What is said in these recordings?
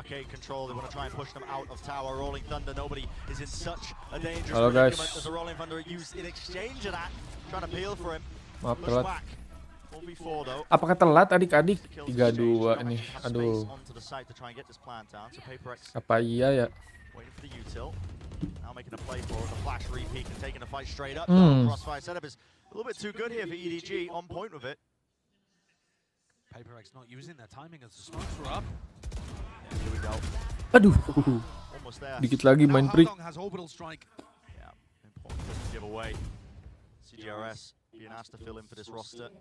arcade control. They want to try and push them out of tower. Rolling Thunder, nobody is in such a dangerous Halo guys. predicament as the Rolling Thunder used in exchange of that. Trying to peel for him. Maaf Push telat. back. 4v4 though. Apakah telat adik-adik? 3-2 ini. Aduh. Apa iya ya? Waiting for the util. Now making a play for the flash repeat and taking the fight straight up. Crossfire setup is a little bit too good here for EDG. On point with it. PaperX not using their timing as the smokes were up. Here we go. Aduh. Almost there. Dikit lagi main break. Has orbital strike. Yeah, important to give away. CGRS being asked to fill in for this roster.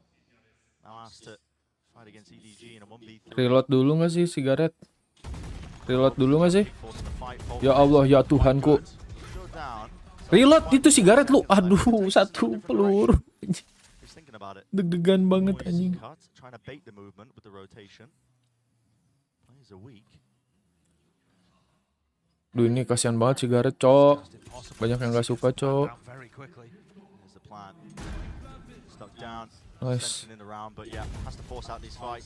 Now asked to fight against EDG in a 1v3. Reload dulu nggak sih sigaret? Reload dulu nggak sih? Ya Allah ya Tuhanku. Reload itu sigaret lu. Aduh, satu peluru. Deg-degan banget anjing. Duh, ini kasihan banget sigaret, Cok. Banyak yang nggak suka, Cok. Nice.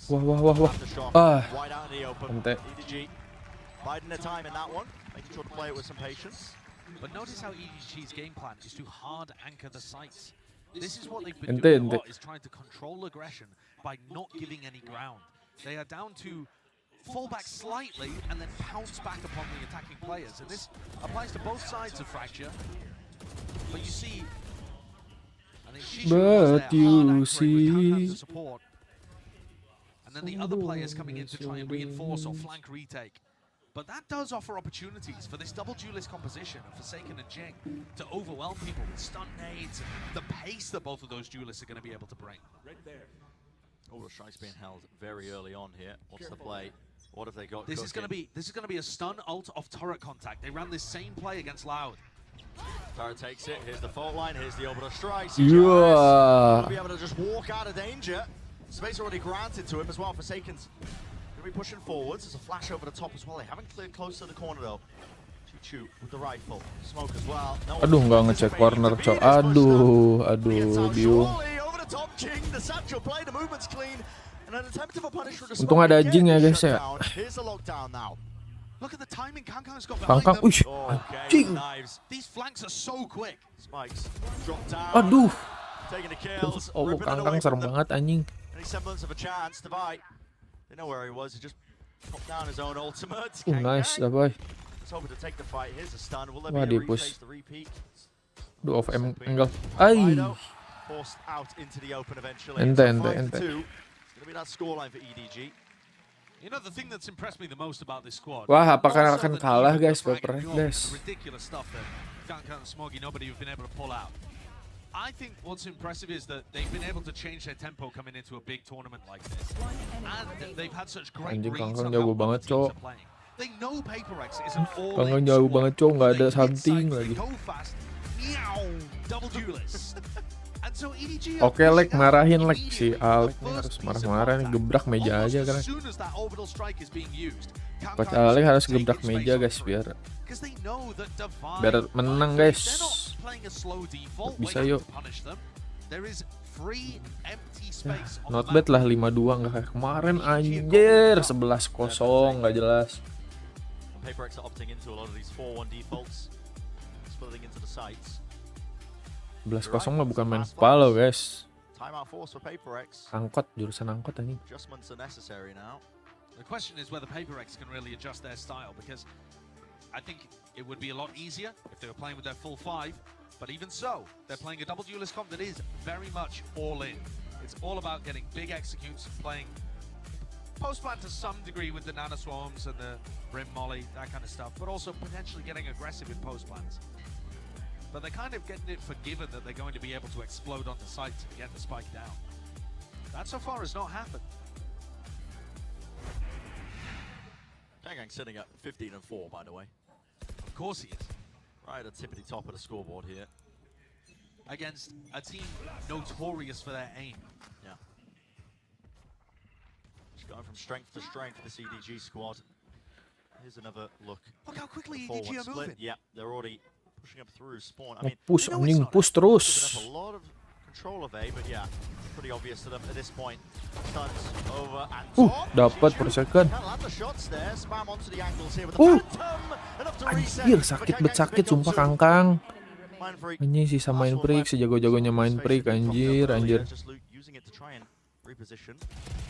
Wah. Ah. Ente. But notice how EDG's game plan is to hard anchor the sites. This is what they've been doing a lot, is trying to control aggression by not giving any ground. They are down to fall back slightly and then pounce back upon the attacking players. And this applies to both sides of Fracture. But you see, I think Shishu was there, hard anchoring with support. And then the other players coming in to try and reinforce or flank retake. But that does offer opportunities for this double duelist composition of Forsaken and Jing to overwhelm people with stun nades and the pace that both of those duelists are going to be able to bring. Right there. Oh, strike's being held very early on here. What's the play? What have they got? This is going to be a stun ult off turret contact. They ran this same play against Loud. Turret takes it. Here's the fault line. Here's the orbital strike. Yeah. Will be able to just walk out of danger. Space already granted to him as well. Forsaken's be pushing forwards. There's a flash over the top as well. They haven't cleared close to the corner though. Choo with the rifle. Smoke as well. No, aduh, nggak ngecek corner, Cok. Aduh, Biung. Untung ada Jing ya, guys ya. Look at the timing. Kangkang's got Kangkang, behind wih, Jing. These flanks are so quick. Spikes drop down. Aduh. Taking the kills. Oh, Kangkang serem banget anjing. Any semblance of a chance to buy. They know where he was. He just popped down his own ultimate. Nice, dapat. Wah, dia push. Duh, off angle. Ay. Ente. Wah, apakah akan kalah, guys? PaperX, guys. I think what's impressive is that they've been able to change their tempo coming into a big tournament like this. And they've had such great reads on how the teams are playing. They know PaperX is an all-in Kangkang jauh banget, Cok. Nggak ada something lagi. Oke, Lek, marahin Lek. Si Alek nih harus marah-marah nih, gebrak meja aja kan. Coach Alek harus gebrak meja, guys, biar menang, guys. Bisa yuk. Not bad lah 5-2, nggak kayak kemarin anjir 11-0 nggak jelas. PaperX are opting into a lot of these 4-1 defaults, splitting into the sites. 11-0 mah bukan main palo, guys. Timeout force for PaperX. Angkot, jurusan angkot anjing. Adjustments are necessary now. The question is whether PaperX can really adjust their style, because I think it would be a lot easier if they were playing with their full 5, but even so, they're playing a double duelist comp that is very much all in. It's all about getting big executes, playing post-plant to some degree with the Nano Swarms and the Brim Molly, that kind of stuff, but also potentially getting aggressive in post-plants. But they're kind of getting it forgiven that they're going to be able to explode onto sites and get the spike down. That so far has not happened. Kangkang sitting at 15-4, by the way. Of course he is. Right at the tippity top of the scoreboard here. Against a team notorious for their aim. Yeah. Just going from strength to strength, the CDG squad. Here's another look. Look how quickly EDG are moving. Yeah, they're already pushing up through spawn. I mean, Push terus. control of A, but yeah, pretty obvious to them at this point. Stuns over and top. Dapat per second. Can't land the shots there. Spam onto the angles here with the Phantom. Enough to reset. Anjir, sakit bet sakit sumpah Kangkang. Mind Freak. Anjir sisa main freak, sejago-jagonya main freak anjir. Just using it to try and reposition.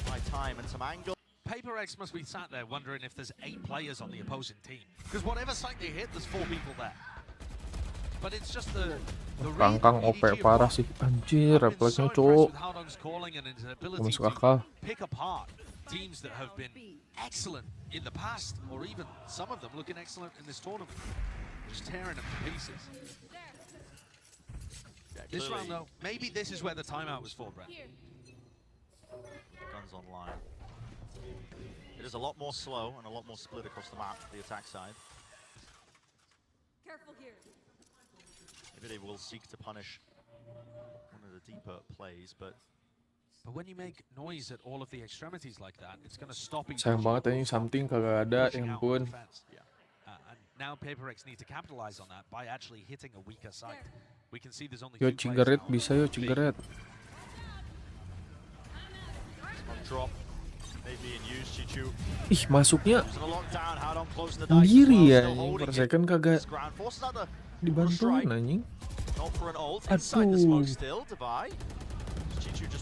By time and some angle. Paper X must be sat there wondering if there's 8 players on the opposing team. Because whatever site they hit, there's 4 people there. But it's just the Kangkang OP parah sih. Anjir, refleksnya cowok. Masuk akal. Pick apart teams that have been excellent in the past, or even some of them looking excellent in this tournament. Just tearing them to pieces. This round though, maybe this is where the timeout was for, Brent. Guns online. It is a lot more slow and a lot more split across the map, the attack side. Careful here. Maybe they will seek to punish one of the deeper plays, but when you make noise at all of the extremities like that, it's going to stop each Sayang banget ini something kagak ada, ya ampun. And now Paper X need to capitalize on that by actually hitting a weaker side. We can see there's only Yo 2 players cigaret now. bisa yo cigaret. drop. Maybe in use Chichu. Ih, masuknya Sendiri sendiri ya, anjing. Per second kagak dibantuin anjing. Aduh.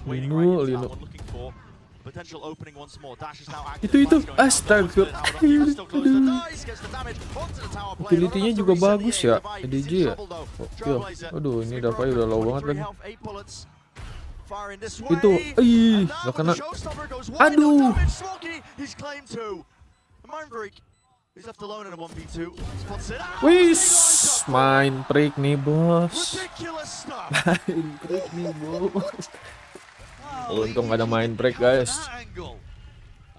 Lino. Itu astaga. Utility-nya juga bagus ya, EDG ya. Oh, aduh, ini Davai udah low banget lagi. Itu, gak kena. Aduh. Wis, main break nih bos. Main break nih bos. Untung gak ada main break guys.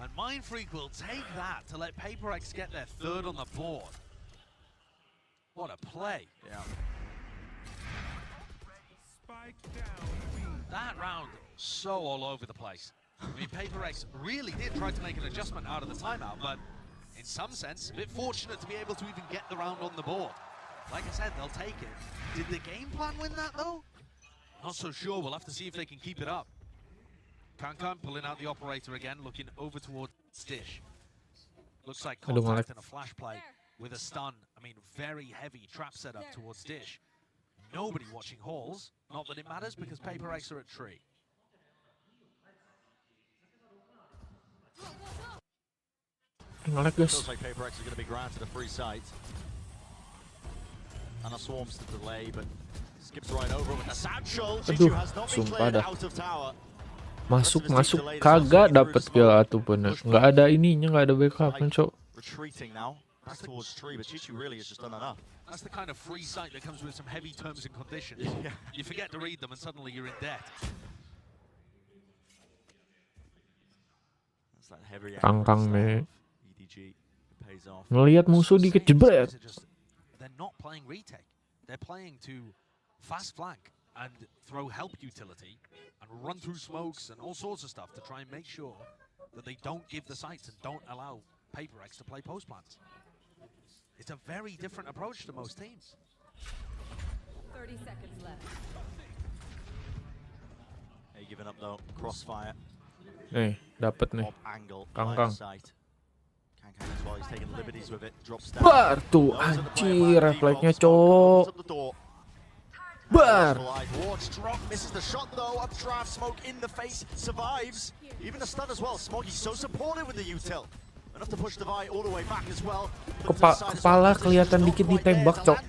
And Mind Freak will take that to let Paper X get their 3rd on the board. What a play. Yeah. That round, so all over the place. I mean, Paper X really did try to make an adjustment out of the timeout, but in some sense, a bit fortunate to be able to even get the round on the board. Like I said, they'll take it. Did the game plan win that, though? Not so sure. We'll have to see if they can keep it up. Kankan pulling out the operator again, looking over towards Dish. Looks like contact and a flash play with a stun. I mean, very heavy trap setup towards Dish. Nobody watching Halls. Not that it matters because Paper X are at tree. Feels like Paper X is going to be granted a free sight. And a swarms to delay, but skips right over with the satchel. Chichu has not been cleared out of tower. Masuk kagak dapet kill ataupun nggak ada ininya, nggak ada backup kan cok. Retreating now back towards tree, but Chichu really has just done enough. That's the kind of free sight that comes with some heavy terms and conditions. You forget to read them and suddenly you're in debt. Kangkang nih. Ngelihat musuh dikit jebret. They're not playing retake. They're playing to fast flank and throw help utility and run through smokes and all sorts of stuff to try and make sure that they don't give the sights and don't allow Paper X to play post plants. It's a very different approach to most teams. 30 seconds left. Hey, giving up though. Crossfire. Nih, dapat nih. Kangkang. Bar tuh, anjir, refleksnya cok. Bar. Misses the shot though. Updraft smoke in the face, survives. Even the stun as well. Smoggy's so supportive with the util. Enough to push the Vi all the way back as well. Kepala kelihatan dikit ditembak cok.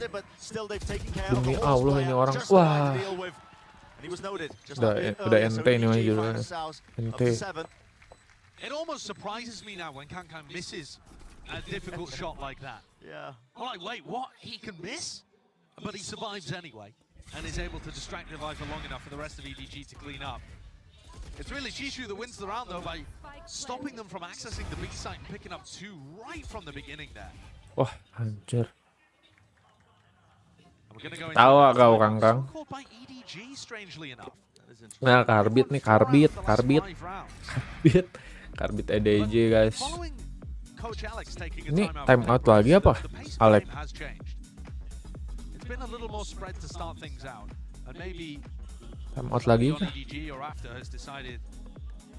Demi Allah ini orang. Wah. Udah ente ini aja. Ente. It almost surprises me now when Kankan misses a difficult shot like that. Yeah. I'm like, wait, what? He can miss? But he survives anyway and is able to distract the Vi for long enough for the rest of EDG to clean up. It's really Chishu that wins the round though by stopping them from accessing the B site and picking up 2 right from the beginning there. Wah, anjir. Tawa kau Kangkang. Nah, karbit nih, karbit EDG guys. Ini time out lagi apa, Alex? It's been a little more spread to start things out, and maybe Time out lagi kah? EDG or after has decided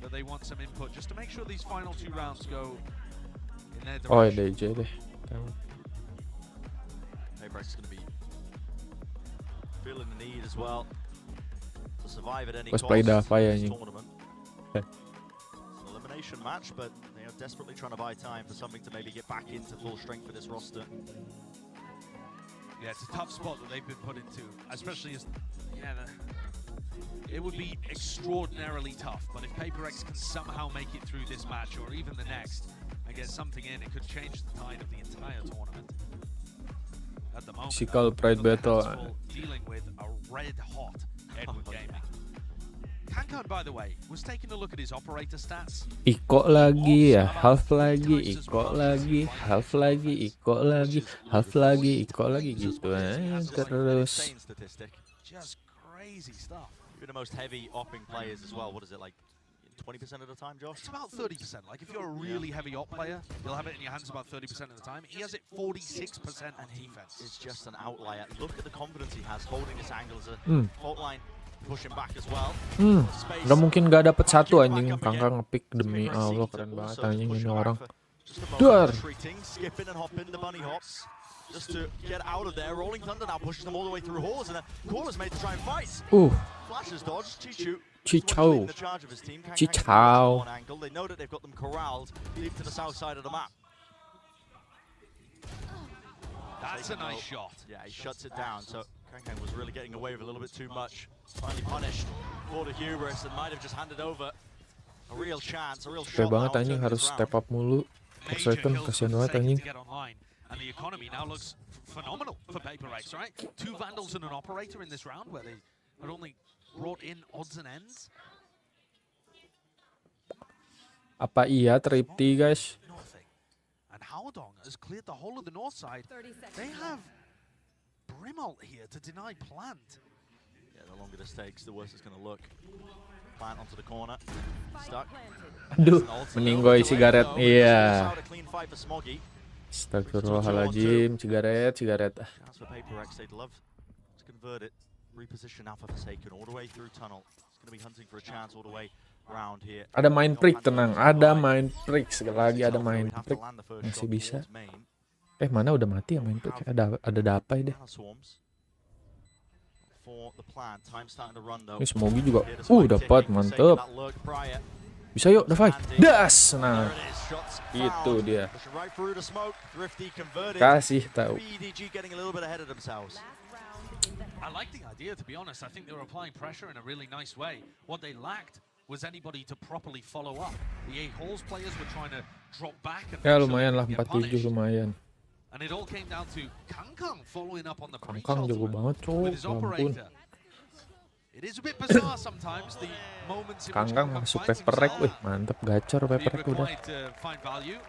that they want some input just to make sure these final 2 rounds go in their Oh ya direction. DJ deh. Paybreak's going to be feeling the need as well to survive at any Pas cost play in Dava ya this anjing. tournament. It's an elimination match, but they are desperately trying to buy time for something to maybe get back into full strength for this roster. Yeah, it's a tough spot that they've been put into, especially as it would be extraordinarily tough. But if PaperX can somehow make it through this match or even the next and get something in, it could change the tide of the entire tournament. At the moment, Physical pride battle. dealing with a red-hot Edward Gaming. Kankan, by the way, was taking a look at his operator stats. Iko lagi ya, half lagi, Iko lagi, half lagi, Iko lagi, half lagi, Iko lagi gitu terus. Just crazy stuff. Even the most heavy opping players as well. What is it, like 20% of the time, Josh? It's about 30%. Like if you're a really heavy op player, you'll have it in your hands about 30% of the time. He has it 46% on defense. It's just an outlier. Look at the confidence he has holding this angle as a fault line, pushing back as well. Udah mungkin gak dapet satu anjing. Kangkang ngepick demi Allah, keren banget anjing ini orang. Dar. Skipping and hopping the bunny hops just to get out of there. Rolling Thunder now pushes them all the way through halls, and a call is made to try and fight. Flashes dodge. Chichou. They know that they've got them corralled deep to the south side of the map. That's a nice shot. Yeah, he shuts it down. So Kankang was really getting away with a little bit too much. Finally punished for the hubris and might have just handed over a real chance, a real shot. Capek banget anjing, harus step up mulu. Per second, kasihan banget anjing. And the economy now looks phenomenal for PaperX, right? 2 Vandals and an Operator in this round where they had only brought in odds and ends. Apa iya tripti guys? Nothing. And Howdong has cleared the whole of the north side. 30 seconds. They have Brimalt here to deny Plant. Yeah, the longer this takes, the worse it's going to look. Plant onto the corner. Stuck. Aduh, meninggoy sigaret. Iya. Astagfirullahaladzim, cigaret. Chance for PaperX, they'd love to convert it. Reposition now for Forsaken all the way through tunnel. It's going to be hunting for a chance all the way around here. Ada main prick, tenang. Ada main prick, sekali lagi ada main prick. Masih bisa. Mana udah mati ya main prick? Ada dapai deh. Ini Smogi juga. Dapat, mantep. Bisa yuk, dapai. Das. Nah, itu dia. Kasih tahu. I like the idea, to be honest. I think they were applying pressure in a really nice way. What they lacked was anybody to properly follow up. The 8 Halls players were trying to drop back and Ya lumayan lah, 47 lumayan. And it all came down to Kangkang following up on the Kangkang jago banget, cok. Ampun. It is a bit bizarre sometimes the moments in which Kangkang masuk paper rack, wih, mantep gacor paper rack udah. Find value.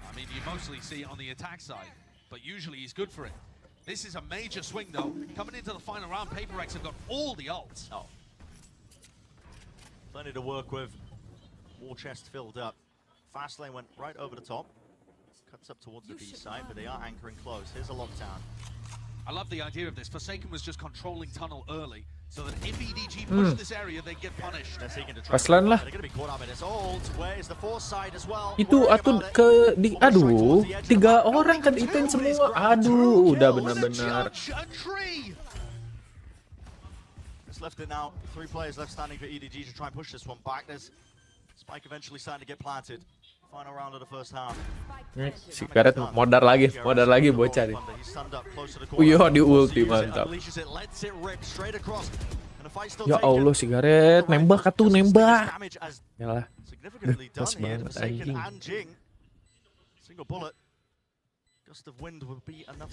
I mean, you mostly see it on the attack side, but usually he's good for it. This is a major swing though. Coming into the final round, PaperX have got all the ults. Oh. Plenty to work with. War chest filled up. Fast lane went right over the top. Cuts up towards the B side, but they are anchoring close. Here's a lockdown. I love the idea of this. Forsaken was just controlling tunnel early, so that if EDG push this area, they get punished. Paslan lah. Itu atun ke di aduh, 3 orang kan item semua. Aduh, udah benar-benar. Left it now. 3 players left standing for EDG to try and push this one back. There's Spike eventually starting to get planted. Final round of the first half. Sigaret modar lagi bocah nih. Uyo di ulti mantap. Ya Allah, sigaret nembak atuh nembak. Yalah. Pas banget anjing.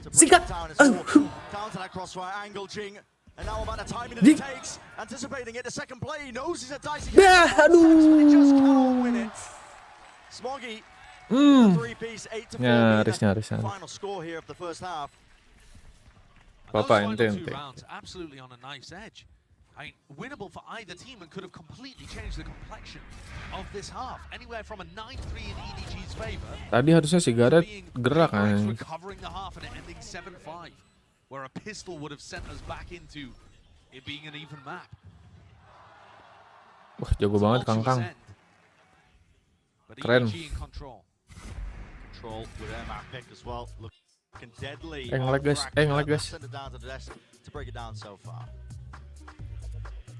Sikat. And now about the timing that it takes, anticipating it, the second play, he knows he's a dicey. Aduh. Just can't win it. Smoggy, 3-piece, 8-4 nyaris. Final score here of the first half. Bapak ente. Absolutely on a knife's edge. I mean, winnable for either team and could have completely changed the complexion of this half. Anywhere from a 9-3 in EDG's favor. Tadi harusnya sigaret gerak recovering the half and it ending 7-5. Where a pistol would have sent us back into it being an even map. Wah, jago banget Kangkang. But Keren. EDG in control. Control with their map pick as well. Looking deadly. Ngelag guys, ngelag guys. Send it down to the desk to break it down so far.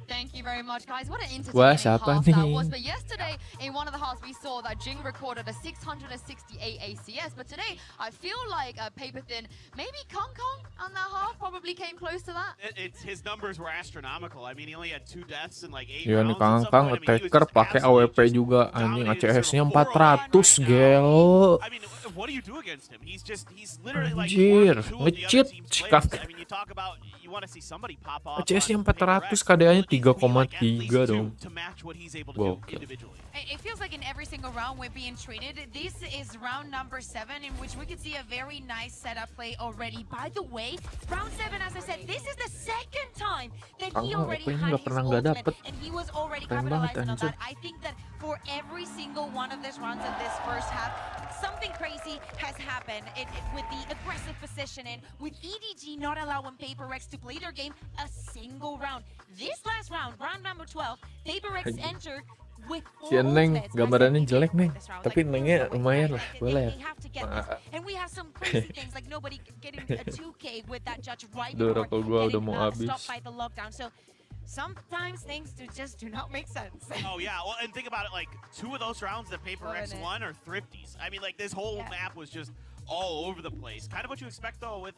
Thank you very much, guys. What an Wah, entertaining siapa half that nih? was. But yesterday, in one of the halves, we saw that Jing recorded a 668 ACS. But today, I feel like Paper Thin, maybe Kong Kong on that half probably came close to that. His numbers were astronomical. I mean, he only had 2 deaths in like 8 Iya nih rounds. At some Kangkang point, I mean, he was attacker just pakai absolutely AWP just juga anjing, dominating ACS-nya Circle 4 right 400 now. gelo. I mean, what do you do against him? He's literally like Anjir, 1 or 2 of the other nge-cheat team's si players. Kangkang. I mean, you talk about you want to see somebody pop off. ACS-nya on Paper 400, X. KDA-nya Well, it needs to be, like, at 3,3 least dong. 2 to match what he's able to do Gokil. individually. It feels like in every single round we're being treated. This is round number 7, in which we could see a very nice setup play already. By the way, round 7, as I said, this is the second time that he Kangkang already AWP-nya had nggak his pernah nggak ultimate, dapet. and he was already Keren banget, capitalizing on anjir. that. I think that for every single one of these rounds in this first half, something crazy has happened with the aggressive positioning, with EDG not allowing Paper X to play their game a single round. This last round, round number 12, Paper X entered with Si Neng gambarannya jelek Neng, tapi Nengnya lumayan lah, boleh. And we have some crazy things like nobody getting a 2K with that judge right Duh, before rokok gua udah getting mau habis. stopped by the lockdown. So sometimes things just do not make sense. Oh yeah, well, and think about it, like 2 of those rounds that Paper X Wouldn't it? won are thrifties. I mean, like this whole map was just all over the place. Kind of what you expect though with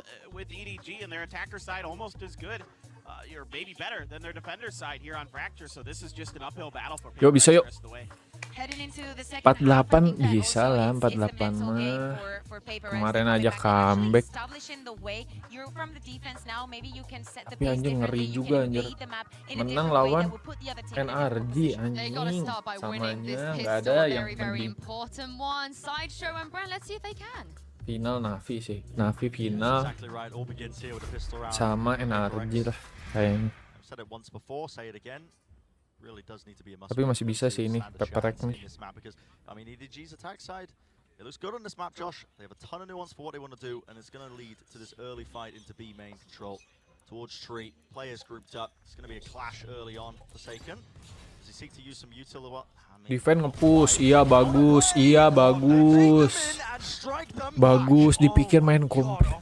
EDG, and their attacker side almost as good, or maybe better than their defender side here on Fracture. So this is just an uphill battle for Yo, Paper bisa X yuk. the rest of the way. Heading into the second 48 half, I think that bisa also lah, is the 48 mental game mah. for Paper X. Kemarin Coming aja back and actually comeback. establishing the way. You're from the defense now, maybe you can set the Tapi pace anjing ngeri differently, you juga can anjir. invade the map in a Menang different way lawan that will put the other team in a different NRG position. They got to anjing. start by winning this Samanya nggak pistol. ada A yang very, very penting. important one. Sideshow and Brent, let's see if they can. Final Navi sih, Navi final Exactly right. All begins here with a pistol round. sama NRG lah kayaknya. I've said it once before, say it again. Really does need to be a must. Tapi masih bisa sih ini Paper X nih. Because I mean EDG's attack side, it looks good on this map, Josh. They have a ton of nuance for what they want to do, and it's going to lead to this early fight into B main control towards tree. Players grouped up. It's going to be a clash early on. Forsaken. Does he seek to use some util or what? Defense nge-push, iya bagus, iya bagus. Bagus, dipikir main komplit.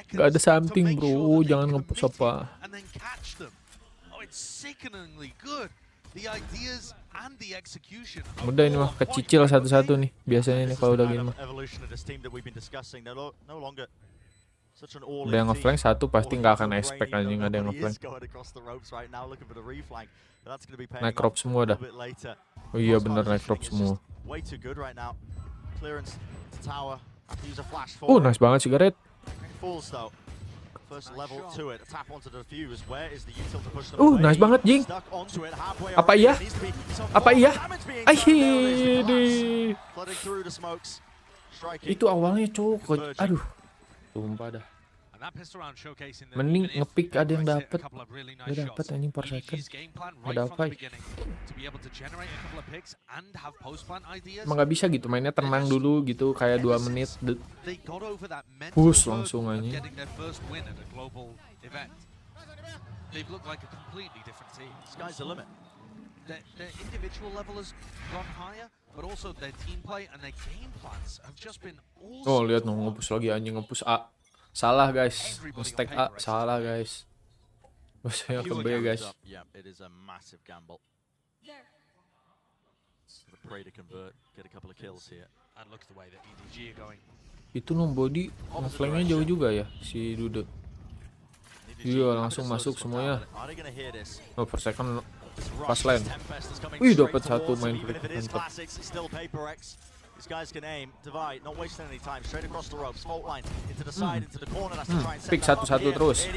Gak ada samping bro, jangan nge-push apa. Udah ini mah kecicil satu-satu nih, biasanya nih kalau udah gini mah. Udah yang nge-flank satu pasti nggak akan expect anjing ada yang nge-flank. Naik crop semua dah. Oh iya bener naik crop semua. Nice banget sih Gareth. Nice banget Jing. Apa iya? Apa iya? Aihii. Itu awalnya cokot. Aduh. Tumpah dah. Mending ngepick ada yang dapet. Gak dapet anjing per second. Ada apa ya? Emang gak bisa gitu mainnya tenang dulu gitu kayak 2 menit. Push langsung aja. Oh lihat dong nge-push lagi anjing nge-push A. Salah guys, stack A, salah guys. Saya ke B guys. Itu nobody nge-flanknya jauh juga ya si Dude. Iya langsung masuk semuanya. Oh per second pas lane. Wih dapat satu main flick. These guys can aim, divide, not wasting any time. Straight across the ropes, fault line into the side, into the corner. That's to try and set Pick Oh, satu-satu terus.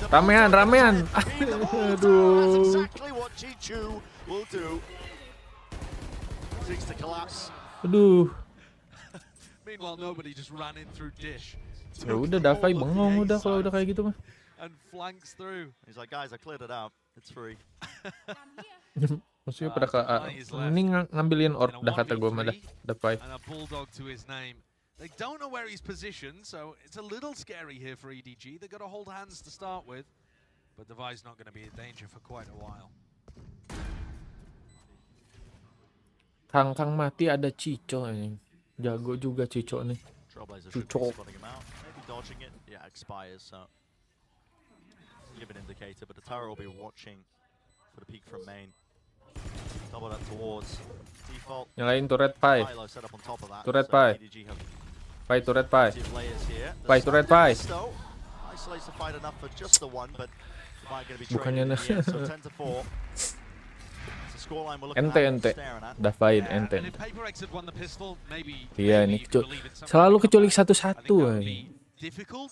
Ramean. Aduh. Exactly what Chichu will do. Seeks to collapse. Aduh. Meanwhile, nobody just ran in through dish. Ya udah Davai bengong udah kalau udah kayak gitu mah. And flanks through. He's like, guys, I cleared it out. It's free. Maksudnya pada mending ngambilin orb dah kata gue mah dah Davai. And a bulldog to his name. They don't know where he's positioned, so it's a little scary here for EDG. They've got to hold hands to start with, but Devi's not going to be in danger for quite a while. Kang mati ada Cico anjing. Jago juga Cico nih. Cico. Maybe dodging it. Yeah, expires, so give an indicator, but the tower will be watching for the peak from main. Double that towards default. Nyalain turret Pai. Milo set up on top of that. Turret so Pai. EDG have Pai turret Pai. active layers here. The Pai turret Pai. Still isolates the fight enough for just the one, but might going to be Bukannya traded in the end, so 10 to 4. Ente. Dafain ente. And if PaperX had won the pistol, maybe Iya maybe nih, you could believe it somehow. selalu keculik I think satu-satu that would anjing. be difficult.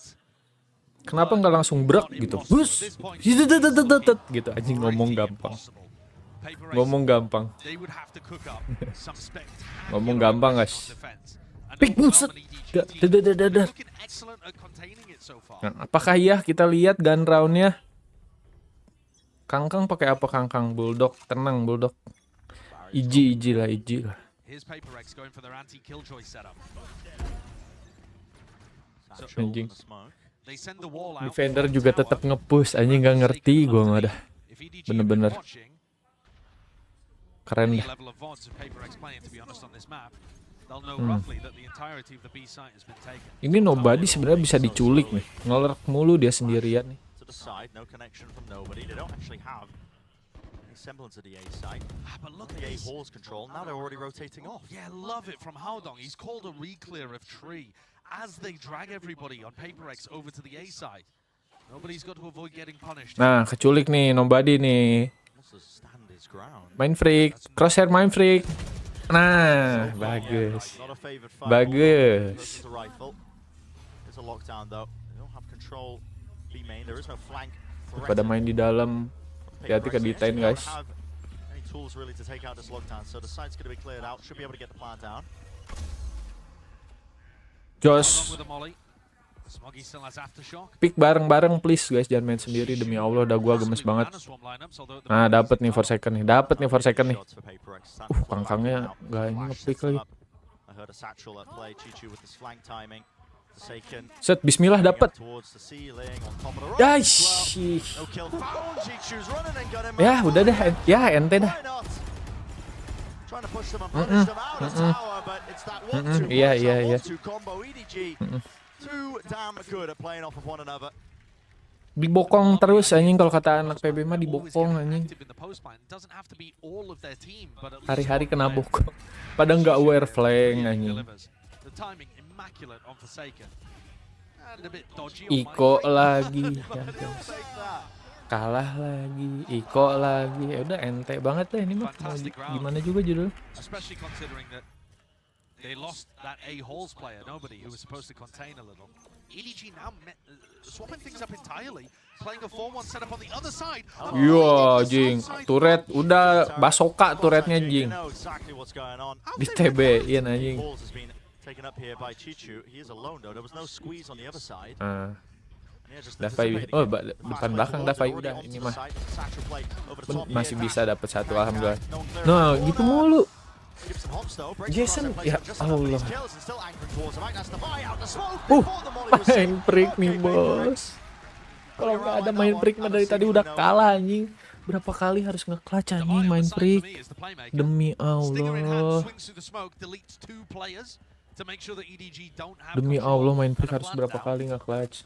Kenapa nggak langsung brek gitu? Bus. Gitu anjing ngomong gampang. Ngomong gampang. Ngomong gampang, guys. Pick buset. Dadadadadad. Nah, apakah iya kita lihat gun round-nya? Kangkang pakai apa Kangkang? Bulldog, tenang Bulldog. Iji lah. Anjing. Defender juga tetap nge-push, anjing nggak ngerti gua mah dah. Bener-bener. Keren dah. Ini nobody sebenarnya bisa diculik nih. Ngelerk mulu dia sendirian nih. To the side, no connection from nobody. They don't actually have any semblance of the A site. But look The at A this. halls control. Now they're already rotating off. Yeah, love it from Haodong. He's called a re-clear of tree as they drag everybody on PaperX over to the A side. Nobody's got to avoid getting punished. Nah, keculik nih, nobody nih. Wants to stand his ground. Main freak, crosshair main freak. Nah, bagus. Not a favored fight. Bagus. Versus the rifle. There's a lockdown though. They don't have control. B main. There is no flank. Pada main di dalam. Hati-hati ke detain, guys. Any tools really to take out this lockdown. So the site's going to be cleared out. Should be able to get the plant down. Jos. With a molly. Smoggy still has aftershock. Pick bareng-bareng please guys, jangan main sendiri demi Allah, udah gua gemes banget. Nah, dapat nih for second nih. Dapat nih for second nih. Kangkangnya enggak ini nge-pick lagi. Set bismillah dapat. Ya, ya udah dah. Ya ente dah. Iya. Dibokong terus anjing, kalau kata anak PB mah dibokong anjing. Hari-hari kena bokong. Pada nggak aware flank anjing. Iko lagi. Kalah lagi, Iko lagi. Ya udah ente banget deh ini mah. Gimana juga judul. They lost that A Halls player, nobody, who was supposed to contain a little. EDG now swapping things up entirely, playing a 4-1 setup on the other side. Yo, jing, turret udah basoka turretnya jing. Di TB-in anjing. Dafai, oh depan belakang Dafai udah ini mah. Masih bisa dapat satu alhamdulillah. Nah, gitu mulu. Jason, ya Allah. Main break nih bos. Kalau nggak ada main break mah dari tadi udah kalah anjing. Berapa kali harus nge-clutch anjing main break. Demi Allah. Demi Allah main break harus berapa kali nge-clutch.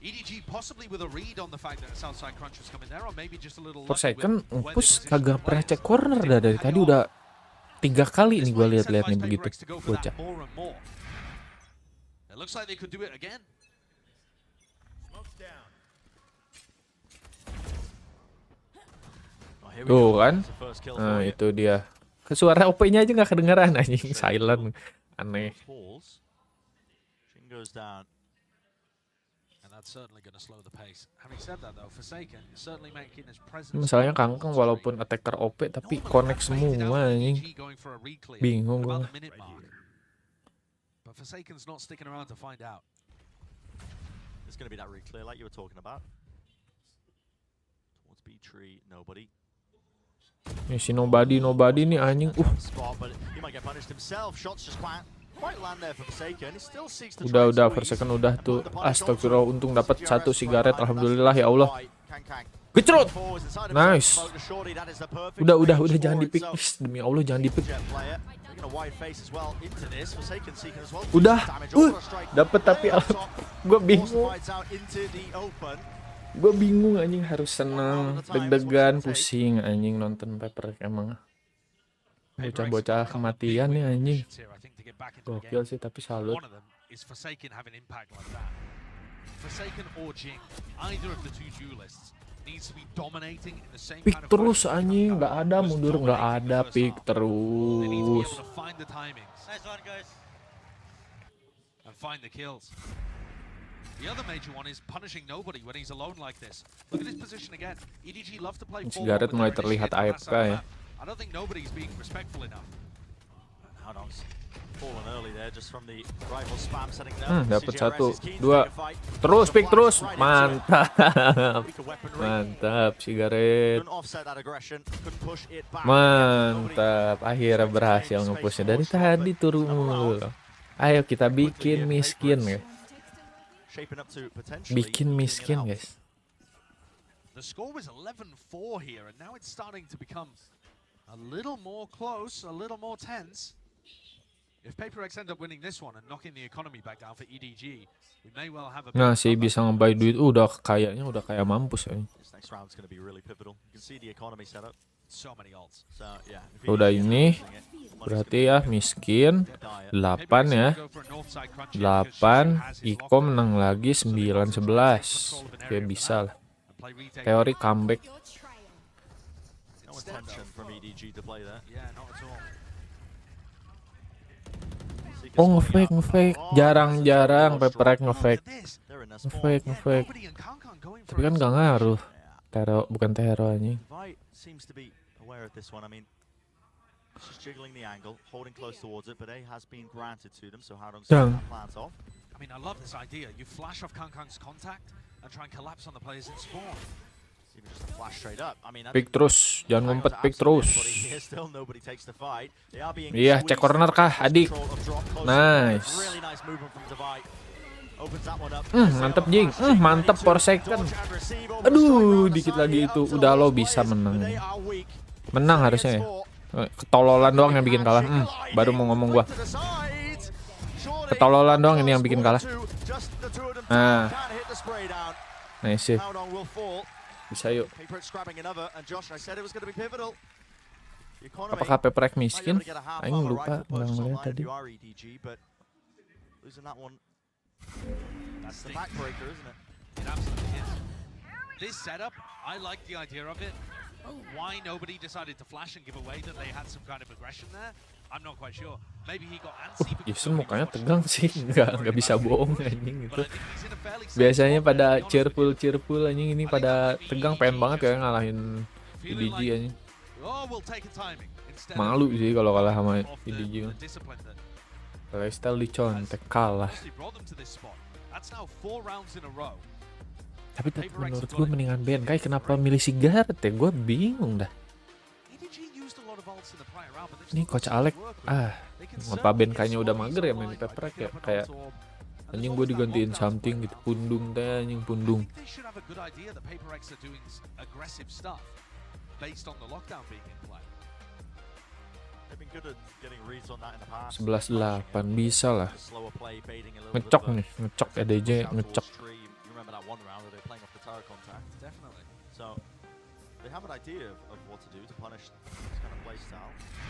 EDG possibly with a read on the fact that Southside Crunch was coming there, or maybe just a little. For second, Umpus kagak pernah cek corner dah dari tadi udah 3 kali nih gue lihat-lihat nih begitu bocah. It looks like they could do it again. Tuh kan, nah itu dia. Suara OP-nya aja nggak kedengeran anjing, silent, aneh. Masalahnya Kangkang walaupun attacker OP tapi connect semua anjing. Bingung gua. Si nobody nih anjing. Udah Forsaken udah tuh. Astagfirullah, untung dapat satu sigaret, alhamdulillah ya Allah. Gecrot. Nice. Udah jangan di-pick. Demi Allah jangan di-pick. Udah. Dapat tapi Gue bingung anjing, harus senang, deg-degan, pusing anjing nonton Paper emang. Bocah-bocah kematian nih anjing. Gokil sih tapi salut. Pick terus anjing, nggak ada mundur, nggak ada, pick terus. The other major one is punishing nobody when he's alone like this. Look at his position again. EDG love to play ball. Sigaret mulai terlihat AFK ya. I don't think nobody's being respectful enough. Dapat 1, 2. Terus pick terus. Mantap sigaret. Mantap. Akhirnya berhasil nge-pushnya dari tadi turun mulu. Ayo kita bikin miskin ya. Bikin miskin guys. The score was 11-4 here and now it's starting to become a little more close, a little more tense. If PaperX end up winning this one and knocking the economy back down for EDG, we may well have a Nah, sih bisa nge-buy duit udah kayak mampus ya. Udah ini berarti ya miskin 8 ya. 8 Iko menang lagi 9-11. Oke, bisa lah. Teori comeback. Oh nge-fake. Jarang-jarang PaperX nge-fake. Tapi kan gak ngaruh. Bukan Tero anjing. Dang. I love this idea. You flash off Kangkang's contact and try and collapse on the players in spawn. Pick terus, jangan ngumpet, pick terus. Iya, cek corner kah, adik? Nice. Mantep Jing, mantep Forsaken. Aduh, dikit lagi itu, udah lo bisa menang. Menang harusnya ya. Ketololan doang yang bikin kalah. Baru mau ngomong gua. Ketololan doang ini yang bikin kalah. Nah, nice. Bisa yuk. Apakah PaperX miskin? Aing lupa, nggak ngeliat tadi. This setup, I like the idea of it. Why nobody decided to flash and give away that they had some kind of aggression there? I'm not quite sure. Maybe he got antsy. Jason mukanya tegang sih, nggak bisa bohong anjing itu. Biasanya pada cheerful anjing, ini pada tegang, pengen banget ya ngalahin EDG anjing. Malu sih kalau kalah sama EDG. Lifestyle dicontek kalah. Tapi menurut gue mendingan ban. Kayak kenapa milih sigaret ya? Gue bingung dah. Ini Coach Alex, ngapa Ben kayaknya udah mager ya main PaperX ya, kayak anjing gue digantiin something gitu, pundung teh anjing pundung. 11-8 bisa lah. Ngecok nih, ngecok EDJ, ngecok.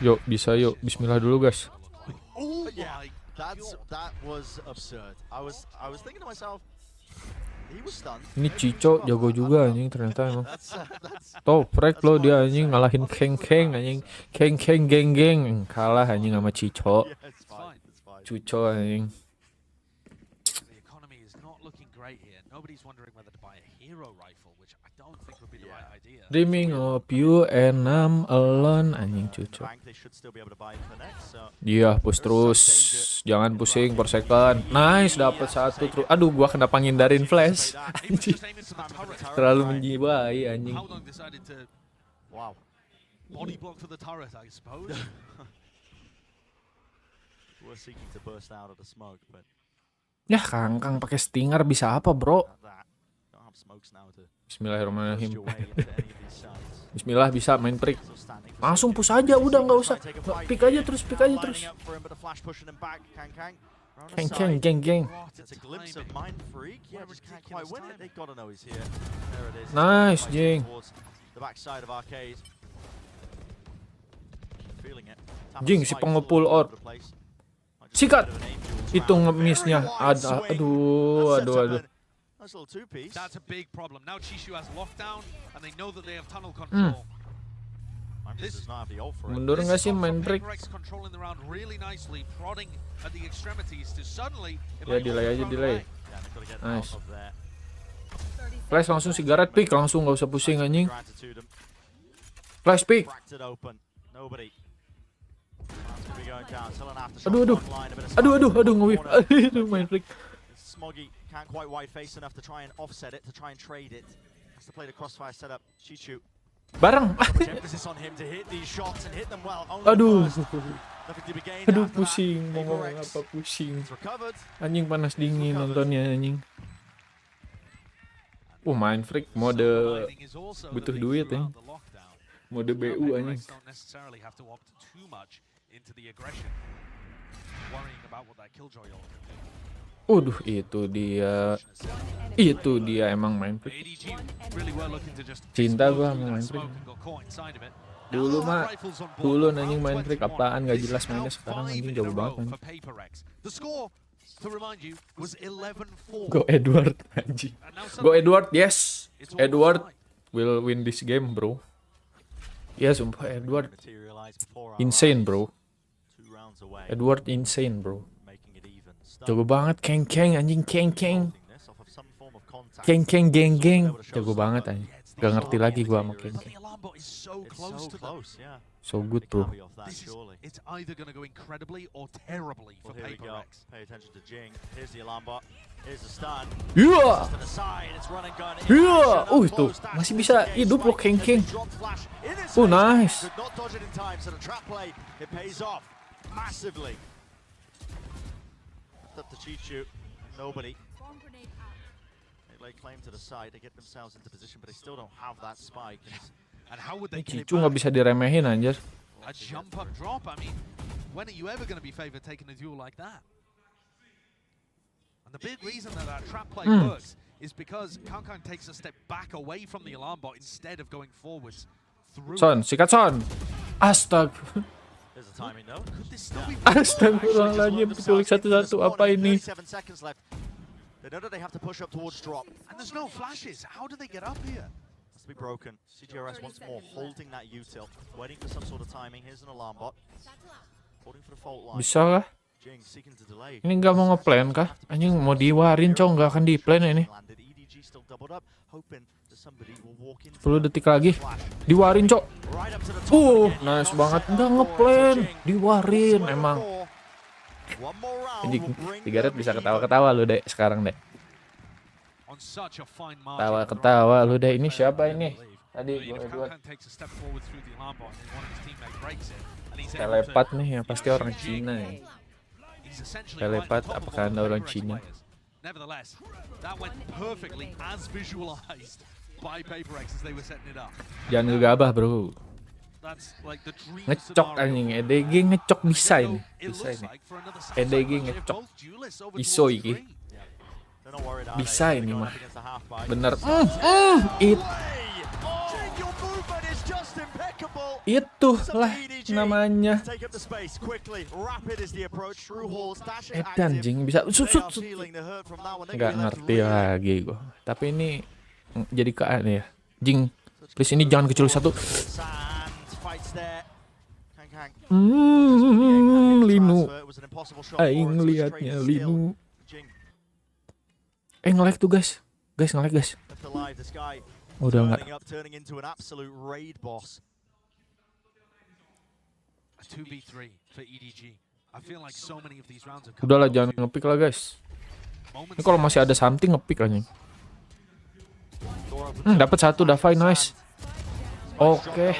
Yuk, bisa yuk. Bismillah dulu, guys. Ini Cico jago juga anjing ternyata emang. Tuh, Frek lo dia anjing ngalahin Keng anjing. Keng geng. Kalah anjing sama Cico. Cuco anjing. Dreaming of you and I'm alone anjing Cuco. Iya, push terus. Jangan pusing per second. Nice, dapat satu terus. Aduh, gua kenapa ngindarin flash. Anjing. Terlalu menjiwai anjing. Body block for the turret, I suppose. We're seeking to burst out of the smoke, but Ya Kangkang pakai stinger bisa apa, bro? that don't have smokes now to push Bismillahirrahmanirrahim. your way into any of these sides. Bismillah bisa main trik. Still standing for Langsung Seconds. push aja, udah nggak usah. Try to take a fight Pick here. aja terus, pick aja Lining terus. up for him, but the flash pushing him back. Kang. Around the Keng side. keng geng geng. It's a glimpse of Mind Freak. Yeah, just can't quite win it. They gotta know he's here. There it is. Nice, Fighting Jing. towards the backside of Arcade. Feeling it. Jing, si pengepul orb. Sikat! Itu ngemisnya. Aduh. Nice little two-piece. That's a big problem. Now Chishu has lockdown, and they know that they have tunnel control. This does not have the ult for it. Mundur nggak sih main break? Paper Rex controlling the round really nicely, prodding at the extremities to suddenly. Ya delay aja delay. Yeah, they've got to get Nice. out of there. Flash langsung sigaret pick, langsung nggak usah pusing anjing. Granted to them. Flash pick. Cracked it open. Nobody. That's gonna be going down. Still an aftershock Aduh. online, a bit of Aduh nge-whip. corner. Aduh main freak. Smoggy can't quite wide face enough to try and offset it, to try and trade it. Has to play the crossfire setup. Chichu. Bareng. Much emphasis on him to hit these shots and hit them well. Only Aduh. first. Nothing to be gained Aduh after that. pusing, mau Paper ngomong Rex apa pusing. is recovered. Anjing panas dingin nontonnya anjing. Main freak mode butuh duit ya. Mode BU anjing. Don't necessarily have to opt too much into the aggression, worrying about what that killjoy ult can do. Itu dia emang main freak. ADG really were looking to just Cinta explode gua through sama that main smoke freak. and got caught inside of it. Dulu Now mah, rifles on board. dulu Round anjing main freak 21. apaan gak This jelas is mainnya now sekarang 5 anjing in jauh a banget row anjing. for Paper Rex. The score, to remind you, was 11-4. Go Edward anjing. And now Go suddenly, Edward, yes. it's all Edward offside. will win this game, bro. Ya sumpah Edward Materialize before our insane, eyes. bro. 2 rounds away, Edward insane, bro. making it even. Jago banget, keng anjing keng. Holding this off of some form of contact. Geng geng. Able to show Jago some, banget anjing. Gak ngerti lagi gua sama keng. But the alarm bot is so It's close so to them. close, yeah. So good, They bro. can't be off that, This is, surely. it's either going to go incredibly or terribly for Well, here we Paper go. Rex. Pay attention to Jing. Here's the alarm bot. Here's the stun. Iya. To the side. It's run and gun. Iya. Itu masih bisa hidup loh keng. Nice. Could not dodge it in time, so the trap play, it pays off massively. Up to Chichu. Nobody. They lay claim to the side. They get themselves into position, but they still don't have that spike. And how would they get it Cicu nggak back? bisa diremehin anjir. A jump up drop? I mean, when are you ever going to be favored taking a duel like that? And the big reason that that trap play works is because Kangkang takes a step back away from the alarm bot instead of going forwards through. Son, sikat Son. Astag. There's a timing note. Could this still be Astagfirullahaladzim, penculik satu-satu apa ini? 37 seconds left. They know that they have to push up towards drop. And there's no flashes. How do they get up here? Has to be broken. CGRS once more holding that util, waiting for some sort of timing. Here's an alarm bot. Holding for the fault line. Bisa kah? Jing seeking to delay. Ini nggak mau ngeplan kah? Anjing mau diwarin cok, nggak akan di-plan ini. Landed. EDG still doubled up, hoping that somebody will walk in. 10 detik lagi. Diwarin cok. Right up to the top again. Nice Not banget. set Nggak up ngeplan. for Jing. Diwarin Swear emang. before. One more round Anjing, will bring Tigaret them bisa even. ketawa-ketawa lu deh sekarang deh. On such a fine margin. Ketawa-ketawa lu deh. Ini siapa ini? Tadi I mean, gue if Edward. Kangkang takes a step forward through the alarm bot and one of his teammates breaks it, and he's able Telepat to- nih yang pasti orang Cina ya. He's essentially Telepat, right on top of apakah all Anda the orang Paper Rex Cina? players. Nevertheless, that went perfectly as visualized by Paper Rex as they were setting it up. Jangan gegabah bro. That's like the dream Ngecok scenario. anjing. EDG ngecok I bisa don't ini. know, it Bisa looks ini. like for another EDG side, ngecok. both duelists over Iso towards iki. green. They're not worried, are Bisa they? ini They're going mah. up against the half bite. Bener. Jing, your movement is just impeccable. Itulah namanya. Take up the space quickly. Rapid is the approach. True Halls dash is Edan active. jing bisa. They Sut. are feeling the hurt from that one. They're Nggak gonna be left ngerti really lagi gua. Tapi ini jadi kean ya. Jing, please ini jangan kecuali satu. Sand fights there. Kang. Linu. It was an impossible shot for Aing it, so it's liatnya traded still. Linu. Jing Nge-lag tuh guys. Guys nge-lag guys. left alive. This guy Udah nggak. turning into an absolute raid boss. A 2v3 for EDG. I feel like so many of these rounds have come Udahlah down jangan to nge-pick lah guys. moments Ini kalau masih ada something nge-pick aja. Dapat satu Davai nice. Oke.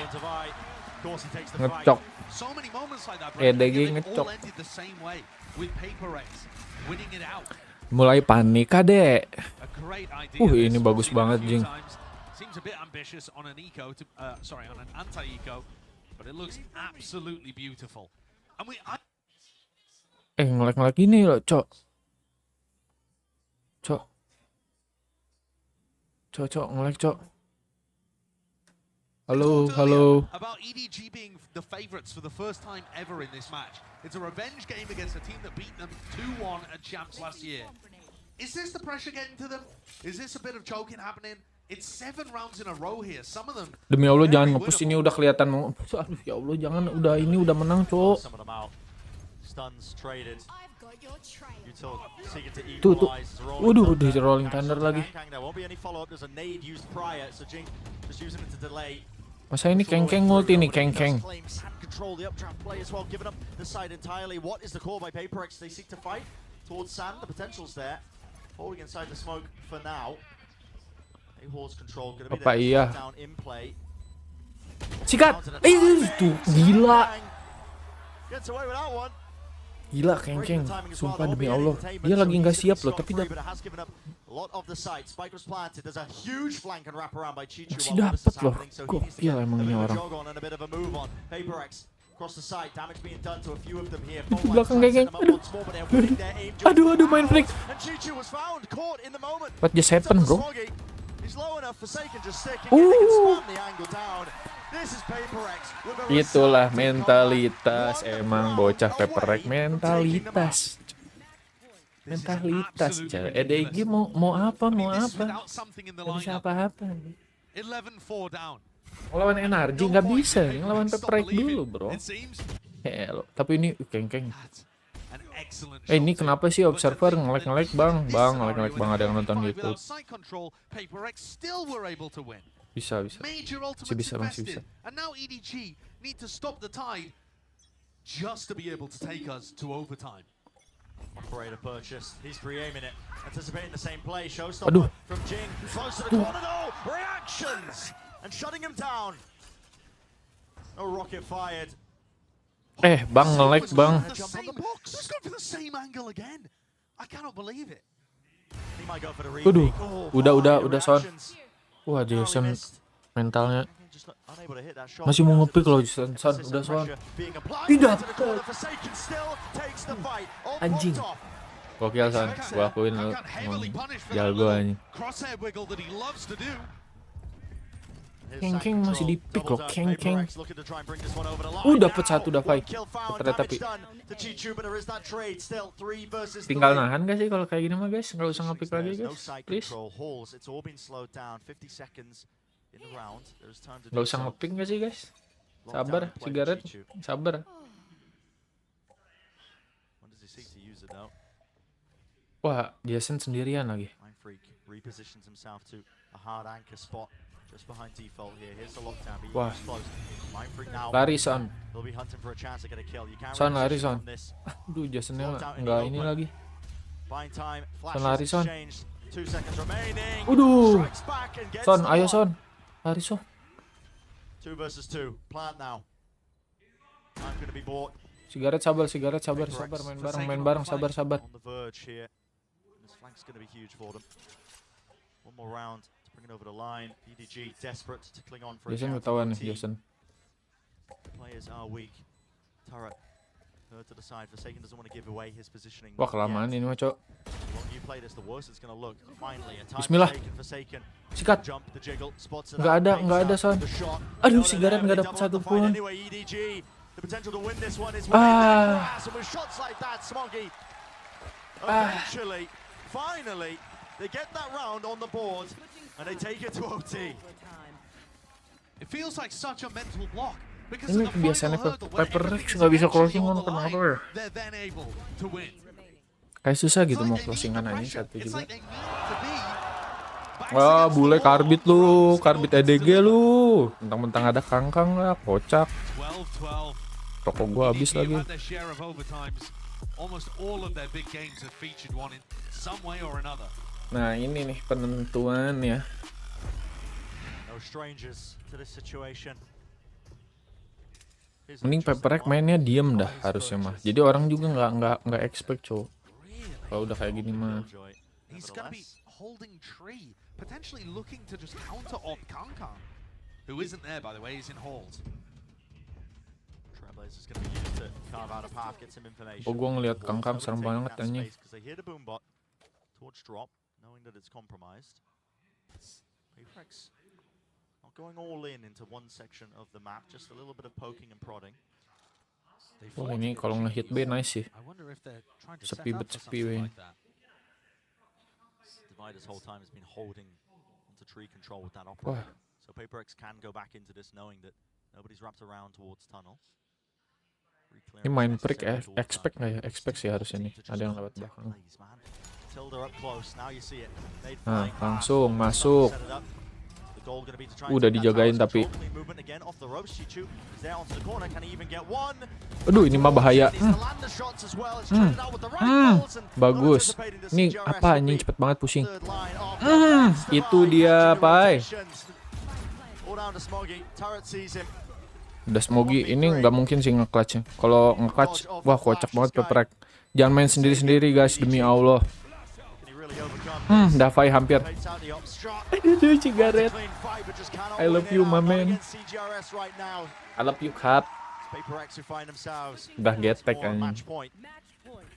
course, he takes the fight. Ngecok. So many moments like that, EDG Brendan, and they ngecok. all ended the same way with Paper X winning it out. Mulai panik adek. A great idea. Ini This bagus seen a banget, few Jing. times. Seems a bit ambitious on an eco, on an anti-eco, but it looks absolutely beautiful. And Ngelek-ngelek gini loh, Cok. Cok, ngelek, Cok. Halo. About EDG being the favorites for the first time ever in this match. It's a revenge game against a team that beat them 2-1 at Champs last year. Is this the pressure getting to them? Is this a bit of choking happening? It's 7 rounds in a row here. Some of them. Demi Allah jangan nge-push, ini udah kelihatan mau. Aduh ya Allah jangan, ini udah menang, Cok. Some of them out. Stuns traded. Tuh. Waduh, di rolling thunder lagi. Masa ini Keng multi nih, Keng. Control the updraft play as well, giving up the side entirely. What is the call by Paperex? They seek to fight towards Sand. The potential's there. Falling inside the smoke for now. A-Horse control gonna be Apa there. iya? Down in play. Sikat. Itu gila. Gets away with that one. Gila Keng. Sumpah demi Allah. Dia lagi nggak siap loh, tapi masih dapat loh. Gokil emang ini orang. Di belakang Keng. Aduh main flick. What just happened, bro? Itulah mentalitas, emang bocah Paperek mentalitas. EDG mau apa? Gak bisa apa-apa. Lawan energi nggak bisa, lawan Paperek dulu, bro. Hello. Tapi ini Keng. Ini kenapa sih observer ngelek bang, ngelek ada yang nonton YouTube. Bisa. Masih bisa. And now EDG need to stop the tide just to be able to take us to overtime. Operator purchase. He's pre-aiming it. Anticipating the same play. Showstopper from Jing. Close to the corner though. Reactions and shutting him down. No rocket fired. Bang ngelek bang. Let's go for the same angle again. I cannot believe it. He might go for the Waduh, remake. udah Son. Wah, Jason mentalnya masih mau ngepick loh, Son. Udah Son. Tidak. Anjing. Gokil Son, gua akuin lo. Jago anjing. Keng masih di pick loh, Keng. Dapat satu udah fight. Tapi tinggal nahan gak sih kalau kayak gini mah guys? Nggak usah ngepick lagi guys, please. Nggak usah ngepick gak sih guys? Sabar, sigaret, sabar. Wah, Jason sendirian lagi. Wah, lari Son. Lari Son. Aduh, Jasonnya nggak ini lagi. Son lari Son. Son, ayo Son. Lari Son. 2 versus 2. Plant now. I'm going to be bought. Sigaret sabar, main bareng, sabar. On the verge here. This flank's going to be huge for them. One more round. Bring it over the line. EDG desperate to cling on for a Jason ketahuan nih, Jason. Players are weak. Turret to the side. Forsaken doesn't want to give away his positioning. Wah, kelamaan ini mah, Cok. The longer you play this, the worse it's going to look. Finally, a time Bismillah. Forsaken. Sikat. Jump the jiggle. Spots it Nggak ada Son. Aduh, sigaret nggak dapat satu pun. Anyway, EDG, the potential to win this one is and with shots like that, Smoggy. Eventually, finally, they get that round on the board. And they take it to OT. It feels like such a mental block. Ini kebiasaannya Paperek nggak bisa closing on kenapa ya? Kayak susah gitu mau closingan aja satu juga. Wah, bule karbit lu, karbit EDG lu. Mentang-mentang ada kangkang lah, kocak. Rokok gua habis lagi. Nah, ini nih penentuan ya. No strangers to this situation. Mending Paper Egg mainnya diem dah harusnya mah. Jadi orang juga nggak expect cowok. Kalau udah kayak gini mah. He's gonna be holding tree, potentially looking to just counter off Kankan, who isn't there by the way. He's in halls. Trailblazer's gonna be used to carve out a path, get some information. Oh, gua ngeliat Kangkang serem banget anjing. Because they hear the boom bot. Torch drop, knowing that it's compromised. Apex not going all in into one section of the map, just a little bit of poking and prodding. Oh, ini kalau nge-hit B nice sih. I wonder if they're trying to Sepi set up bet for sepi something weh. like that. Divide this whole time has been holding onto tree control with that Wah, operator. So PaperX can go back into this knowing that nobody's wrapped around towards tunnel. ini main break expect nggak ya? Expect sih harusnya nih. Ada yang lewat belakang. Tilda up close. Now you see it. Made Nah, flying langsung pass. masuk. Set it up. The goal gonna be to try and Udah take that dijagain tower. tapi. Control, clean movement again off the ropes. Chichu is there onto the corner. Can he even get one? Aduh, ini mah bahaya. Needs to land the shots as well. It's traded out with the rifles and not Bagus. anticipating the Ini CGRS apa would anjing be cepet banget pusing. third line of Itu dia, Pai. All down to Smoggy. Turret sees him. Udah Smogi ini nggak mungkin sih nge-clutch. Kalau nge-clutch, wah kocak banget Paper Egg. Jangan main sendiri-sendiri guys, demi Allah. Can he really overcome this? Davai hampir. Takes out the up shot. Aduh, Cigaret. Clean fight, but just cannot I love win you, it my out. Not man. against CGRS right now. I love you, Kap. PaperX who find themselves Udah getek for a anjing. match point.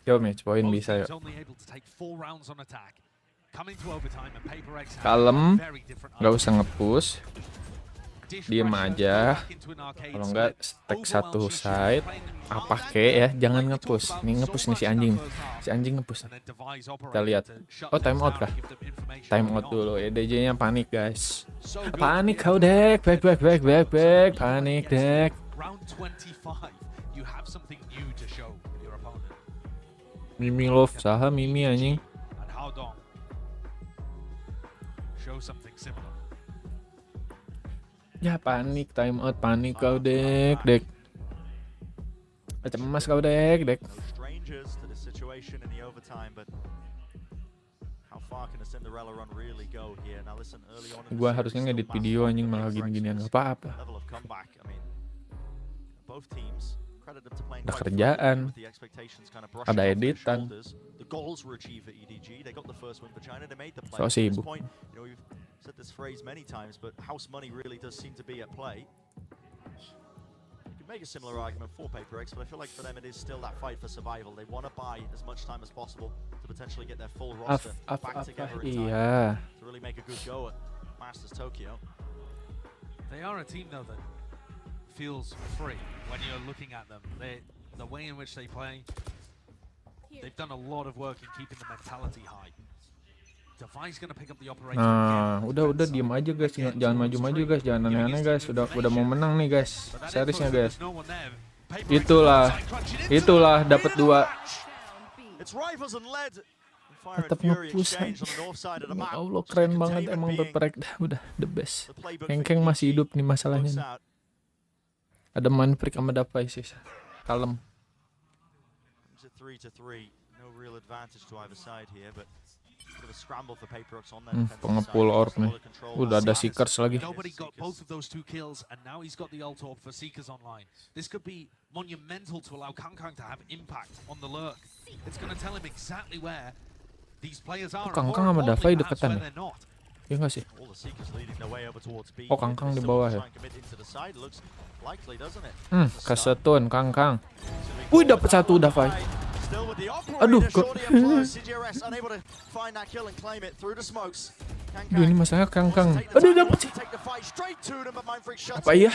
Yo, match point Both bisa ya. teams only able to take 4 rounds on attack. Coming to overtime and PaperX have Kalem, very different nggak usah nge-push. Dish Diem pressure, aja. go back into an arcade Kalau nggak split. stack satu Overwhelm side, playing apa hard kek ya, and jangan like we nge-push. talked Ini about nge-push so nih much si in that anjing. first half. Si anjing nge-push. And then Device Kita operated lihat. to shut Oh, time things out down kah? and give them information Time early out on. dulu. Ya DJ-nya panik guys. So good Panik to kau dek, back. Panik dek. Round 25, you have something new to show your opponent. Mimi love, saha Mimi anjing. And how Dong show something similar. Ya panik, time out, panik kau dek. Cemas kau dek. No strangers to the situation in the overtime, but how far can a Cinderella run really go here? Now listen, early on in the Gua series, harusnya still ngedit massive video anjing for malah PaperX gini-ginian with nggak apa-apa. level of comeback. I mean, both teams credit them to playing Udah quite kerjaan. fluidly with the expectations kind of brushing Ada off their editan. shoulders. The goals were achieved at EDG. They got the first win for China. They made the play. So At this sibuk. point, you know, we've said this phrase many times, but house money really does seem to be at play. You could make a similar argument for PaperX, but I feel like for them it is still that fight for survival. They want to buy as much time as possible to potentially get their full roster back together in time Iya. to really make a good go at Masters Tokyo. They are a team though that feels free when you're looking at them. The way in which they play, they've done a lot of work in keeping the mentality high. Device gonna pick up the operator Nah, again. udah diem aja guys, jangan maju-maju guys, jangan aneh-aneh guys. Udah mau menang nih guys, But that seriesnya info, guys. there's no one there. PaperX Itulah, outside crunching into itulah them. dapat 2. It's rivals and lead. And Fire Tetap and Fury nge-push exchange on the north side of the Ya map. Allah, Just keren the banget containment emang being Paper Egg, udah the best. the playbook for Kengkeng masih EDG. hidup nih masalahnya Close nih. out. Ada Manfrik sama Davai sih, kalem. It's a 3-3. No real advantage to either side here, but bit of a scramble for PaperX on that defensive Pengepul side. orb nih. Smaller control Udah ada Seekers. Seekers lagi. Nobody got both of those 2 kills, and now he's got the ult orb for Seekers online. This could be monumental to allow Kangkang to have impact on the lurk. It's going to tell him exactly where these players are. and Kangkang more sama Davai importantly, perhaps deketan where ya? they're not. Iya nggak sih? All the Seekers leading their way over towards B. Oh, Kangkang di bawah ya? Try and commit into the side. Looks likely, doesn't it? Kesetun Kangkang. Wih, dapat 1 Davai. Still with the Aduh, operator, kok- shorty up close. CGRS unable to find that kill and claim it through the smokes. Aduh, ini masalahnya Kangkang. Aduh, dapat sih. Apa iya?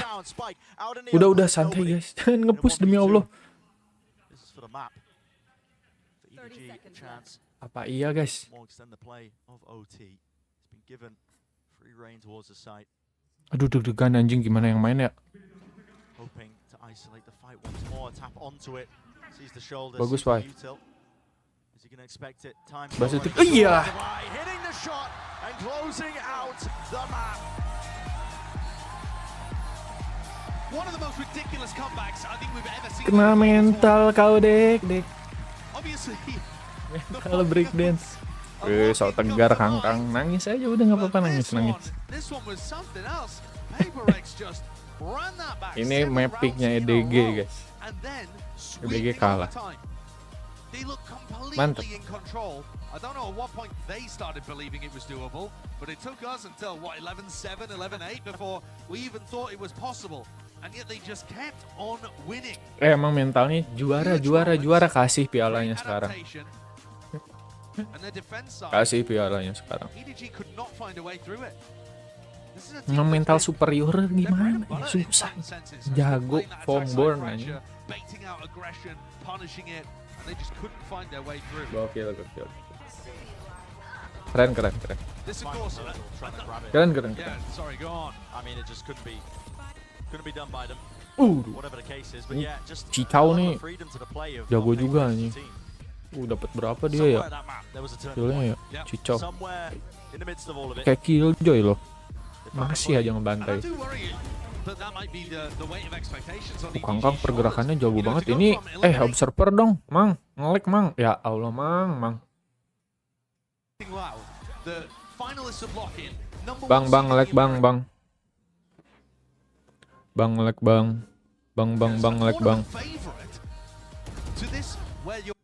Udah santai guys. Jangan nge-push demi Allah. This is for the map. For EDG, a chance Apa iya guys? to more extend the play of OT. It's been given free reign towards the site, Aduh, deg-degan anjing, gimana yang main ya? hoping to isolate the fight once more. Tap onto it. Sees the shoulders. Bagus, sees the Pai. util. Is he going to expect it? Time Bahas already itu. Iya. Divide, hitting the shot and closing out the map. One of the most ridiculous comebacks I think we've ever seen. Kena mental kau dek. Obviously, Kalau breakdance. Sok tegar Kangkang. Nangis aja udah nggak apa-apa, nangis. This one was something else. PaperX just ran that back. Ini several mapiknya rounds in a EDG, row, guys. and then EDG sweeping kalah. overtime. They look completely Mantap. in control. I don't know at what point they started believing it was doable, but it took us until, what, 11-7, 11-8 before we even thought it was possible. And yet they just kept on winning. Emang mentalnya juara kasih pialanya sekarang. And their defense side, Kasih pialanya sekarang. EDG could not find a way through it. This is a team Emang that's mental been- superior they're bread gimana? and butter in Susah. certain senses. Jago, Playing that formborn attack side aja. pressure, baiting out aggression, punishing it, and they just couldn't find their way through. Gokil. Keren. This, of course, Trying to grab it. Keren. yeah, sorry, go on. I mean, it just couldn't be done by them. Whatever the case is, but yeah, just Cikau a level nih of freedom to the play of jago Paper juga Rex's anjing. team. Dapat berapa dia Somewhere ya? in that map, there was a turning Killnya point. ya. Yeah. Cicau. Somewhere in the midst of all of it, Kayak killjoy loh. they found a Masih aja point. And I ngebantai. do worry that might be the weight of expectations on Kangkang EDG's pergerakannya shoulders. jago You know, banget. to go Ini from eliminating observer dong, Mang. Nge-lag, Mang. Ya Allah, Mang. Wow, the finalists of lock-in, number Bang, one seed in nge-lag, the Bang. Americas. Nge-lag, Bang. Bang, nge-lag, One Bang. of the favorite to this, where you're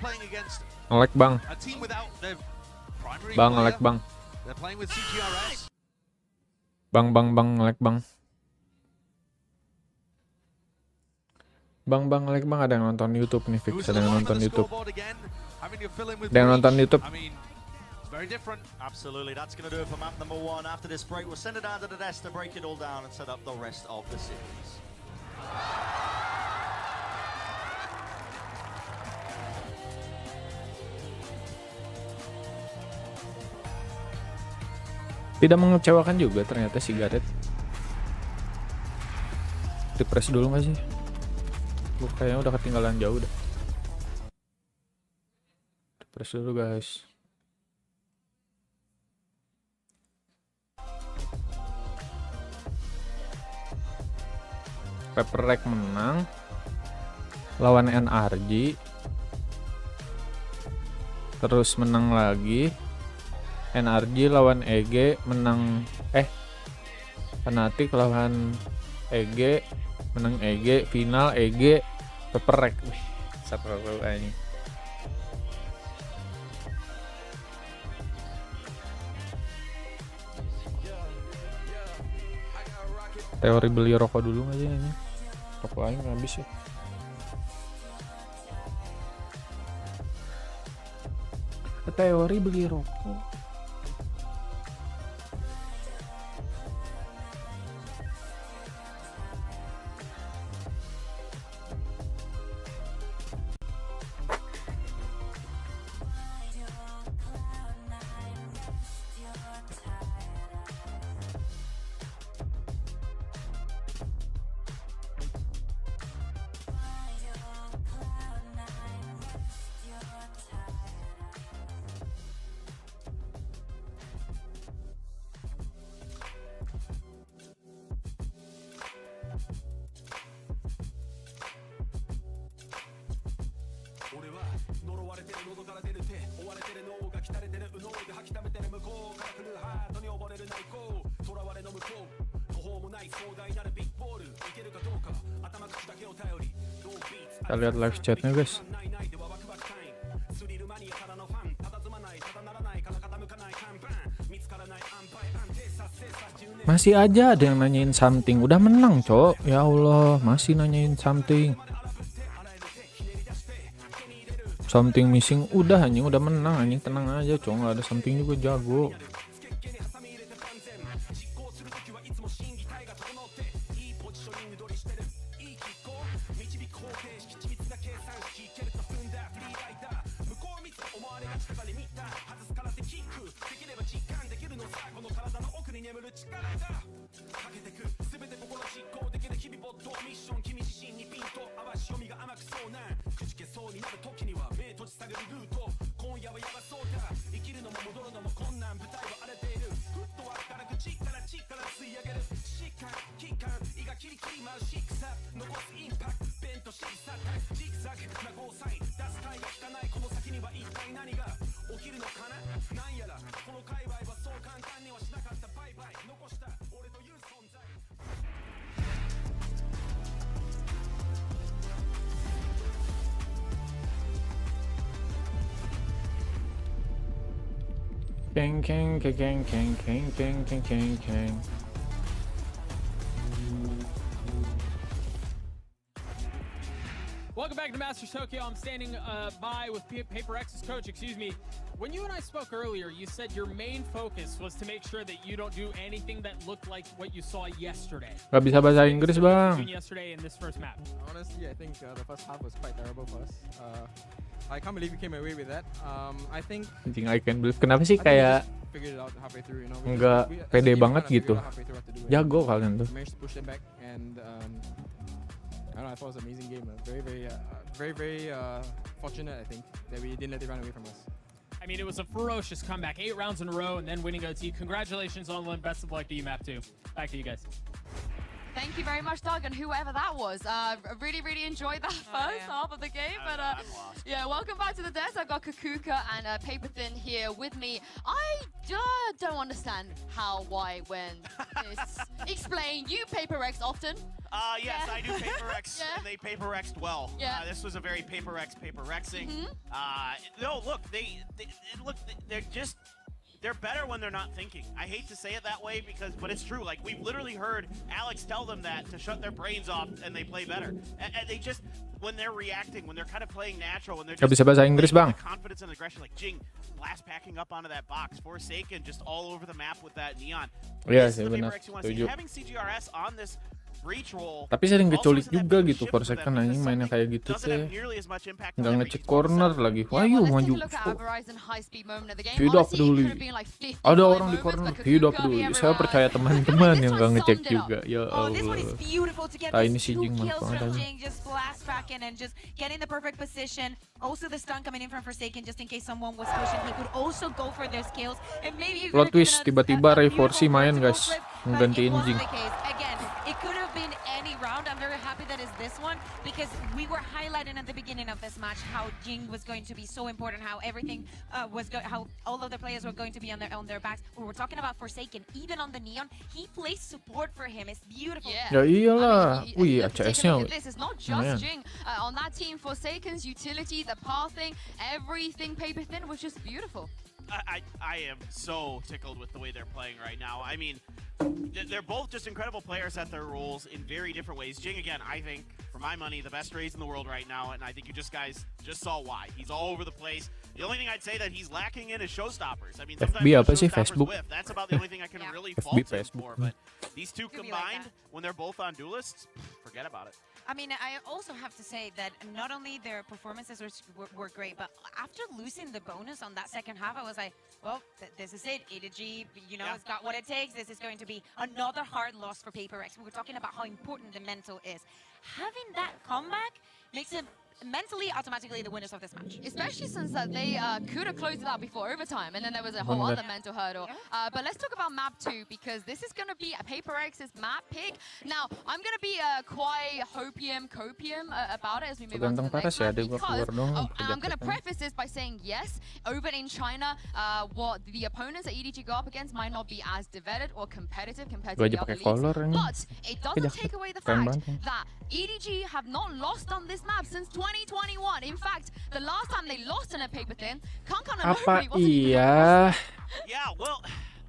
playing against Nge-lag, Bang. a team without their primary Bang, player. nge-lag, Bang. They're playing with CGRS. Bang, nge-lag, Bang. Bang, nge-lag, Bang. Ada yang nonton YouTube nih, Fix. Who's Ada at the yang bottom nonton of the YouTube. scoreboard again, having to fill in with Ada yang nonton Breach. YouTube. I mean, it's very different. Absolutely, that's going to do it for map number 1. After this break, we'll send it down to the desk to break it all down and set up the rest of the series. Tidak mengecewakan juga ternyata si Gareth. Refresh dulu nggak sih? Gue kayaknya udah ketinggalan jauh dah. Refresh dulu guys. Paper Rek menang lawan NRG. Terus menang lagi. NRG lawan EG menang Fnatic lawan EG menang EG, final EG Paper Rek. Seru ini. Teori beli rokok dulu aja ini. Rokok aing habis ya. Teori beli rokok. Kita lihat live chatnya guys. Masih aja ada yang nanyain something. Udah menang cok. Ya Allah masih nanyain something. Something missing. Udah anjing udah menang anjing. Tenang aja cok. Nggak ada something juga jago.なんやらこの界隈はそう簡単にはしなかったバイバイ残した Keng keng keng keng keng keng keng keng keng keng. Welcome back to Masters Tokyo. I'm standing by with PaperX's coach, excuse me. When you and I spoke earlier, you said your main focus was to make sure that you don't do anything that looked like what you saw yesterday. Gak bisa bahasa Inggris, Bang. Yesterday in this first map. Honestly, I think the first half was quite terrible for us. I can't believe we came away with that. I think Anjing, I can't believe. Kenapa sih kayak figured it out halfway through, you know. nggak pede banget gitu. Jago kalian tuh. Managed to push them back and I don't know, I thought it was an amazing game. Very fortunate, I think, that we didn't let it run away from us. I mean, it was a ferocious comeback, 8 rounds in a row, and then winning OT. Congratulations on one. Best of luck to you, Map 2. Back to you guys. Thank you very much, Doug, and whoever that was. Really enjoyed that first half of the game. But yeah, welcome back to the desk. I've got Kakuka and Paper Thin here with me. I don't understand how, why, when this. Explain. You Paper X often. Yes, I do Paper X, and they Paper X'd well. Yeah. This was a very Paper Xing. No, look, they're better when they're not thinking. I hate to say it that way but it's true. Like, we've literally heard Alex tell them that to shut their brains off and they play better. And they just, when they're reacting, when they're kind of playing natural, when they're just bisa bahasa Inggris, Bang. confidence and aggression, like Jing blast packing up onto that box, Forsaken just all over the map with that neon. Iya This is sih, the benar. Paper X you want to see. Setuju. Having CGRS on this breach roll, Tapi sering also keculik isn't that juga big gitu shift for for them second because anjing mainnya kayak gitu doesn't teh. have nearly as much impact on Nggak them, ngecek but he's one corner side. lagi. Yeah, Wah, well, yuk let's take maju. a look at our Verizon high-speed moment of the game. Tidak Honestly, it peduli. could have been like 50 Ada orang di moments, corner, but tidak Kakuka, peduli. the Saya other percaya guy. teman-teman This yang one nggak ngecek summed it up. juga. Ya Oh, this one is Allah. beautiful to get Ah, those ini si 2 Jing kills manfaat from aja. Jing, just blast back in and just getting the perfect position. Also the stun coming in from Forsaken just in case someone was pushing. He could also go for those kills and maybe he Plot could have twist, given us tiba-tiba a Ray beautiful Forsi main, vertical guys. flip, but Menggantiin it wasn't Jing. the case. Again, it could have been any round. I'm very happy that it's this one because we were highlighting at the beginning of this match how Jing was going to be so important, how everything how all of the players were going to be on their backs. We were talking about Forsaken, even on the Neon, he plays support for him. It's beautiful. Ya iyalah. I mean, Wih, look, take a ACS-nya look at this. It's not just lumayan. Jing. On that team, Forsaken's utility, the pathing, everything Paper Thin was just beautiful. I am so tickled with the way they're playing right now. I mean, they're both just incredible players at their roles in very different ways. Jing, again, I think, for my money, the best Raze in the world right now, and I think you guys just saw why. He's all over the place. The only thing I'd say that he's lacking in is showstoppers. I mean, sometimes FB apa those sih? showstoppers Facebook? whiff. That's about the only thing I can really FB, fault him Facebook. for. But these two Could be like combined, that. when they're both on duelists, forget about it. I mean, I also have to say that not only their performances were great, but after losing the bonus on that second half, I was like, well, this is it. EDG, you know, it's got what it takes. This is going to be another hard loss for Paper X. We were talking about how important the mental is. Having that comeback makes it mentally automatically the winners of this match. Especially since they could have closed it out before overtime, and then there was a whole other mental hurdle. But let's talk about map 2, because this is going to be a Paper X's map pick. Now, I'm going to be quite copium about it as we move on to the next map, because I'm going to preface this by saying, yes, over in China, what the opponents that EDG go up against might not be as developed or competitive compared to the other leagues, but it doesn't take away the fact that EDG have not lost on this map since 2021. In fact, the last time they lost in a Paper Thin, Kankan and Apa Nobody wasn't even iya? Yeah, well,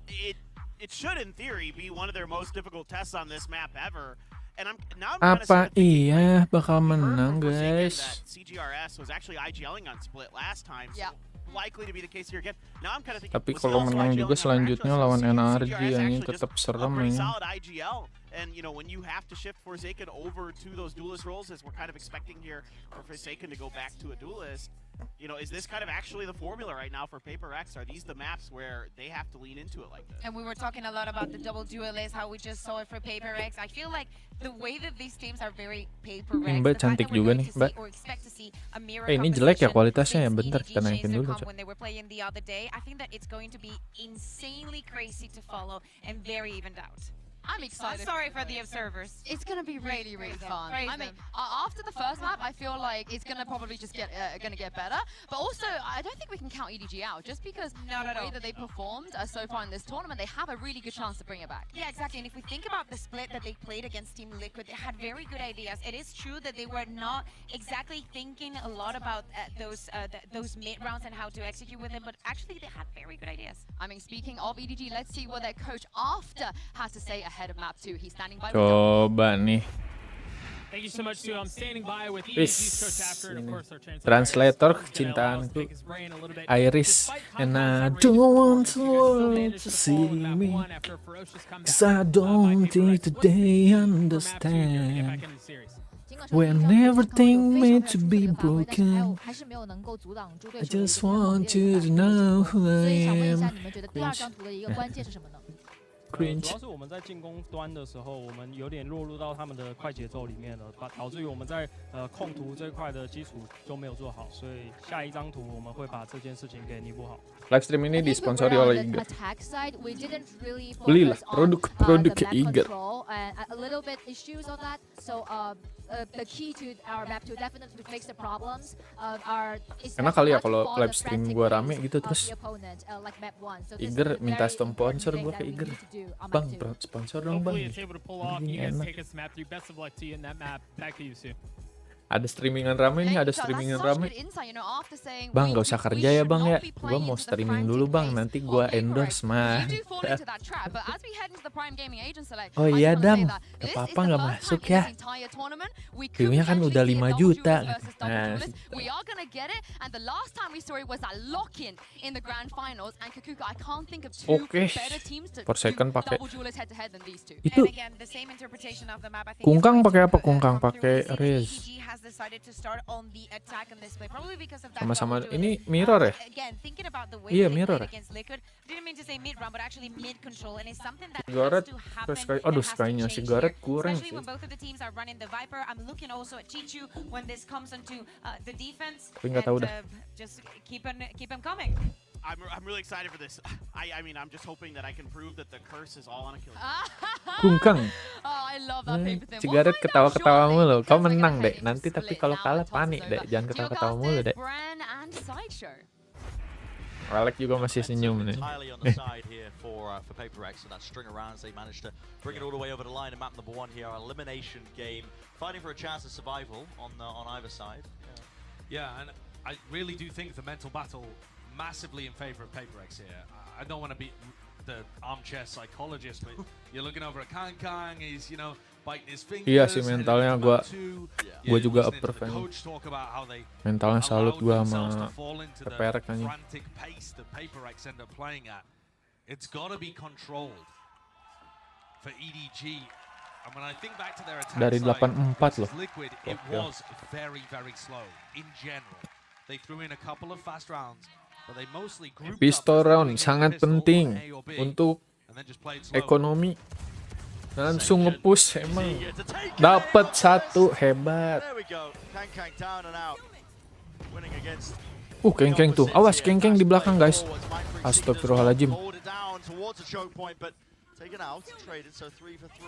it should in theory be one of their most difficult tests on this map ever. And now I'm Apa iya bakal menang, guys? That CGRS was actually IGLing on Split last time. So likely to be the case here again. Now I'm kind of thinking, Tapi kalau menang juga selanjutnya lawan NRG yang tetap serem pretty ini. solid IGL. And you know, when you have to shift Forsaken over to those duelist roles, as we're kind of expecting here for Forsaken to go back to a duelist, you know, is this kind of actually the formula right now for Paper X? Are these the maps where they have to lean into it like this? And we were talking a lot about the double duelist, how we just saw it for Paper X. I feel like the way that these teams are very Paper X, Mbak cantik juga nih, Mbak. Ini jelek ya kualitasnya ya, bentar kita naikin dulu. When they were playing the other day, I think that it's going to be insanely crazy to follow and very evened out. I'm excited. Sorry for the observers. It's gonna be really, really fun. Praise I mean, them. after the first map, I feel like it's gonna probably just get better. But also, I don't think we can count EDG out just because Not the at way all. that they performed so far in this tournament, they have a really good chance to bring it back. Yeah, exactly. And if we think about the split that they played against Team Liquid, they had very good ideas. It is true that they were not exactly thinking a lot about those mid rounds and how to execute with them, but actually they had very good ideas. I mean, speaking of EDG, let's see what their coach after has to say ahead of map 2. He's standing by. Coba nih. Thank you so much, too. I'm standing by with Wis, EDG's coach after, and of ini. course our chance. Translator kecintaanku, Iris, and I don't want to see me, 'cause I don't think that they understand when everything meant to be broken. I just want you to know who I am. Cringe. 主要是我们在进攻端的时候，我们有点落入到他们的快节奏里面了，导致于我们在控图这一块的基础就没有做好，所以下一张图我们会把这件事情给弥补好。 Livestream ini disponsori oleh Iger. Belilah produk Iger. Enak kali ya kalau live stream gua rame gitu terus Iger minta sponsor gua ke Iger. Bang, sponsor dong bang. Ini enak. Ada streamingan rame nih, ada streamingan rame. Bang, gak usah kerja ya bang ya. Gua mau streaming dulu bang, nanti gua endorse mah. Oh iya Dam, gak apa-apa gak masuk ya. Viewnya kan udah 5 juta. Nah. Oke, per second pakai itu. Kungkang pakai apa? Kungkang pakai Rez. Sama-sama ini mirror ya? Iya mirror ya? Sigaret, aduh Sky-nya Sigaret kurang sih. Tapi nggak tahu dah. I'm really excited for this. I mean, I'm just hoping that I can prove that the curse is all on Achilles. Kungkang. Oh, I love that paper thing. Sigaret ketawa-ketawa mulu. Kau menang deh. Nanti tapi kalau kalah panik deh. Jangan ketawa-ketawa mulu deh. Alec juga masih senyum nih. Entirely on the side here for Paper Rex, and that string of rounds they managed to bring it all the way over the line in map number 1 here. An elimination game, fighting for a chance of survival on either side. Yeah, and I really do think the mental battle massively in favor of Paper Rex here. I don't want to be the armchair psychologist, but you're looking over at Kang, he's, you know, biting his fingers. Iya sih mentalnya gua juga approve nih. Mentalnya salut gua sama Paper Rex nih. It's got to be controlled for EDG. And when I think back to their attack Dari 84 loh. Liquid, it was very, very slow in general. They threw in a couple of fast rounds. Pistol round sangat penting untuk ekonomi. Langsung nge-push emang. Dapat 1 hebat. Keng-keng tuh. Awas keng-keng di belakang guys. Astagfirullahaladzim.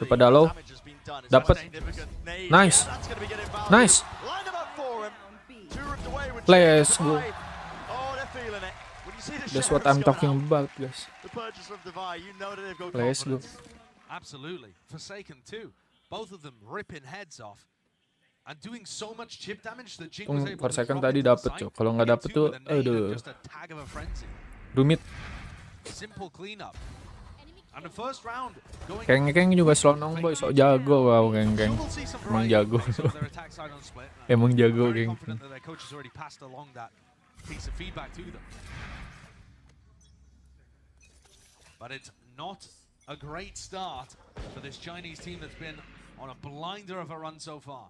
Pada low. Dapat. Nice. Nice. Let's go. That's what I'm talking about, guys. Let's go. Absolutely. Forsaken too. Both of them ripping heads off and doing so much chip damage that Jing was able to Forsaken tadi dapet, Cok. Kalau nggak dapet tuh, aduh. Rumit. Simple cleanup. And the first round going. Keng-keng juga slonong boy, sok jago wow keng-keng. Emang jago. Emang jago keng-keng. Piece of feedback to them. But it's not a great start for this Chinese team that's been on a blinder of a run so far.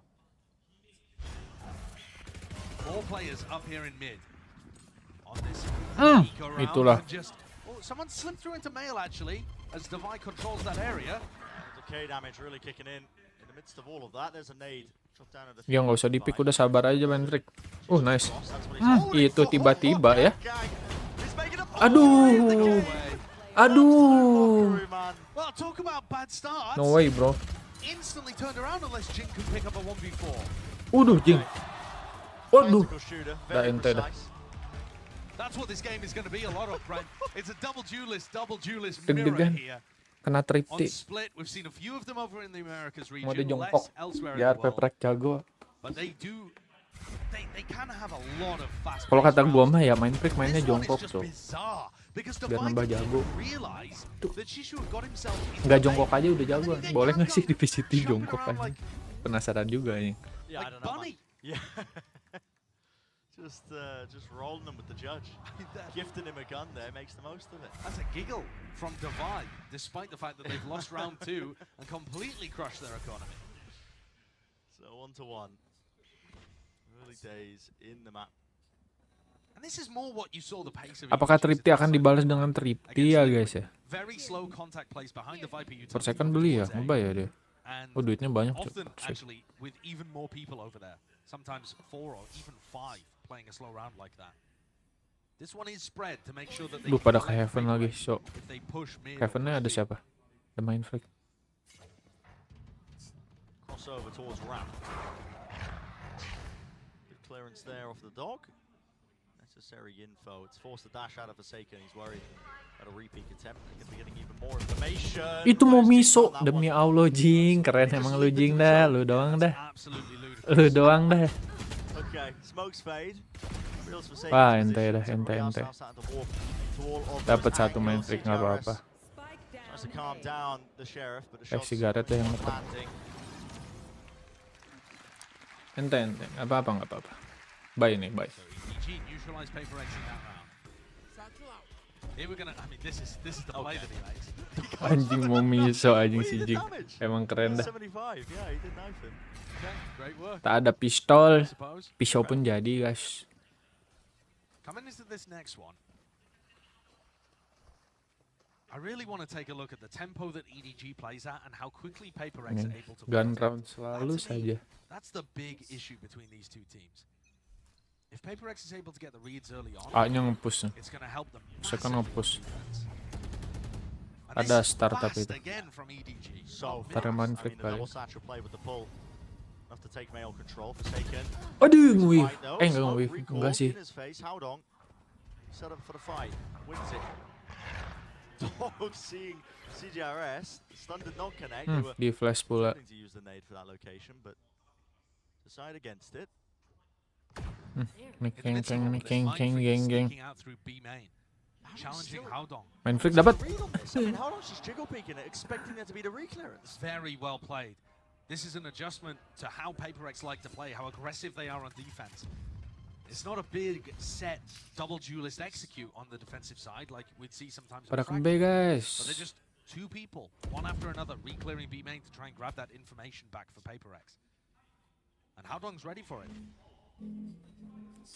4 players up here in mid on this itulah. Someone slipped through into Mail actually as Devi controls that area. Decay damage really kicking in the midst of all of that. There's a nade. Ya nggak usah dipik, udah sabar aja Bandrik. Nice. Itu tiba-tiba ya. Aduh. Aduh. Well, talk about bad starts. No way, bro. Instantly turned around unless Jin can pick up a 1v4. Waduh, Jing. Waduh. Tactical shooter, Dah very ente dah. precise. That's what this game is going to be a lot of, Brent. It's a double duelist mirror Deg-degan. here. Kena On tripti. Split, we've seen a few of them over in the Americas Mau dia region, jongkok. less elsewhere in Biar the world. Peprek jago. But they do, they kind of have a lot of fast. Kalau kata gua mah ya main Freak mainnya jongkok tuh. Biar nambah jago. Nggak jongkok aja udah jago. Boleh nggak sih di VCT jongkok aja? Penasaran juga nih. Yeah, I don't know. Yeah. Just rolling them with the judge. Gifting him a gun there makes the most of it. That's a giggle from Divide, despite the fact that they've lost round 2 and completely crushed their economy. So 1-1. Early days in the map. And this is more what you saw the pace of. Apakah tripti akan dibalas dengan tripti ya guys ya? Very slow contact plays behind the Viper utility. Per second beli ya, ngebay ya dia. And Oh duitnya banyak often tuh. actually with even more people over there. Sometimes 4 or even 5 playing a slow round like that. This one is spread to make sure that they Pada ke Heaven lagi, so if they push mid. Heavennya ada siapa? Ada main Freak. Crossover towards ramp. Good clearance there off the dog. Necessary info. It's forced the dash out of Forsaken. He's worried about a repeat attempt. They could be getting even more information. Itu mau miso demi Allah Jing, keren emang lu Jing dah, lu doang dah. Lu doang dah. Okay, smokes fade. Wah, ente dah, ente. Dapat satu main Freak nggak apa-apa. Sigaret deh yang dapat. Ente, apa-apa nggak apa-apa. Bye nih, bye. Anjing mau miso anjing si Jing. Emang keren dah. Tak ada pistol, pisau pun jadi guys. Coming into this next one, I really want to take a look at the tempo that EDG plays at and how quickly PaperX are able to. Gun round selalu saja. That's the big issue between these two teams. If PaperX is able to get the reads early on, A-nya nge-push. it's going to help them. Second nge-push. Ada startup itu. Tareman Freak kali. Aduh, nge-weave. Enggak nge-weave. Enggak sih. Di flash pula. King, geng. Main Freak dapat. Very well played. This is an adjustment to how PaperX like to play, how aggressive they are on defense. It's not a big set double duelist execute on the defensive side like we'd see sometimes. Pada kembe guys. But they're just two people, one after another, re-clearing B main to try and grab that information back for PaperX. And Haodong's ready for it.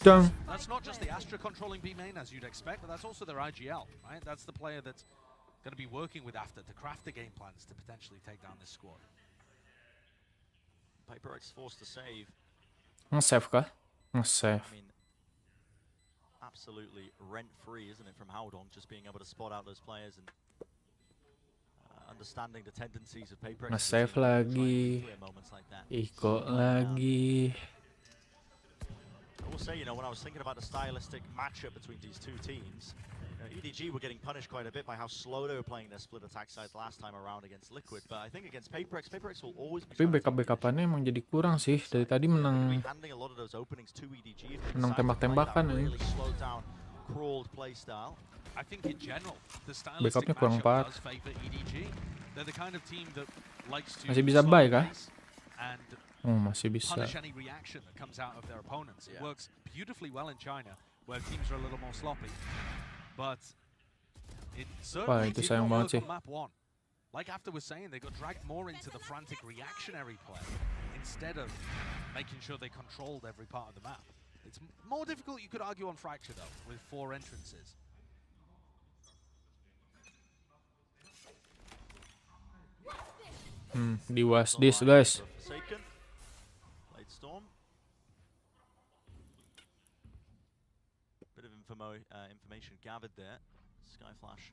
Dang. That's not just the Astra controlling B main as you'd expect, but that's also their IGL, right? That's the player that's going to be working with After to craft the game plans to potentially take down this squad. PaperX forced to save. Nge-save kah? Nge-save. I mean, absolutely rent-free, isn't it, from Haodong, just being able to spot out those players and understanding the tendencies of PaperX. Nge-save lagi. Iko lagi. I will say, you know, when I was thinking about the stylistic matchup between these two teams, EDG were getting punished quite a bit by how slow they were playing their split attack side last time around against Liquid. But I think against PaperX will always be. Tapi backup-backupannya emang jadi kurang sih. Dari tadi menang tembak-tembakan ini. Backupnya kurang 4. Masih bisa buy kah? Oh, masih bisa. Wah, itu sayang banget sih. Like After was saying, they got dragged more into the frantic reactionary play instead of making sure they controlled every part of the map. It's more difficult, you could argue, on Fracture though, with 4 entrances. Di was this guys. Bit of information gathered there. Skyflash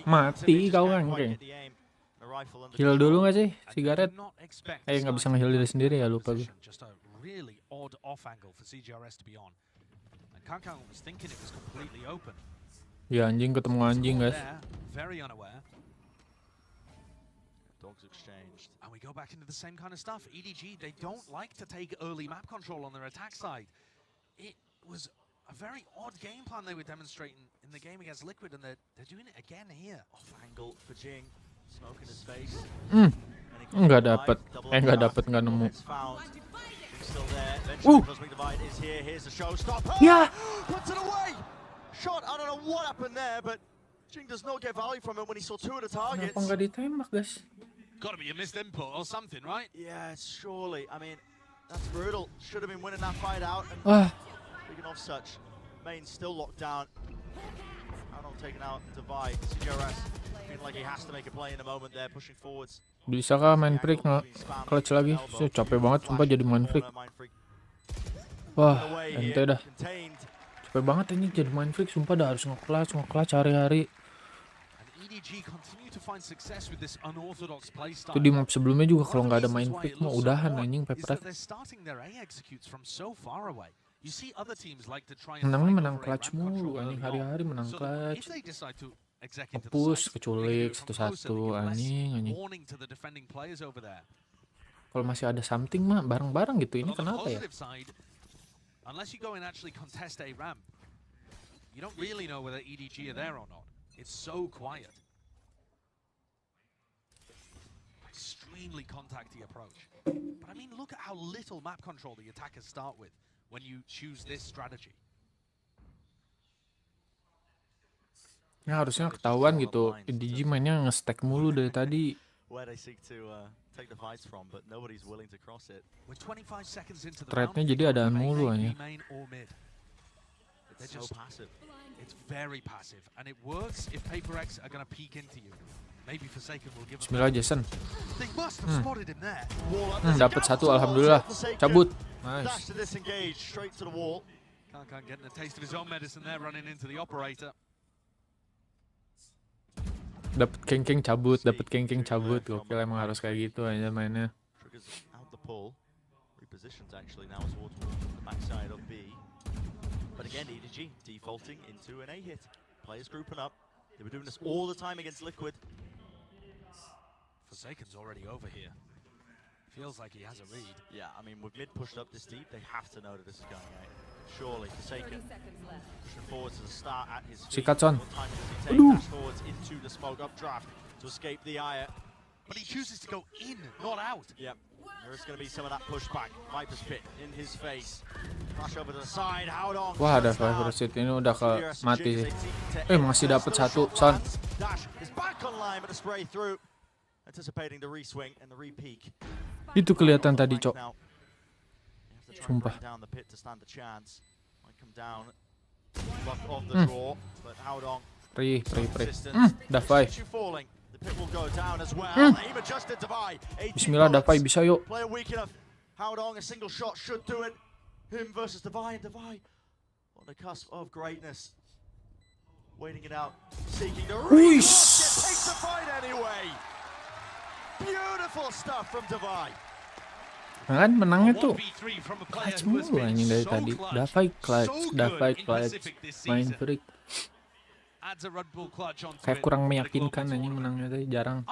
Mati kau kan, heal dulu nggak sih, Sigaret? Nggak bisa nge-heal diri sendiri ya, lupa gue. Just a really odd off angle for CGRS to be on. And Kankang was thinking it was completely open. Ya anjing ketemu anjing guys. Very unaware. Dogs exchanged. And we go back into the same kind of stuff. EDG, they don't like to take early map control on their attack side. It was a very odd game plan they were demonstrating in the game against Liquid, and they're doing it again here. Off angle for Jing. Smoke in his face. Nggak dapet, nggak nemu. Ya. Shot, I don't know what happened there, but Jing does not get value from it when he saw two of the targets. Kenapa nggak ditembak guys? Got to be a missed input or something, right? Yeah, surely. I mean, that's brutal. Should have been winning that fight out. And speaking of such, main still locked down. How not taking out Divide. CGRS feeling like he has to make a play in the moment there, pushing forwards. Bisa kah main freak nggak clutch lagi? Saya capek banget sumpah jadi main freak. Wah, ente dah. Capek banget ini jadi main freak, sumpah dah harus nge-clutch hari-hari. Itu di map sebelumnya juga kalau nggak ada main freak mau udahan anjing pepret. Menangnya menang clutch mulu anjing, hari-hari menang clutch. Push keculik satu-satu anjing. Kalau masih ada something mah bareng-bareng gitu, ini kenapa ya? Unless you go and actually contest a ramp, you don't really know whether EDG are there or not. It's so quiet. Extremely contacty approach. But I mean, look at how little map control the attackers start with when you choose this strategy. Ya harusnya ketahuan gitu, EDG mainnya nge-stack mulu dari tadi. Threadnya jadi adaan mulu aja. Bismillah Jason. Dapat satu alhamdulillah. Cabut. Nice. Dapat kengkeng cabut, Gokil emang harus kayak gitu aja mainnya. But again, EDG defaulting into an A hit. Players grouping up. They were doing this all the time against Liquid. Forsaken's already over here. Feels like he has a read. Yeah, I mean, with mid pushed up this deep, they have to know that this is going out. Surely, Forsaken pushing forward to the start at his feet. Sikat son. Dash forwards into the smoke updraft to escape the ire. But he chooses to go in, not out. Yep. There is going to be some of that pushback. Viper's pit in his face. Flash over to the side. Howdong. Wah, ada Viper's pit ini udah ke mati sih. Masih dapat satu, son. Dash is back online, but a spray through. Anticipating the re-swing and the re-peak. Itu kelihatan tadi, Cok. Sumpah. Pri. Davai. Bismillah, Davai bisa yuk. Howdong, a single shot should do it. Him versus Davai, and Davai on the cusp of greatness. Waiting it out, seeking the re. Takes the fight anyway. Beautiful stuff from Davai. Kan menangnya tuh clutch mulu anjing dari tadi. Davai clutch, main freak. Kayak kurang meyakinkan anjing menangnya tadi, jarang.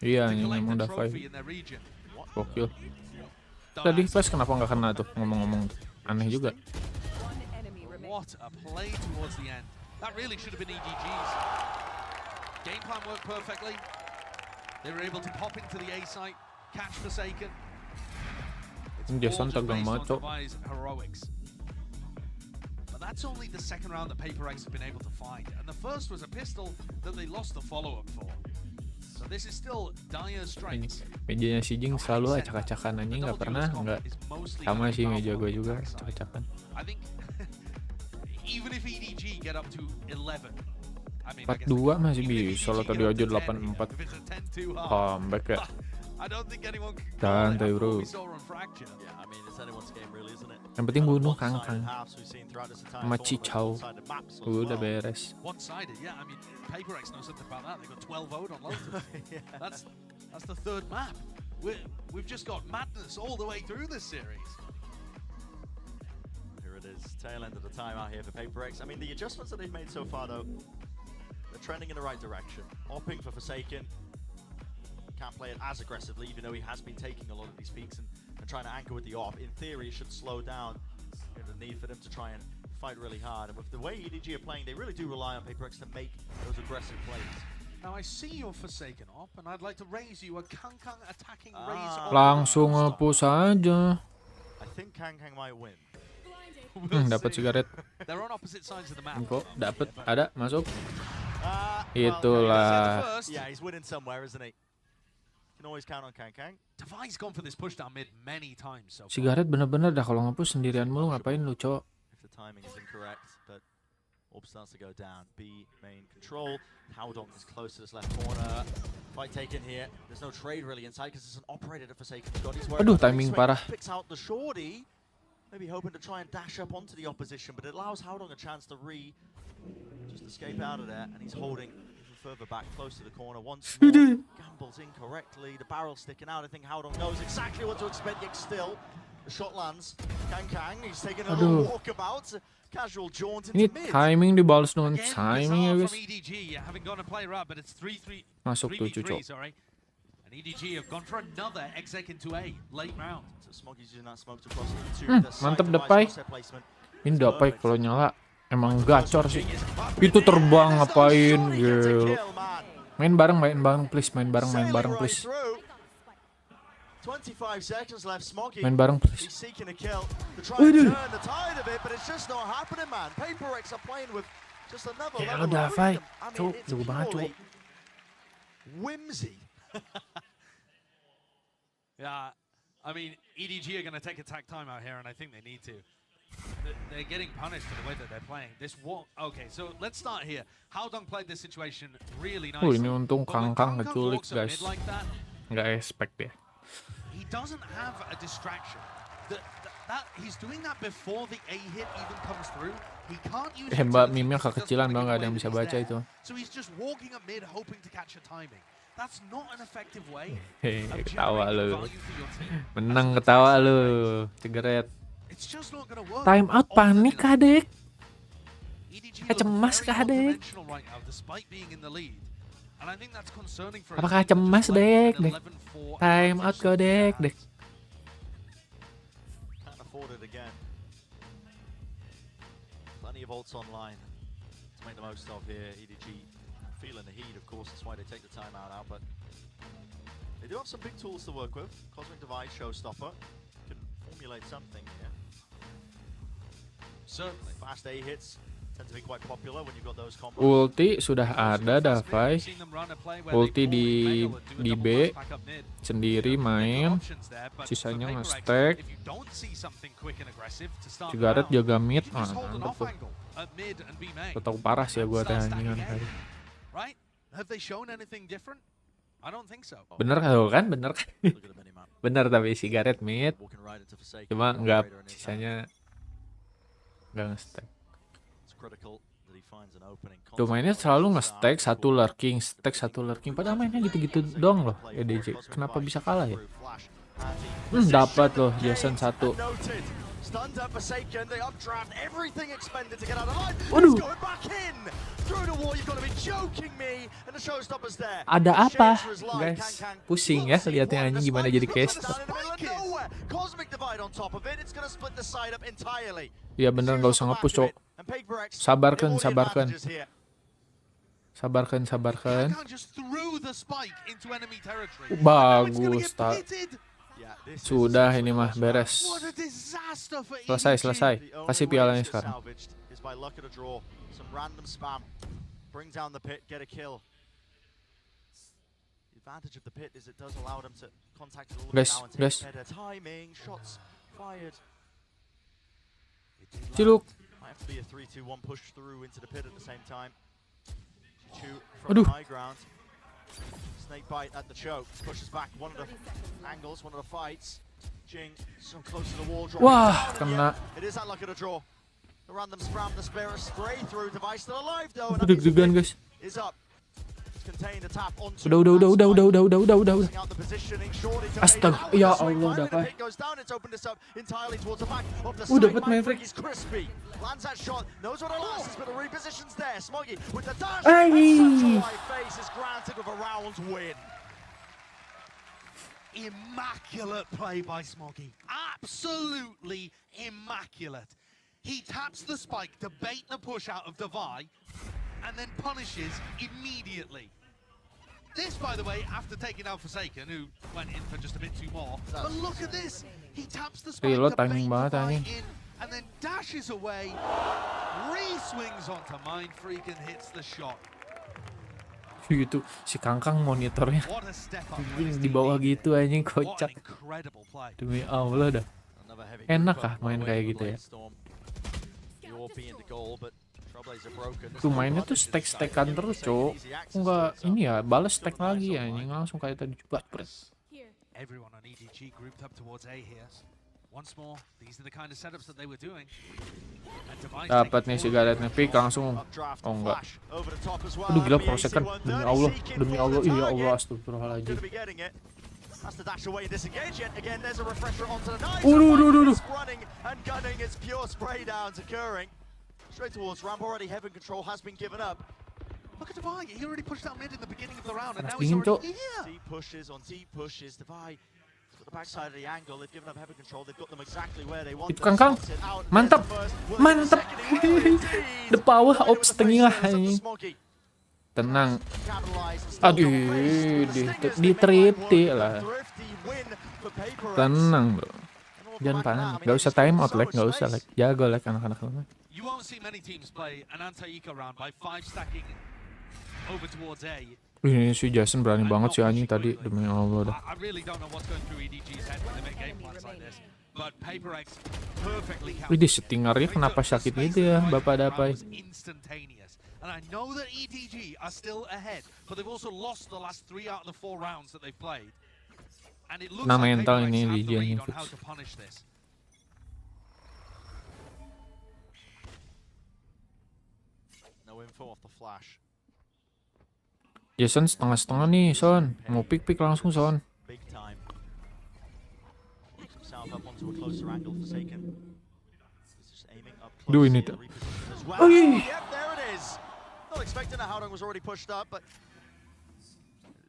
Iya anjing emang Davai. Gokil. Tadi Flash kenapa nggak kena tuh ngomong-ngomong tuh. Aneh juga. What a play towards the end. That really should have been EDG's. Game plan worked perfectly. They were able to pop into the A site, catch Forsaken. Jason tegang banget, Cok. But that's only the second round that PaperX have been able to find, and the first was a pistol that they lost the follow-up for. So this is still dire strength. Mejanya si Jing selalu acak-acakan anjing, nggak pernah nggak sama sih meja gue juga acak-acakan. I think even if EDG get up to 11. 4-2 masih bisa, lo tadi aja 8-4 comeback ya. I don't think anyone can Santai, call it after bro. what we saw on Fracture. Yeah, I mean, it's anyone's game really, isn't it? Yang penting bunuh One-sided Kangkang halves we've seen throughout this entire sama tournament, Cicau. one-sided maps as Udah well. beres. One-sided, yeah. I mean, PaperX knows something about that. They've got 12 0 on Lotus. That's the third map. We've just got madness all the way through this series. Here it is, tail end of the time out here for PaperX. I mean, the adjustments that they've made so far, though, they're trending in the right direction. Opting for Forsaken. Can't play it as aggressively, even though he has been taking a lot of these peaks and trying to anchor with the off. In theory, it should slow down the need for them to try and fight really hard. And with the way EDG are playing, they really do rely on PaperX to make those aggressive plays. Now I see your Forsaken op, and I'd like to raise you a Kangkang attacking raise. Langsung nge-push aja. I think Kangkang might win. Dapat sigaret. They're on opposite sides of the map. Info, dapat, ada, masuk. Well, Itulah. yeah, he's winning somewhere, isn't he? Can always count on Kangkang. Devi's gone for this push down mid many times so far. Sigaret bener-bener dah kalau nge-push sendirian mulu ngapain lu, Cok? If the timing is incorrect, but Orb starts to go down. B main control. Howdong is close to this left corner. Fight taken here. There's no trade really inside because it's an operator to Forsaken. Aduh, timing parah. Picks out the shorty. Maybe hoping to try and dash up onto the opposition, but it allows Howdong a chance to just escape out of there, and he's holding further back, close to the corner once more. Gambles incorrectly, the barrel sticking out. I think Howdong knows exactly what to expect, yet still, the shot lands. Kangkang, he's taking a little walkabout, casual jaunt Ini into mid. timing dibalas dengan Again, timing ya, bizarre guys. from EDG, having gone to play up, but it's 3-3. Masuk tuh, 3v3, Cok. sorry. And EDG have gone for another exec into A late round. So Smoggy's using that smoke to cross into the side Mantap device, Depai. crosshair placement. Ini Depai kalau nyala emang gacor sih. Itu terbang ngapain, gil. Main bareng please, main bareng please. 25 seconds left. Smoggy. Main bareng please. He's seeking a kill to try and turn the tide of it, but it's just not happening, man. PaperX are playing with just another Ya level udah, of Fai. freedom. I mean, Cuk, it's jago banget, purely Cuk. whimsy. Yeah, I mean, EDG are going to take attack time out here, and I think they need to. They're getting punished for the way that they're playing. This won't. Okay, so let's start here. Howdong played this situation really nicely. Ini untung but when Kangkang Kangkang ngeculik, walks up guys. mid like that, Nggak expect ya. he doesn't have a distraction. He's doing that before the A hit even comes through. He can't use Mbak utility meme-nya because he doesn't kekecilan, wanna Bang, give nggak ada yang away bisa that he's baca there. itu. So he's just walking up mid hoping to catch a timing. That's not an effective way Hehe, of ketawa generating lu. value for your team. Menang ketawa lu, cigaret. It's just not gonna work. Time out panik kah, Dek? EDG Cemas look kah, very Dek? one-dimensional right now, despite being in the lead. And I think that's concerning for a Apakah team that cemas, just led Dek? an 11-4 Time out advantage. kau, Dek. Can't afford it again. Plenty of ults online to make the most of here. EDG feeling the heat, of course, that's why they take the timeout out, but they do have some big tools to work with. Cosmic Device, Showstopper, can formulate something here. Certainly. Fast A hits tend to be quite popular when you've got those combos. Ulti sudah ada, Davai. Ulti di B, sendiri main. Sisanya nge-stack. Cigaret jaga mid. Ah, mantep tuh. Tahu parah sih ya gua teh anjingan kali. Right? Have they shown anything different? I don't think so. Bener kan? Bener kan? Look at the minimap. Bener tapi sigaret mid. Walking right into Forsaken. Cuma nggak, Operator in his hand. sisanya nggak nge-stack. It's critical that he finds an opening. Tuh mainnya selalu nge-stack, satu lurking, stack, satu lurking. Padahal mainnya gitu-gitu dong loh, EDG. Kenapa bisa kalah ya? Dapat loh, Jason satu. Stunned up Forsaken, they updraft, everything expended to get out of line. Waduh. He's going back in. Through the wall, you've got to be joking me. And the showstopper's there. Ada apa, Shades for his life. guys? Kangkang Pusing ya looks lihatnya like anjing gimana the jadi spike caster. down in the middle of nowhere. Cosmic Divide on top of it. It's going to split the side up entirely. Iya bener, nggak usah nge-push, Cok. And PaperX, Sabarkan, they've all the sabarkan. advantages here. Sabarkan. Kangkang just threw the spike into enemy territory. Bagus, Now tak. it's gonna get pitted. Yeah, this is Sudah such a ini mah close round. beres. What a disaster for Selesai. The only Kasih way pialanya to get sekarang. salvaged is by luck of the draw. Some random spam. Bring down the pit, get a kill. The advantage of the pit is it does allow them to contact it a little bit now and take Guys. better timing. Shots fired. Ciluk. Might have to be a 3-2-1 push through into the pit at the same time. Chu Aduh. from high ground. Snake bite at the choke. Pushes back one of the angles, one of the fights. Jing so close to the wall. Wah, kena. It is that luck of the draw. The random spam, the spray through. Device still alive though. And Deg-degan guys. is up. Contain the tap onto. Udah. Astaga, ya Allah, dapat. Dapat Maverick. Lands that shot, knows what it lasts, but the repositions there. Smoggy with the dash. Face is granted with a round win. Immaculate play by Smoggy. Absolutely immaculate. He taps the spike to bait the push out of Devi and then punishes immediately. This, by the way, after taking out Forsaken, who went in for just a bit too more. But look at this. He taps the spike to bait Devi in and then dashes away, re-swings onto Mindfreak and hits the shot. Gitu, si Kangkang monitornya di bawah gitu anjing, kocak. Demi Allah dah. Enak ah main kayak gitu ya. Tuh mainnya tuh stack-stackan terus, cok. Enggak ini ya, balas stack lagi anjing, langsung kayak tadi coba press. Everyone on EDG grouped up towards A here. Once more, these are the kind of setups that they were doing. Dapat nih si Garetnya pick langsung. Oh enggak. Aduh gila per second. Demi Allah, iya Allah, astagfirullahaladzim. Straight towards ramp already, heaven control has been given up. Look at Devi, he already pushed out mid in the beginning of the round and now he's already here. Deep pushes on deep pushes, Devi. The backside of the angle, they've given up heaven control, they've got them exactly where they want. Itu Kangkang, mantap. The power of setengah ini. Tenang. Aduh, di tripti lah. Tenang bro. Jangan panik, gak usah time out like, gak usah like. Jago like anak-anak. You won't see many teams play an anti-eco round by 5 stacking over towards A. Ini si Jason berani banget sih anjing tadi, demi Allah dah. Wih, settingernya kenapa sakit gitu ya, Bapak Dapai? Nah mental ini di dia nih. No info off the flash. Jason setengah-setengah nih, Son. Mau pick langsung, Son. Duh, ini tuh. Not expecting a Howdong was already pushed up, but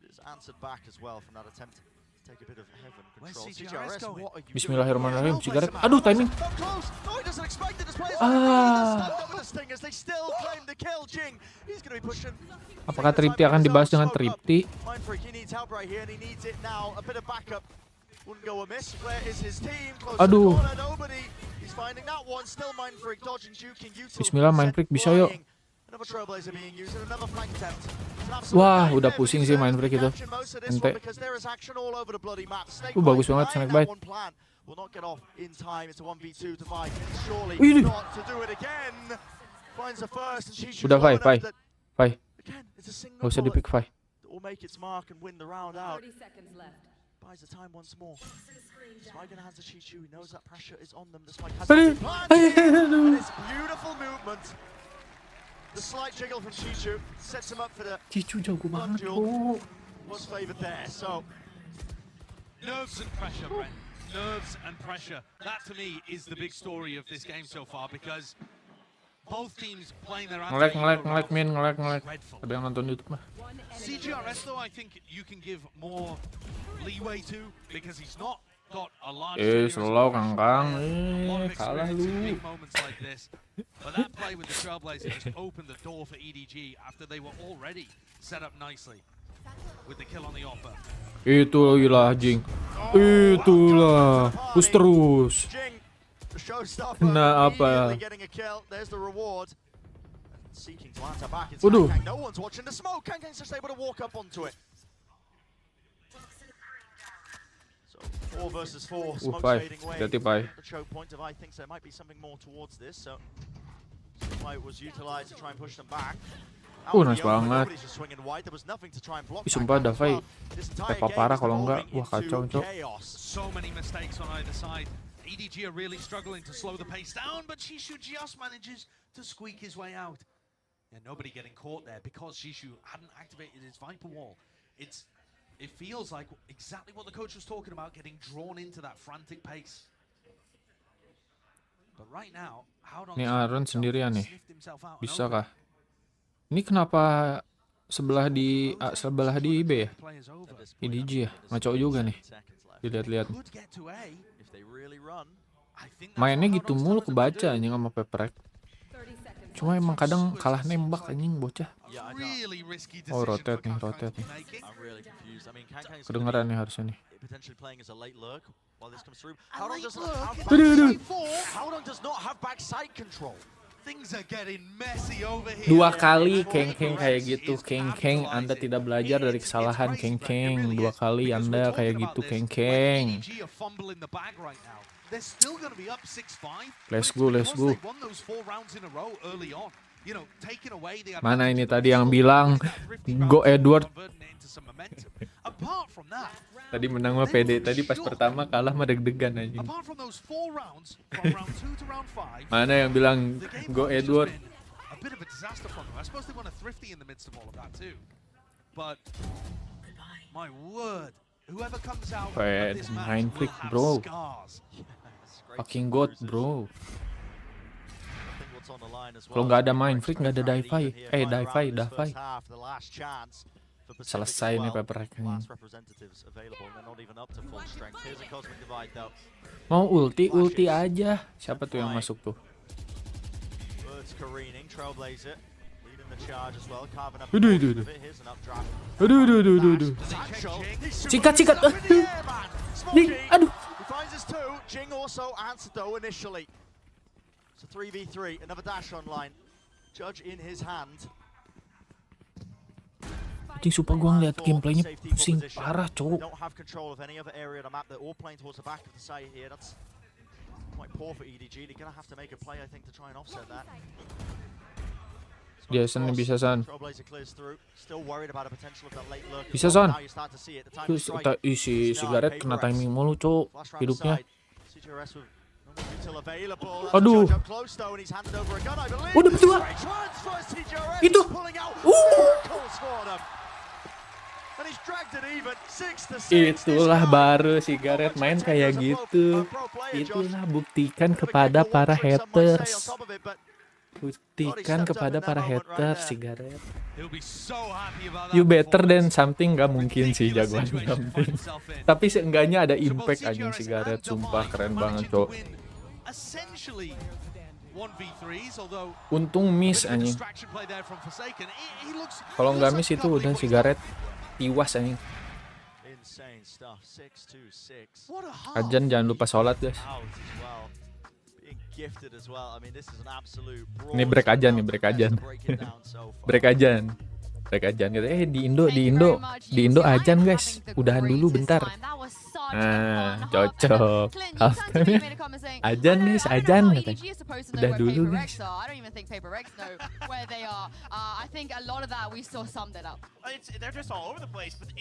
it is answered back as well from that attempt to take a bit of heaven control. CGRS, what are you Bismillahirrahmanirrahim, cigaret. Aduh, timing. Apakah Tripti akan dibahas dengan Tripti? Aduh. Bismillah, Mindfreak bisa yuk. Wah, udah pusing sih Mindfreak itu. Ente. Bagus banget Snake Bite. Wih. Udah Fai. Gak usah di pick Fai. Buys the time once more. Spike in the hands of Chichu. He knows that pressure is on them. The Spike has been planted. And it's beautiful movement. The slight jiggle from Chichu sets him up for the Chichu jago banget, duel. Was favored there. So nerves and pressure, Brent. Nerves and pressure. That to me is the big story of this game so far because both teams playing their ngelek. Ada yang nonton YouTube mah. CGRS though, I think you can give more leeway to because he's not got a large slow Kangkang. Kalah lu. But that play with the Trailblazer just opened the door for EDG after they were already set up nicely with the kill on the offer. Itulah Jing. Itulah. Terus. Nah apa? Waduh. So 4 versus 4. Hati-hati Pai. The choke point of I think there might be something more towards this. So Fight was utilized to try and push them back. Nice banget. Ih, sumpah Davai tepa parah kalau enggak. Wah, kacau, cok. So many mistakes on either side. EDG are really struggling to slow the pace down, but Shishu just manages to squeak his way out. And nobody getting caught there because Shishu hadn't activated his Viper Wall. It feels like exactly what the coach was talking about, getting drawn into that frantic pace. But right now, Ini Aaron sendirian nih. Bisa kah? Ini kenapa sebelah di B ya? EDG ya? Ngaco juga nih. Dilihat-lihat. Mainnya gitu mulu kebaca anjing sama Paper X. Cuma emang kadang kalah nembak anjing bocah. Oh, rotate nih. Kedengeran nih harusnya nih. Dua kali Keng kayak gitu. Keng, Anda tidak belajar dari kesalahan Keng. Dua kali Anda kayak gitu Keng. Let's go. Mana ini tadi yang bilang Go Edward. Tadi menang mah pede. Tadi pas pertama kalah mah deg-degan anjing. Mana yang bilang Go Edward? Main flick bro. Fucking god bro. Kalau nggak ada main flick nggak ada Davai. Davai. Selesai nih Paper X ini. Mau ulti aja. Siapa tuh yang masuk tuh? Aduh. Sikat. Aduh. Jing also answered though initially. It's a 3v3, another dash online. Judge in his hand. Anjing sumpah gua ngeliat gameplaynya pusing parah cowok. Don't have control of any other area of the map. They're all playing towards the back of the site here. That's quite poor for EDG. They're gonna have to make a play, I think, to try and offset that. Bisa San. Bisa San. Si Gareth kena timing mulu cowok hidupnya. Aduh. Udah berdua. Itu. Itulah baru si Gareth main kayak gitu. Itulah buktikan kepada para haters. Si Gareth. You better than something gak mungkin sih jagoan something. Tapi seenggaknya ada impact aja si Gareth. Sumpah keren banget cok. Untung miss anjing. Kalau nggak miss itu udah si Gareth tiwas anjing. Ajan jangan lupa sholat guys. Ini break ajan. Di Indo ajan guys. Udahan dulu bentar. Nah, cocok. Ajan guys, katanya. Udah dulu guys.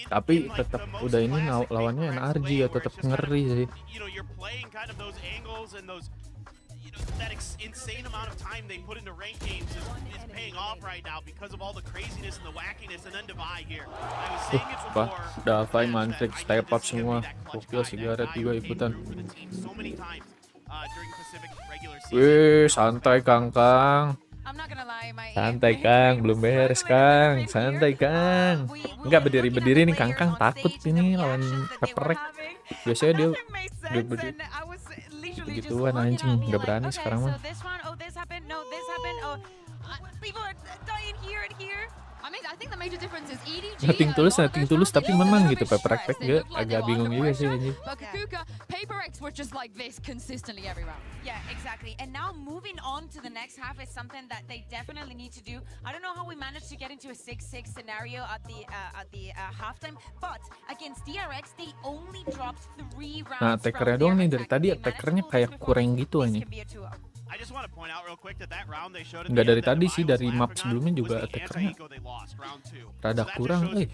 Tapi tetap udah ini lawannya NRG ya, tetap ngeri sih. That insane amount of time they put into ranked games is paying off right now because of all the craziness and the wackiness, and then Divide here. I was saying it before. Davai, Manfred, step up semua. Gokil si Gareth juga ikutan. Wih, santai Kang. Santai Kang, belum beres Kang. Santai Kang. Enggak berdiri nih Kang takut ini lawan Paper X. Biasanya dia berdiri. Gitu-gituan anjing, nggak berani sekarang mah. Nothing tulus tapi menang gitu. Paper X gue agak bingung juga sih anjing. Yeah, exactly. And now moving on to the next half is something that they definitely need to do. I don't know how we managed to get into a 6-6 scenario at the halftime, but against DRX they only dropped 3 rounds. Nah, attackernya doang nih dari tadi attackernya kayak kurang gitu anjing. I just want to point out real quick that round they showed Nggak dari tadi sih, dari map sebelumnya juga attackernya rada kurang. Nothing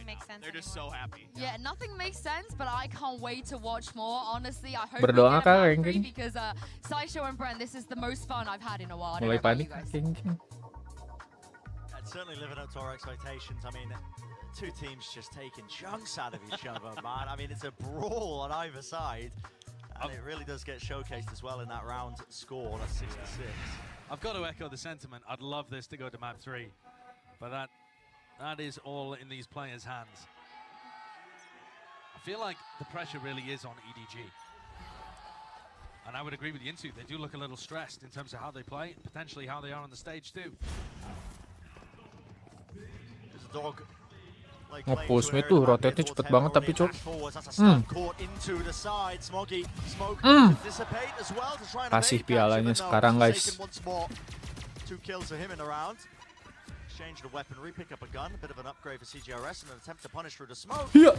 makes sense They're just so happy. Yeah, nothing makes sense, but I can't wait to watch more. Honestly, I hope Berdoa we get kah, a map King? 3 because Sideshow and Brent, this is the most fun I've had in a while. I don't Mulai know about panik you guys. King. And certainly living up to our expectations. I mean, two teams just taking chunks out of each other, man. I mean, it's a brawl on either side. And it really does get showcased as well in that round score. That's 6-6. I've got to echo the sentiment. I'd love this to go to map 3, but that is all in these players' hands. I feel like the pressure really is on EDG. And I would agree with Yinsu. They do look a little stressed in terms of how they play, and potentially how they are on the stage too. There's a dog. Nge-push-nya tuh, rotate-nya cepet banget tapi cok. Kasih pialanya sekarang guys. Exchange the weaponry, pick up a gun, a bit of an upgrade for CGRS and an attempt to punish through the smoke. Iya.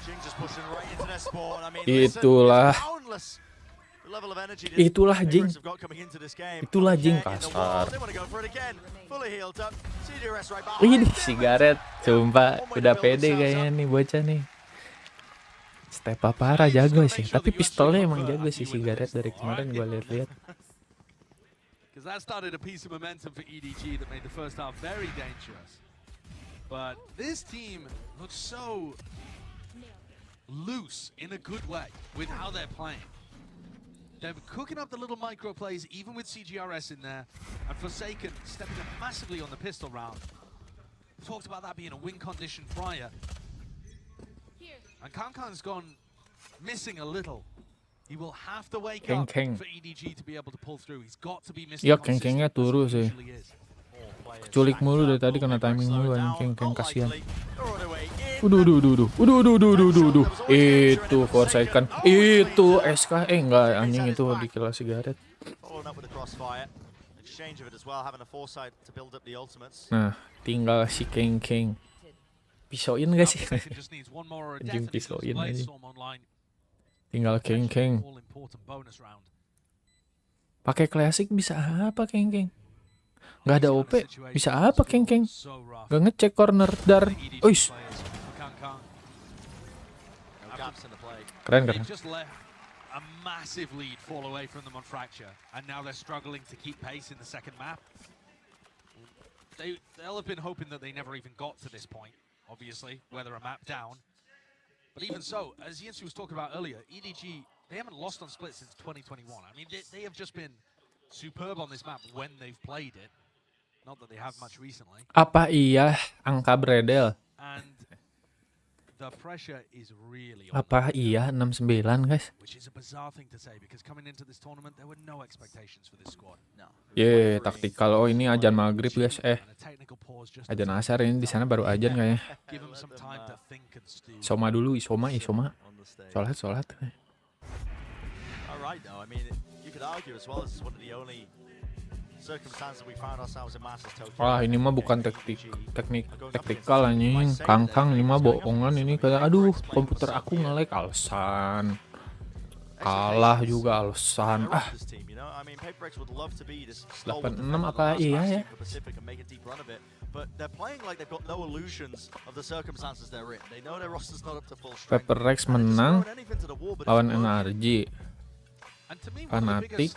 Jing just pushing right into their spawn. I mean, Itulah. The level of energy Itulah Jing. have got coming into this game. Itulah Jing Yeah, in the kasar. wall. They want to go for it again. Fully healed up. CGRS right behind. Ini sigaret, sumpah udah pede kayaknya nih bocah nih. Step up parah jago sih, tapi pistolnya emang jago sih sigaret dari kemarin gue lihat-lihat. Because that started a piece of momentum for EDG that made the first half very dangerous. But this team looks so loose in a good way with how they're playing. They're cooking up the little micro plays, even with CGRS in there, and Forsaken stepping up massively on the pistol round. We talked about that being a win condition prior. And Kankan's gone missing a little. He will have to wake up for EDG to be able to pull through. He's got to be missing. Ya Keng-Kengnya turu sih. Culik mulu dari tadi, kena timing mulu anjing. Keng kasihan. Uduh. Itu Forsaken. Itu SK. Enggak anjing, itu di kill sigaret. Nah, tinggal si Keng. Pisauin gak sih? Anjing pisauin aja. Tinggal Keng. Pakai klasik bisa apa Keng? Gak ada OP, bisa apa Keng? Gak ngecek corner dar. Ois. Keren. A massive lead fall away from them on Fracture, and now they're struggling to keep pace in the second map. They'll have been hoping that they never even got to this point, obviously, where they're a map down. But even so, as Yinsu was talking about earlier, EDG, they haven't lost on split since 2021. I mean, they have just been superb on this map when they've played it. Not that they have much recently. Apa iya angka Bredel? And the pressure is really on. Apa iya 69 guys? Which is a bizarre thing to say because coming into this tournament there were no expectations for this squad. No. Taktikal. Oh, ini ajan maghrib guys. Ajan asar ini di sana baru ajan kayaknya. Isoma dulu, isoma. Sholat. Alright though, I mean, you could argue as well this is one of the only circumstances we found ourselves in Masters Tokyo. Wah, ini mah bukan taktikal anjing. Kangkang ini mah bohongan ini, kayak aduh komputer aku nge-lag alasan. Kalah juga alasan. 86 apa iya ya? Pepper Rex menang lawan NRG. Fanatic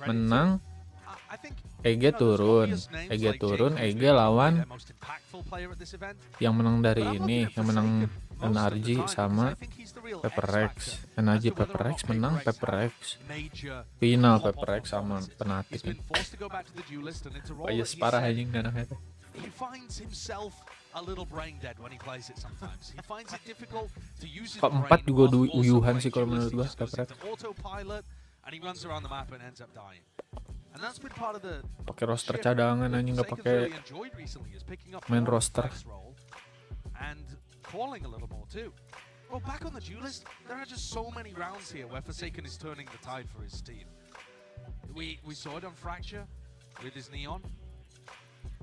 menang. EG turun, EG lawan yang menang dari ini, yang menang NRG sama Pepper Rex. NRG Pepper Rex menang Pepper Rex. Final Pepper Rex sama Fnatic. Bias parah anjing anaknya. Keempat juga uyuhan sih kalau menurut gua Pepper Rex. Pakai roster cadangan anjing, nggak pakai main roster. Well, back on the duelist, there are just so many rounds here where Forsaken is turning the tide for his team. We saw it on Fracture with his Neon,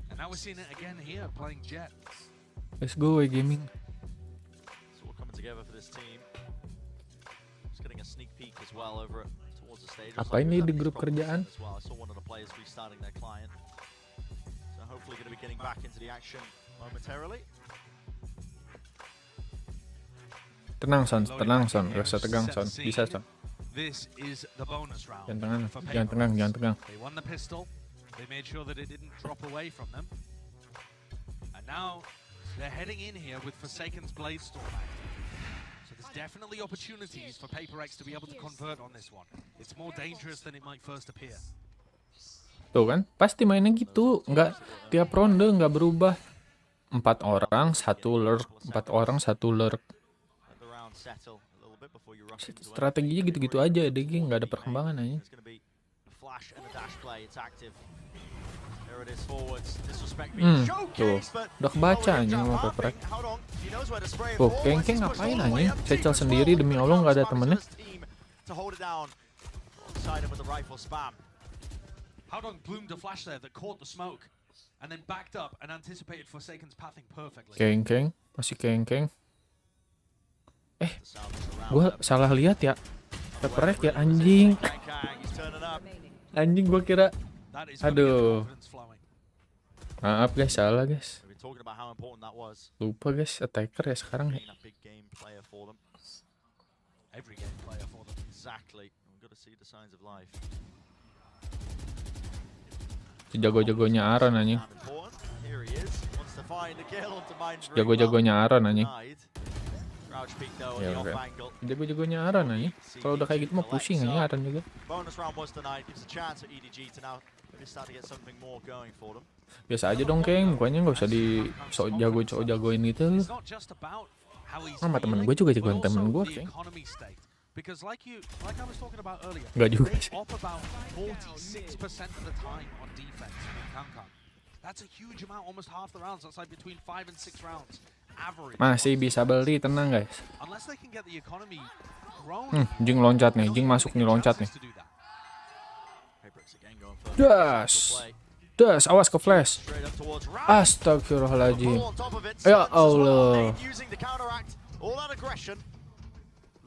and now we're seeing it again here playing Jet. Let's go gaming. It's all coming together for this team. Just getting a sneak peek as well over at towards the stage. Apa ini di grup kerjaan? As well. I saw one of the players restarting their client. So hopefully going to be getting back into the action momentarily. Tenang Son, gak usah tegang Son, bisa Son. This is the bonus round. Jangan tegang. They won the pistol. They made sure that it didn't drop away from them. And now they're heading in here with Forsaken's Blade Storm active. So there's definitely opportunities for Paper X to be able to convert on this one. It's more dangerous than it might first appear. Tuh kan, pasti mainnya gitu, nggak tiap ronde nggak berubah. 4 orang, 1 lurk, 4 orang, 1 lurk. Strateginya gitu-gitu aja, DG nggak ada perkembangan aja. Tuh, udah kebaca anjing sama Paper X. Tuh, Keng ngapain anjing? Secel sendiri demi Allah nggak ada temennya. Howdong bloomed a flash there that caught the smoke and then backed up and anticipated Forsaken's pathing perfectly. Keng, masih Keng. Gua salah lihat ya. Paper X ya anjing. Anjing gua kira. Aduh. Maaf guys, salah guys. Lupa guys, attacker ya sekarang ya. Jago-jagonya Aaron anjing. Jago-jagonya Aaron anjing. Ya oke. Jago-jagonya Aaron anjing. Kalau udah kayak gitu mah pusing anjing Aaron juga. Biasa aja dong Keng, bukannya nggak usah di sok jagoin gitu. Sama temen gue juga jagoan temen gue Keng. Because like I was talking about earlier, Nggak juga they sih. op about 46% of the time on defense in Kankan. That's a huge amount, almost half the rounds. That's like between 5 and 6 rounds average. Masih bisa beli, tenang guys. Unless they can get the economy grown. Jing loncat nih, Jing masuk nih loncat nih. Das, awas ke flash. Astagfirullahaladzim. Ya Allah.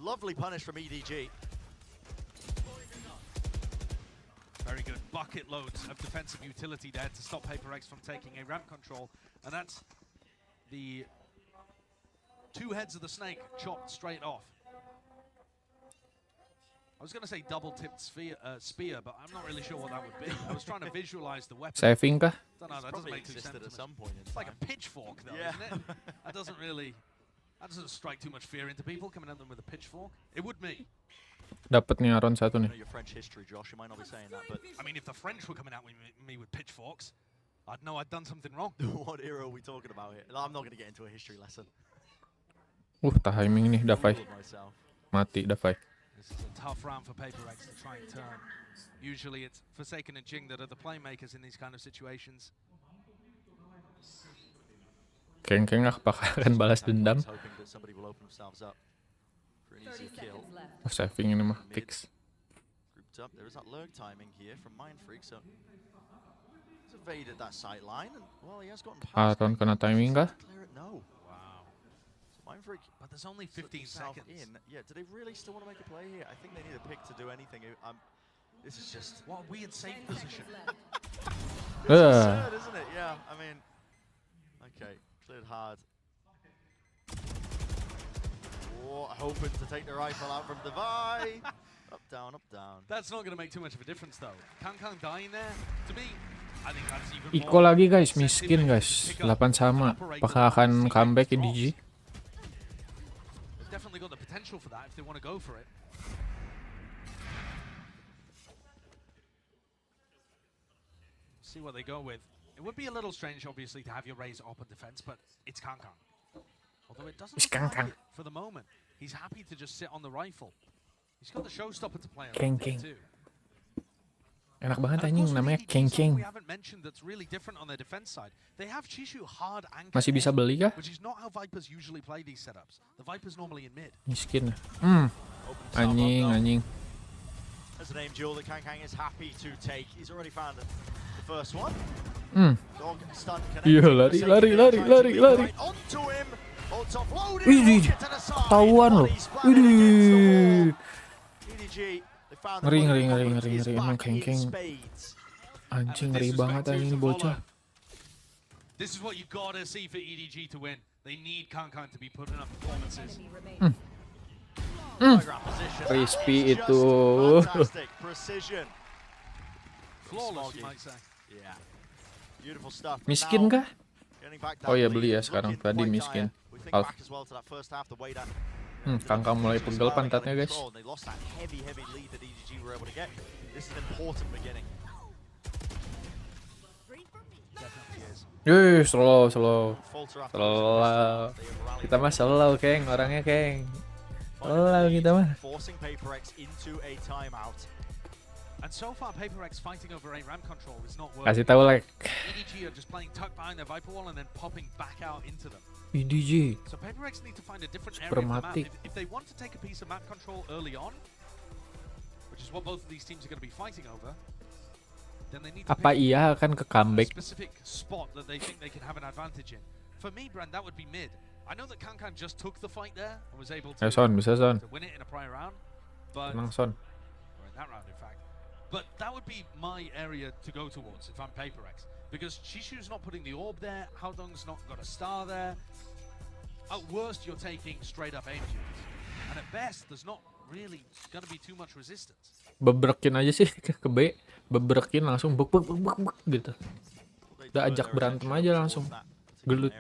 Lovely punish from EDG. Very good bucket loads of defensive utility there to stop Paper X from taking a ramp control. And that's the 2 heads of the snake chopped straight off. I was going to say double-tipped spear, but I'm not really sure what that would be. I was trying to visualize the weapon. Saving kah? Don't know, that doesn't make too sense at some point. It's like a pitchfork, though, isn't it? That doesn't strike too much fear into people coming at them with a pitchfork. It would me. Dapat nih Aaron 1 nih. I mean, if the French were coming at me with pitchforks, I'd know I'd done something wrong. What era are we talking about here? I'm not going to get into a history lesson. Timing nih Davai. Mati Davai. This is a tough round for Paper X to try and turn. Usually it's Forsaken and Jing that are the playmakers in these kind of situations. Keng akan balas dendam. Saving ini mah fix. Aaron kena timing kah? But there's only 15 seconds. Yeah, do they really still want to make a play here? I think they need a pick to do anything. This is just what a weird safe position. It's absurd, isn't it? Yeah, I mean, okay, cleared hard. Hoping to take the rifle out from Devi. Up, down, up, down. That's not going to make too much of a difference, though. Kang dying there, to me, I think that's even Iko lagi guys, miskin guys. 8 sama. Apakah akan comeback EDG? Definitely got the potential for that if they want to go for it. See what they go with. It would be a little strange, obviously, to have your Raze op on defense, but it's Kankan. Although it doesn't look like it for the moment. He's happy to just sit on the rifle. He's got the showstopper to play on too. Enak banget anjing namanya Keng. Masih bisa beli kah? Miskin. Anjing. Iya lari. Wih, ketahuan loh. Wih. found Ngeri, the ngeri, confidence ngeri, is ngeri. Emang back in Keng-Keng. spades. Anjing ngeri banget anjing bocah. This is what you gotta see for EDG to win. They need Kankan to be putting up performances. Program position. Crispy It's itu. just fantastic precision. Flawless, you might say. Yeah. Beautiful stuff. Miskin Now, kah? getting back Oh down iya the beli ya lead, sekarang. looking Tadi quite miskin. dire. We think Alf. back as well to that first half, the way that Kangkang mulai pegel pantatnya guys. They lost that heavy lead that EDG were able to get. This is an important beginning. Slow. Falter after Slow. Kita mah slow, Keng. Orangnya, Keng. Slow kita mah. forcing PaperX into a timeout. And so far, PaperX fighting over a RAM control is not Kasih working. tahu like EDG are just playing tuck behind their Viper wall and then popping back out into them. EDG. So PaperX need to find a different area of the map. Supermatic. If they want to take a piece of map control early on, which is what both of these teams are going to be fighting over, then they need to Apa pick iya akan ke a comeback? specific spot that they think they can have an advantage in. For me, Brand, that would be mid. I know that Kankan just took the fight there and was able to, Son, bisa Son. to win it in a prior round, but Tenang Son. or in that round, in fact. But that would be my area to go towards if I'm PaperX, because Shishu's not putting the orb there, Haodong's not got a star there. At worst, you're taking straight up aim duels, and at best, there's not really going to be too much resistance. Bebrekin aja sih ke B. Bebrekin langsung bek gitu. Udah ajak berantem aja langsung. Gelut.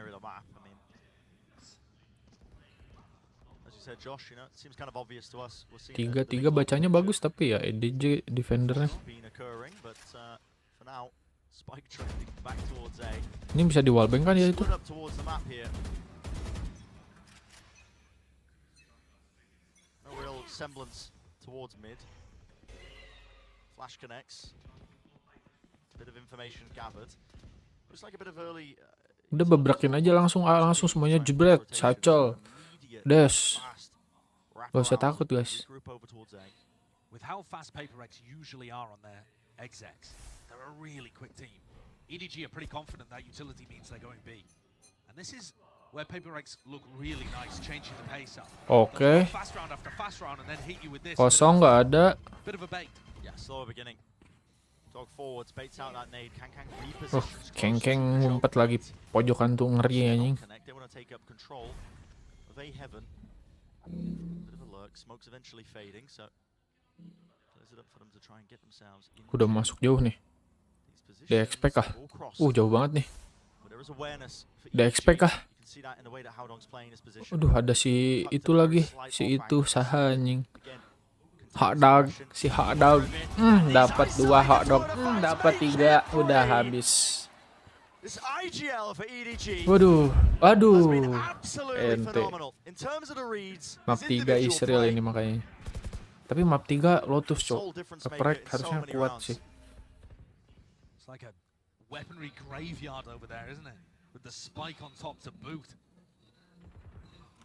Tiga bacanya bagus tapi ya EDG defendernya. Ini bisa di wallbang kan ya itu? Semblance towards mid. Flash connects. Bit of information gathered. Looks like a bit of early. Udah bebrekin aja langsung semuanya jebret, sacol, dash. Gak usah takut guys. With how fast PaperX usually are on their execs, they're a really quick team. EDG are pretty confident that utility means they're going B. And this is where PaperX look really nice, changing the pace up. Oke. Fast round after fast round and then hit you with this. Kosong nggak ada. Bit of a bait. Yeah, slower beginning. Dog forwards, baits out that nade. Kang repositions. Keng ngumpet lagi pojokan tuh ngeri anjing. They want to take up control of A heaven. Bit of a lurk. Smoke's eventually fading, so close it up for them to try and get themselves in. Udah masuk jauh nih. Dia expect kah? Jauh banget nih. Dia expect kah? Aduh, ada si itu lagi, si itu saha anjing. Hotdog, si hotdog. Dapat 2 hotdog, dapat 3, udah habis. Waduh, ente. Map 3 Israel ini makanya. Tapi map 3 Lotus cok. Keprek harusnya kuat sih. It's like a weaponry graveyard over there, isn't it? With the spike on top to boot.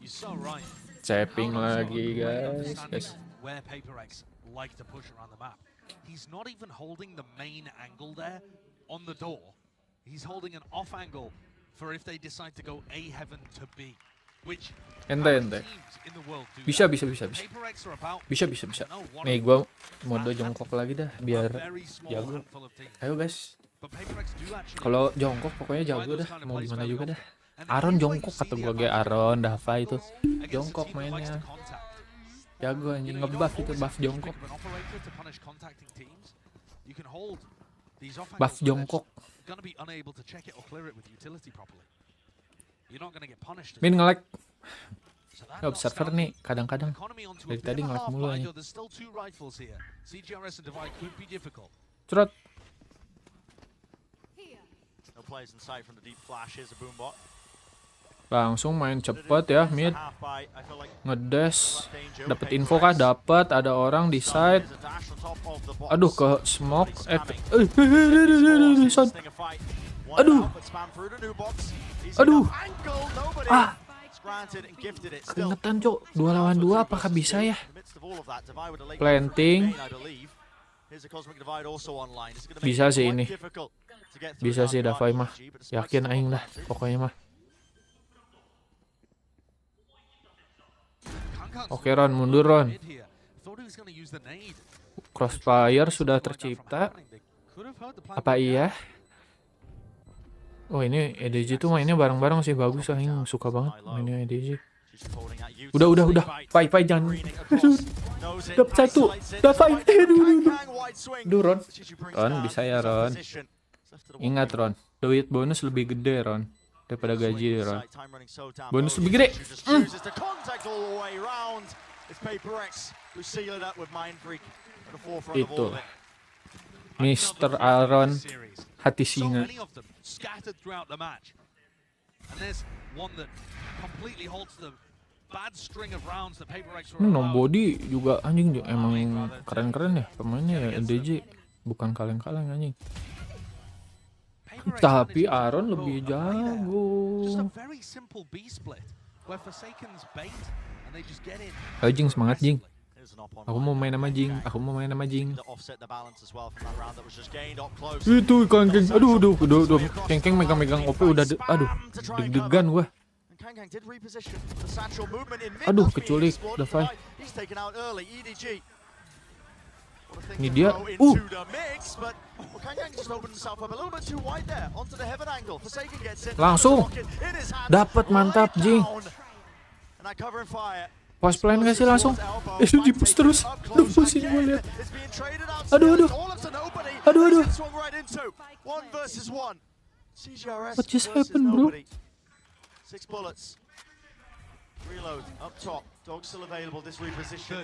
You're so right. Capping lagi guys. Where PaperX like to push around the map. He's not even holding the main angle there on the door. He's holding an off angle for if they decide to go A heaven to B, which ente. Bisa. Nih gua mode jongkok lagi dah biar jago. Ayo guys. Kalau jongkok pokoknya jago dah, mau gimana juga dah. Aaron jongkok kata gua ge Aaron Dava itu. Jongkok mainnya. Jago anjing ngebuff itu, buff jongkok. Buff jongkok. Min nge-lag. Observer nih kadang-kadang. Dari tadi nge-lag mulu aja. Cerot. Langsung main cepet ya mid. Ngedash. Dapat info kah? Dapat, ada orang di side. Aduh, ke smoke. Aduh. Keringetan cok. 2 lawan 2 apakah bisa ya? Planting. Bisa sih ini. Bisa sih Davai mah. Yakin aing dah pokoknya mah. Oke Ron, mundur Ron. Crossfire sudah tercipta. Apa iya? Oh ini EDG tuh mainnya bareng-bareng sih, bagus lah, yang suka banget mainnya EDG. Udah. Pai jangan. Dapat satu. Dapat. Aduh Ron. Ron bisa ya Ron. Ingat Ron, duit bonus lebih gede Ron daripada gaji Ron. Bonus lebih gede. Itu Mr. Aaron hati singa. Nobody juga anjing, emang keren-keren ya pemainnya ya EDG, bukan kaleng-kaleng anjing. Tapi Aaron lebih jago. Ayo Jing, semangat Jing. Aku mau main sama Jing. Itu Kengkeng. Aduh. Kengkeng megang-megang OP udah deg-degan gua. Aduh, keculik Davai. Ini dia. Langsung dapat, mantap Jing. Pas plan gak sih langsung? Itu di-push terus. Aduh, pusing gue liat. Aduh. What just happened, bro?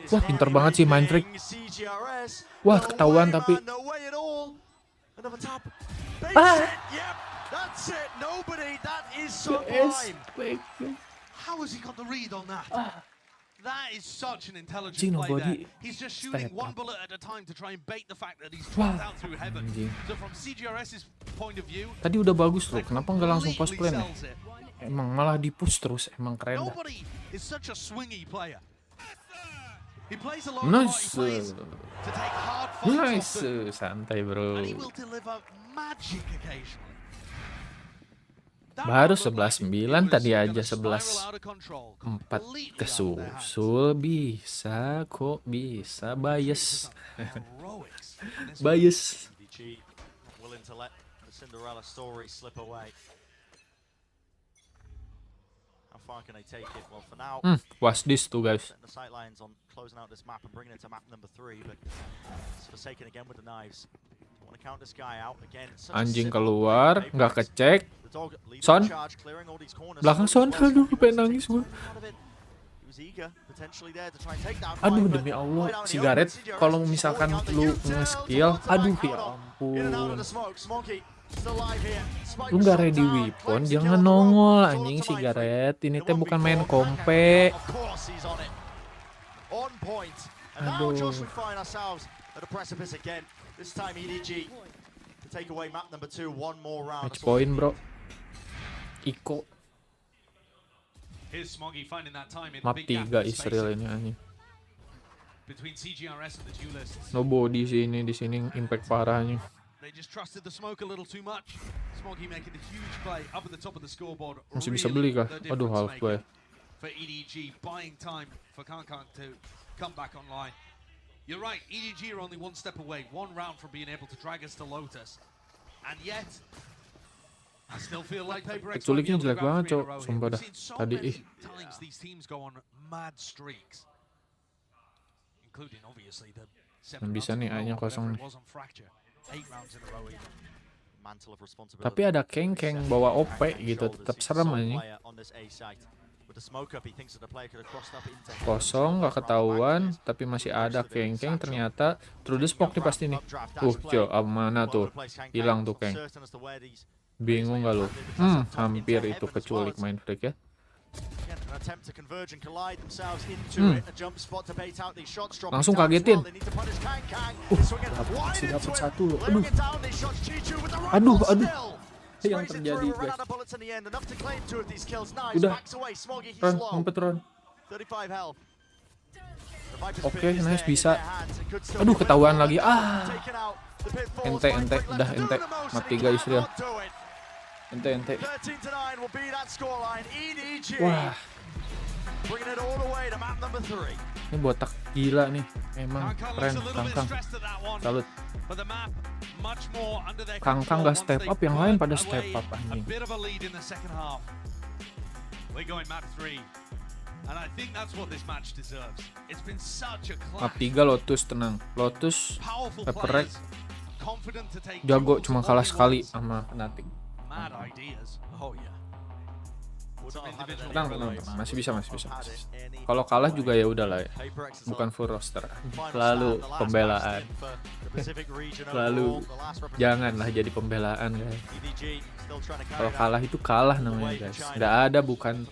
Wah, pintar banget sih main trick. Wah, ketahuan tapi. How has he got the read on that? That is such an intelligent play there. He's just shooting one bullet at a time to try and bait the fact that he's dropped out through heaven. So from CGRS's point of view, tadi udah bagus loh, kenapa nggak langsung post plan ya? Emang malah di-push terus, emang keren dah. nobody is such a swingy player. He plays a lot Nice. of plays to take hard fights off them, Santai bro. and he will deliver magic occasionally. Baru 11-9, tadi aja 11-4 kesusul. Bisa kok, bisa. Bias. Bias. Was this tuh guys. Anjing keluar, nggak kecek. Son, belakang Son, aduh pengen nangis gue. Aduh demi Allah, sigaret kalau misalkan lu nge-skill, aduh ya ampun. Lu nggak ready weapon, jangan nongol anjing sigaret. Ini teh bukan main kompe. Aduh. Match point bro. Iko. Map 3 Israel ini anjing. Nobody sih ini di sini, impact parahnya. Masih bisa beli kah? Aduh halfway. You're right, EDG are only one step away, one round from being able to drag us to Lotus. And yet, I still feel like Paper X Culiknya jelek banget, cok. Sumpah dah. Tadi times these teams go on mad streaks. Including obviously the 7 bisa nih A-nya kosong nih. 8 rounds in a row even. Tapi ada Kengkeng bawa OP gitu, tetap serem anjing. Kosong, nggak ketahuan, tapi masih ada Kengkeng ternyata. Through the smoke nih pasti nih. Jo, mana tuh? Hilang tuh Keng. Bingung nggak lu? Hampir itu keculik main freak ya. Langsung kagetin. Masih dapat satu loh. Aduh. Yang terjadi guys. Udah. Ron, ngumpet Ron. Oke, nice, bisa. Aduh, ketahuan lagi. Ente. Udah ente. Map 3 Israel. Ente. Wah. Ini botak gila nih. Emang keren Kangkang. Salut. Kangkang gak step up, yang lain pada step up anjing. Map 3 Lotus tenang. Lotus Pepperek jago, cuma kalah sekali sama Fnatic. Tenang, masih bisa. Kalau kalah juga ya udahlah ya. Bukan full roster. Lalu pembelaan. Lalu janganlah jadi pembelaan guys. Kalau kalah itu kalah namanya guys. Nggak ada, bukan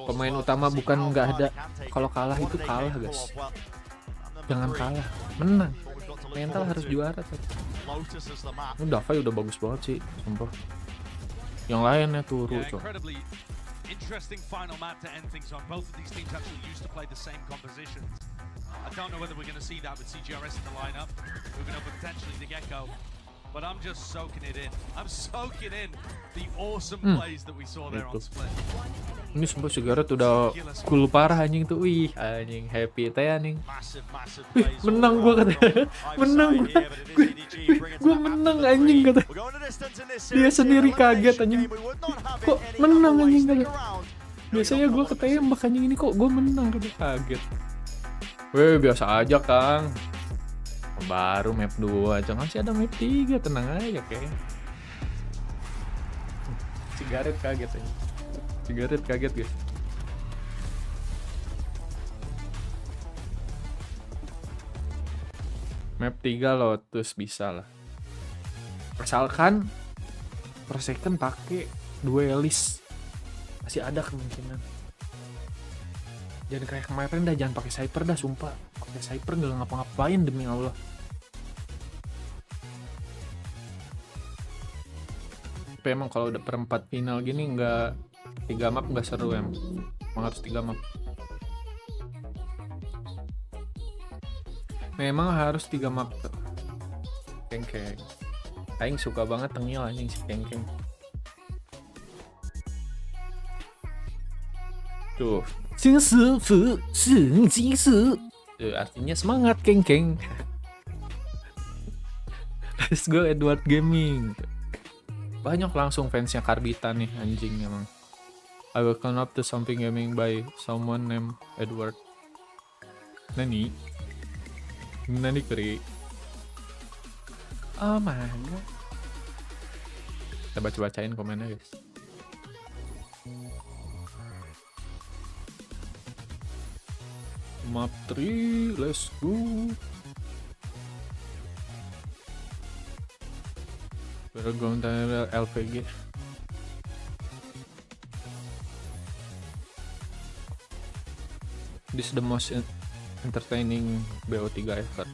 pemain utama, bukan nggak ada. Kalau kalah itu kalah guys. Jangan kalah, menang. Mental harus juara. Davai udah bagus banget sih, sumpah. Yang lainnya turu coy. Interesting final map to end things on. Both of these teams actually used to play the same compositions. I don't know whether we're going to see that with CGRS in the lineup, moving up potentially to Gecko. But I'm just soaking it in. I'm soaking in the awesome plays that we saw there on Split. Ini sumpah Cigarette udah cool parah anjing tuh. Wih, anjing happy teh anjing. Wih, menang gua katanya. Menang gua menang anjing kata. Dia sendiri kaget anjing. Kok menang anjing kata. Biasanya gua ketembak anjing, ini kok gua menang kata, kaget. Weh, biasa aja Kang. Baru map 2, jangan sih ada map 3, tenang aja kayaknya. Cigarette kaget aja. Cigarette kaget guys. Map 3 Lotus bisa lah. Asalkan per second pakai duelist, masih ada kemungkinan. Jangan kayak kemarin dah, jangan pakai sniper dah, sumpah. Pakai sniper nggak ngapa-ngapain demi Allah. Tapi emang kalau udah perempat final gini nggak 3 map nggak seru emang harus 3 map. Memang harus 3 map. Kengkeng. Aing suka banget tengil anjing si Kengkeng. Tuh. Artinya semangat Kengkeng. Let's go Edward Gaming. Banyak langsung fansnya Karbitan nih anjing emang. I will come up to something gaming by someone named Edward. Nani keri. Oh my god. Kita baca-bacain komennya guys. Map 3, let's go. We're going to LPG. This is the most entertaining BO3 ever.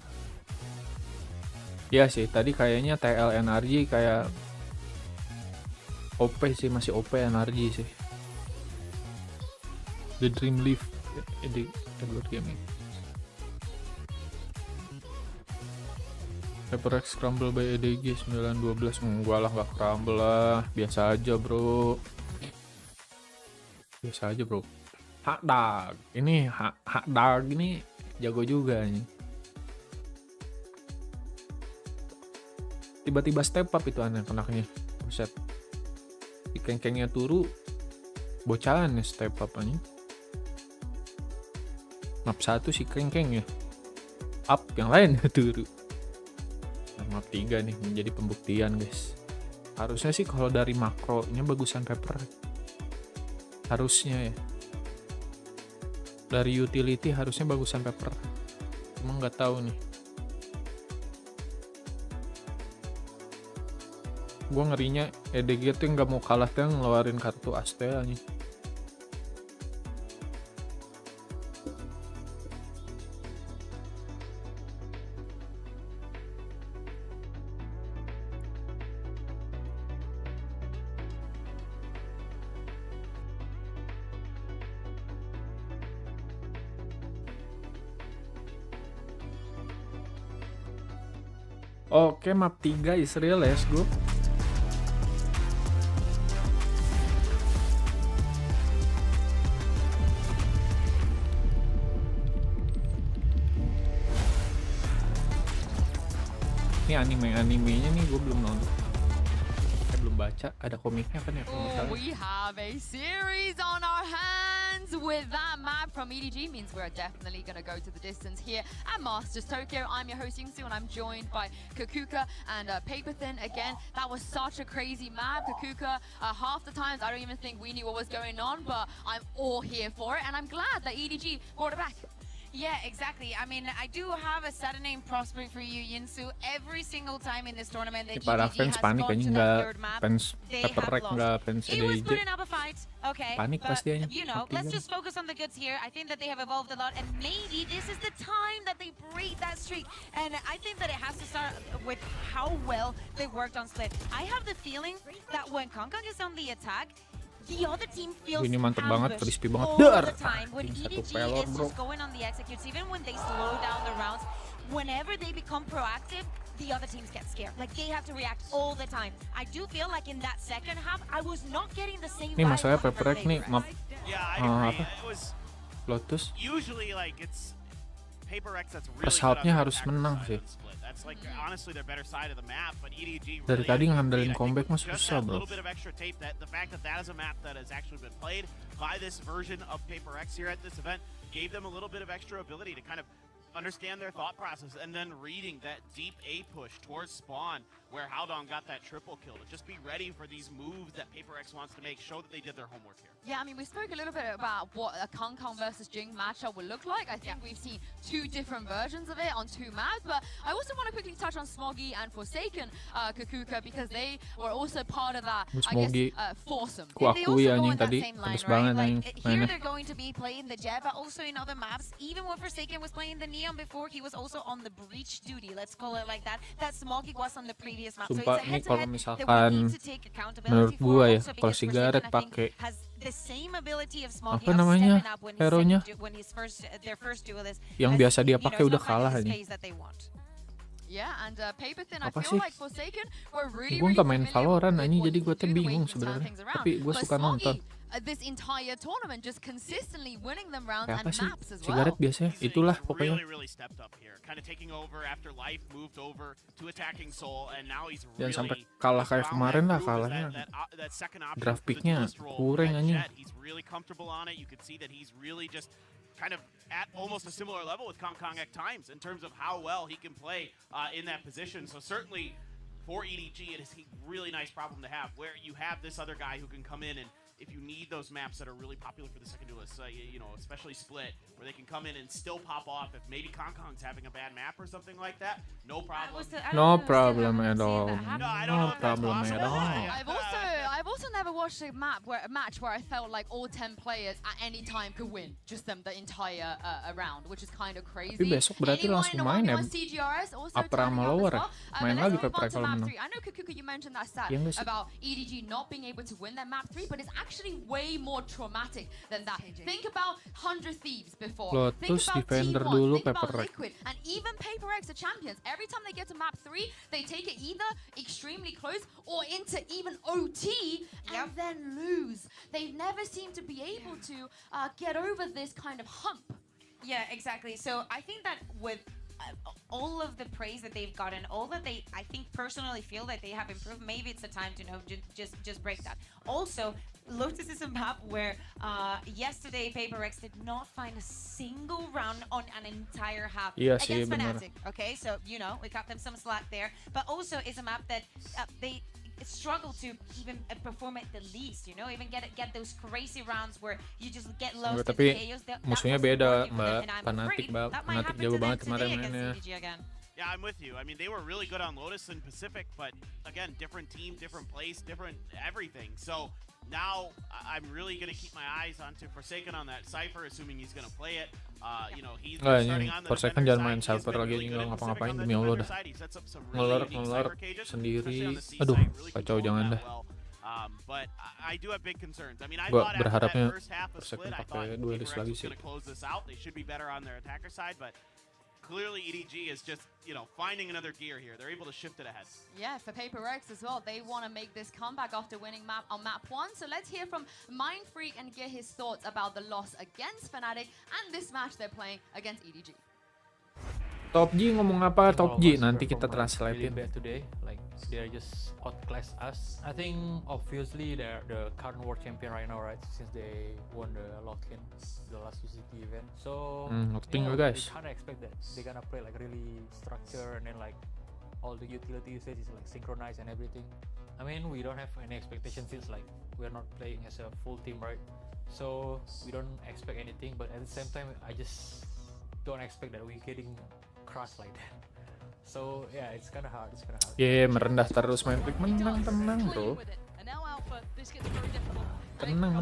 Iya sih, tadi kayaknya TL NRG kayak OP sih, masih OP NRG sih. The Dream Leaf di Edward Gaming. HyperX Crumble by EDG 912. Gua lah gak crumble lah, biasa aja bro. Biasa aja bro. Hakdag ini Hakdag ini jago juga nih. Tiba-tiba step up itu anak-anaknya. Buset. Di Kengkengnya turu, bocahan ya step up aja. Map 1 si Kengkeng ya up, yang lain turu. Nah, map 3 nih menjadi pembuktian guys. Harusnya sih kalau dari makronya bagusan Pepper. Harusnya ya. Dari utility harusnya bagusan Pepper. Cuma nggak tahu nih. Gue ngerinya EDG tuh nggak mau kalah tuh ngeluarin kartu Astea nih. Oke, map 3 Israel, let's go. Ini animenya nih gue belum nonton. Belum baca, ada komiknya kan ya kalau nggak salah. We have a series on our hands with that map from EDG. Means we're definitely going to go to the distance here at Masters Tokyo. I'm your host Yingsu and I'm joined by Kakuka and Paperthin. Again, that was such a crazy map. Kakuka, half the times I don't even think we knew what was going on, but I'm all here for it and I'm glad that EDG brought it back. Yeah, exactly. I mean, I do have a sudden name prospect for you, Yinsu. Every single time in this tournament that Para EDG fans has panik gone aja, to nggak that third map, fans they Pepper have Rec, lost. nggak fans He was EDG. putting up a fight, okay. Panik but, pasti aja. you know, Mati let's kan. just focus on the goods here. I think that they have evolved a lot, and maybe this is the time that they break that streak. And I think that it has to start with how well they worked on Split. I have the feeling that when Kangkang is on the attack, the other team feels Ini mantep banget, ambushed crispy banget. all Dar! the time. When Satu EDG pelor, is bro. just going on the executes, even when they slow down the rounds, whenever they become proactive, the other teams get scared. Like they have to react all the time. I do feel like in that second half, I was not getting the same Nih vibe masalahnya coming Pepper from Rec nih Paper map Rex. Yeah, I agree. apa? It was Lotus. usually like it's Paper X that's really Pas good on halfnya the harus attacker menang side sih. of the split. That's like honestly their better side of the map, but EDG Dari really tadi had ngandelin I think comeback mah just susah, that bro. little bit of extra tape, that the fact that that is a map that has actually been played by this version of Paper X here at this event gave them a little bit of extra ability to kind of understand their thought process, and then reading that deep A push towards spawn where Haldong got that triple kill, to just be ready for these moves that Paper X wants to make, show that they did their homework here. Yeah, I mean, we spoke a little bit about what a Kong Kong versus Jing matchup would look like. I think we've seen two different versions of it on two maps, but I also want to quickly touch on Smoggy and Forsaken Kakuka, because they were also part of that, Smoggy, foursome. ku akui anjing tadi pedes banget anjing Here mainnya. they're going to be playing the Jet, but also in other maps. Even when Forsaken was playing the Neon before, he was also on the breach duty. Let's call it like that. That Smoggy was on the previous map. Sumpah, so ini it's a kalau head-to-head misalkan that we need to take accountability menurut for gua ya, also kalau because si Gareth Forsaken, I think, pakai has the same ability of Smoggy apa of namanya, stepping up when hero-nya, when he's first their first duelist. yang as, biasa dia you know, pakai it's udah not finding kalah the aja. space that they want. Yeah, and Paperthin, I Apa feel sih? like Forsaken were really, Gue really nggak main familiar Valorant with anjing, what jadi he gue could tuh do, the way he bingung can turn sebenarnya. things around. Tapi gue But suka nonton. Smoggy, this entire tournament just consistently winning them rounds Kayak and apa sih? maps as Si well. Gareth biasanya itulah pokoknya. Really stepped up here, kind of taking over after Life moved over to attacking Soul, and now he's Jangan sampai really kalah kayak found kemarin that lah, groove as kalahnya. that second option Draft for the picknya duelist role kurang at anjing. Jet. He's really comfortable on it. You could see that he's really just kind of at almost a similar level with Kong Kong at times in terms of how well he can play in that position. So certainly for EDG, it is a really nice problem to have, where you have this other guy who can come in, and if you need those maps that are really popular for the second duelists, you know, especially Split, where they can come in and still pop off if maybe Kong Kong's having a bad map or something like that, no problem. No problem at all. No, I don't know No if that's problem at possible. all. I've also never watched a match where I felt like all 10 players at any time could win, just them the entire round, which is kind of crazy. Tapi besok berarti Anyone langsung in main ya, CGRS also upper turning sama up as lower ya? well. Main But lagi let's move Pepper on Rec to kalau map menang. 3. I know Kakuka, you mentioned that stat Iya nggak sih? about EDG not being able to win their map 3, but it's actually way more traumatic than that. Think about 100 Thieves before. Think Lotus, about Defender T1. dulu, Think about Pepper Rec. Liquid. And even Paper X are champions. Every time they get to map 3, they take it either extremely close or into even OT and then lose. They've never seemed to be able to get over this kind of hump. Yeah, exactly. So I think that with all of the praise that they've gotten, all that they, I think personally feel that they have improved, maybe it's a time to just break that. Also, Lotus is a map where yesterday Paper X did not find a single round on an entire half Iya sih, against benar. Fnatic. Okay, so you know we got them some slack there, but also it's a map that they struggle to even perform at the least, you know, even get those crazy rounds where you just get lost in Tapi chaos. musuhnya beda, Mbak. Fanatik, Mbak. Fanatik jago banget kemarin mainnya. Yeah, I'm with you. I mean, they were really good on Lotus and Pacific, but again, different team, different place, different everything. So now I'm really going to keep my eyes onto Forsaken on that Cypher, assuming he's going to play it. You know, he's starting on the Forsaken defender jangan main side. He's Cypher been lagi, really good nggak in Pacific ngapa-ngapain on the demi Allah defender dah. side. He sets up some really unique Ngeler Cypher cages, sendiri. especially on the C Aduh, side, really kacau control jangan that dah. well. But I do have big concerns. I mean, I Gua thought after that berharapnya first half of Forsaken Split, I thought pakai Paper duelist X lagi was sih. going to close this out. They should be better on their attacker side, but clearly EDG is just, you know, finding another gear here. They're able to shift it ahead. Yeah, for Paper X as well. They want to make this comeback after winning map on map 1. So let's hear from Mind Freak and get his thoughts about the loss against Fnatic and this match they're playing against EDG. Top G ngomong apa? think Top all of G us nanti kita perform, like, translatein. really bad today. Like they're just outclass us. I think obviously they're the current world champion right now, right? Since they won the lock-in the last UCT event. So ngerti yeah, nggak, we guys? kind of expect that they're gonna play like really structured and then like all the utility usage is like synchronized and everything. I mean, we don't have any expectation since like we're not playing as a full team, right? So we don't expect anything, but at the same time, I just don't expect that we're getting crushed like that. So yeah, it's kind of hard. Merendah terus main pick. Menang, tenang bro. Tenang.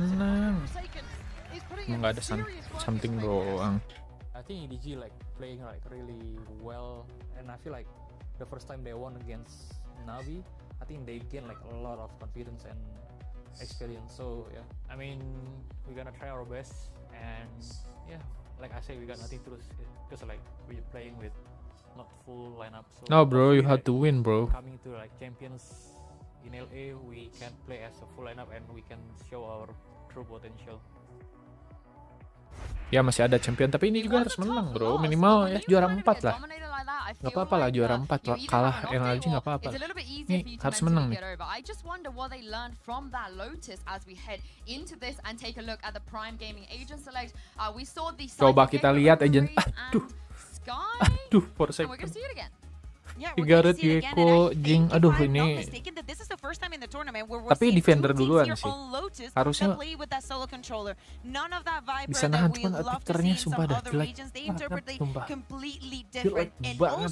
Emang nggak ada something doang. I think EDG like playing like really well, and I feel like the first time they won against Navi, I think they gained like a lot of confidence and experience. So yeah, I mean, we're gonna try our best, and yeah, like I say, we got nothing to lose because like we're playing with not full lineup. So No bro, you hopefully, have to win bro. coming to like champions in LA, we can play as a full lineup and we can show our true potential. Ya masih ada champion, tapi ini juga harus menang bro. Minimal ya juara 4 lah. Nggak apa-apa lah juara 4, kalah NRG nggak apa-apa. Nih harus menang nih. I just wonder what they learned from that Lotus as we head into this and take a look at the Prime Gaming Agent Select. We saw the Coba kita lihat agent. Aduh, for and we're second. gonna see it again. Yeah, Tigaret, Gecko, Jing. Aduh ini. Tapi defender duluan sih. Harusnya bisa nahan, cuman Victornya sumpah dah jelek banget, sumpah. Jelek banget.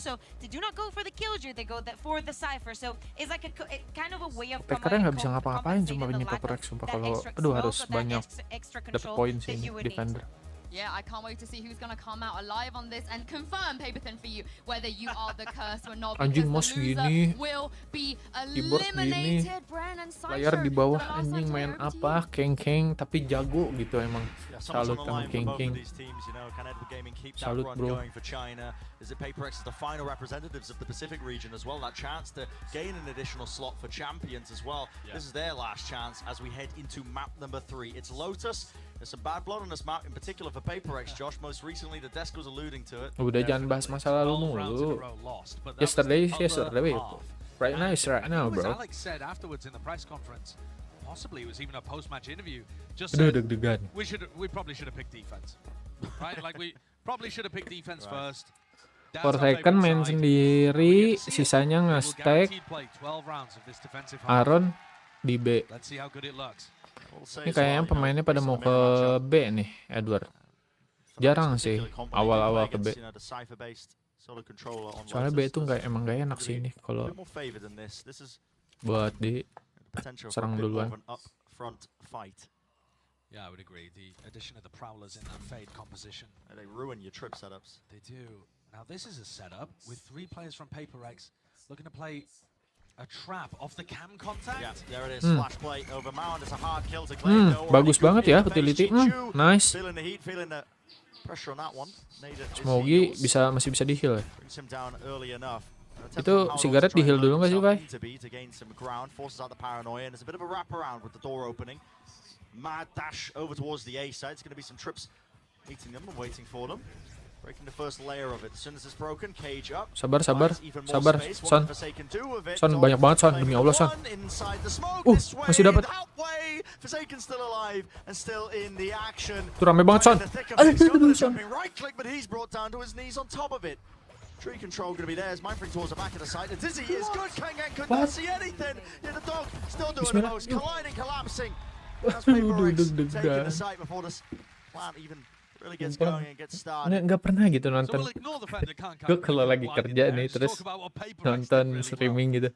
Attacker-nya nggak bisa ngapa-ngapain cuma ini Paperex sumpah. Kalau aduh harus banyak dapat poin sih ini defender. Yeah, I can't wait to see who's gonna come out alive on this and confirm Paperthin for you whether you are the curse or not. Anjing Because mouse the loser gini, will be keyboard gini, eliminated. Brandon Sideshow, layar di bawah the last anjing time main over to apa keng tapi jago gitu emang. Salut sama keng. Salut bro. Is it Paperex is the final representatives of the Pacific region as well? That chance to gain an additional slot for champions as well. Yeah. This is their last chance as we head into map number 3. It's Lotus. There's some bad blood on this map, in particular for Paperex, Josh. Most recently, the desk was alluding to it. Udah jangan bahas masa lalu mulu. Yesterday. Right now is right now, bro. Alex said afterwards in the press conference, possibly it was even a post-match interview. Just Aduh, said, deg-degan. we probably should have picked defense, right? Like we probably should have picked defense first. For second main sendiri, sisanya nge-stack Aaron di B. Ini kayaknya pemainnya pada mau ke B nih, Edward. Jarang sih awal-awal ke B. Soalnya B itu emang gak enak sih ini kalau buat di serang duluan. Yeah, I would agree. The addition of the Prowlers in that Fade composition. They ruin your trip setups. They do. Now this is a setup with 3 players from Paperex looking to play a trap off the cam contact. Yeah, there it is. Flash play over Mound. It's a hard kill to claim. Bagus banget ya utility. Nice. Feeling the heat, feeling the pressure on that one. Smogi masih bisa di heal ya. Itu Sigaret di heal dulu nggak sih, Bay? Mad dash over towards the A side. It's going to be some trips meeting them and waiting for them. Breaking the first layer of it. As soon as it's broken, cage up. Sabar, Son. Son banyak banget, Son. Demi Allah, Son. Masih dapat. Tuh rame banget, Son. Son. Tree control going to be there as Mindfreak towards the back of the side. The Dizzy is good. Kangan could not see anything. Yeah, the dog still doing the most. Colliding, collapsing. That's Paperex taking the site before this plant even really gets going and gets started. Nggak pernah gitu nonton. Gue kalau lagi kerja nih terus nonton streaming gitu.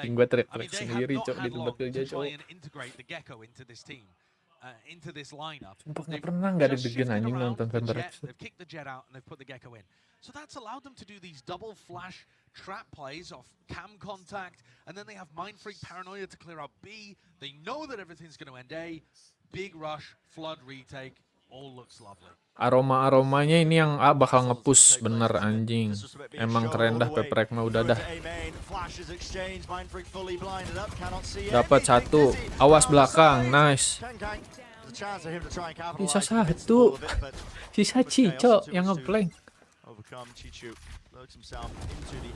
Gue teriak-teriak sendiri cok di tempat kerja cok. Sumpah nggak pernah nggak ada deg-degan anjing nonton Paperex. So that's allowed them to do these double flash trap plays off cam contact, and then they have Mindfreak Paranoia to clear out B. They know that everything's going to end A. Big rush, flood retake, all looks lovely. Aromanya ini yang A bakal nge-push bener anjing. Emang keren dah Paperex mah udah dah. Dapat 1. Awas belakang, nice. Sisa 1. Sisa Cico yang nge-flank.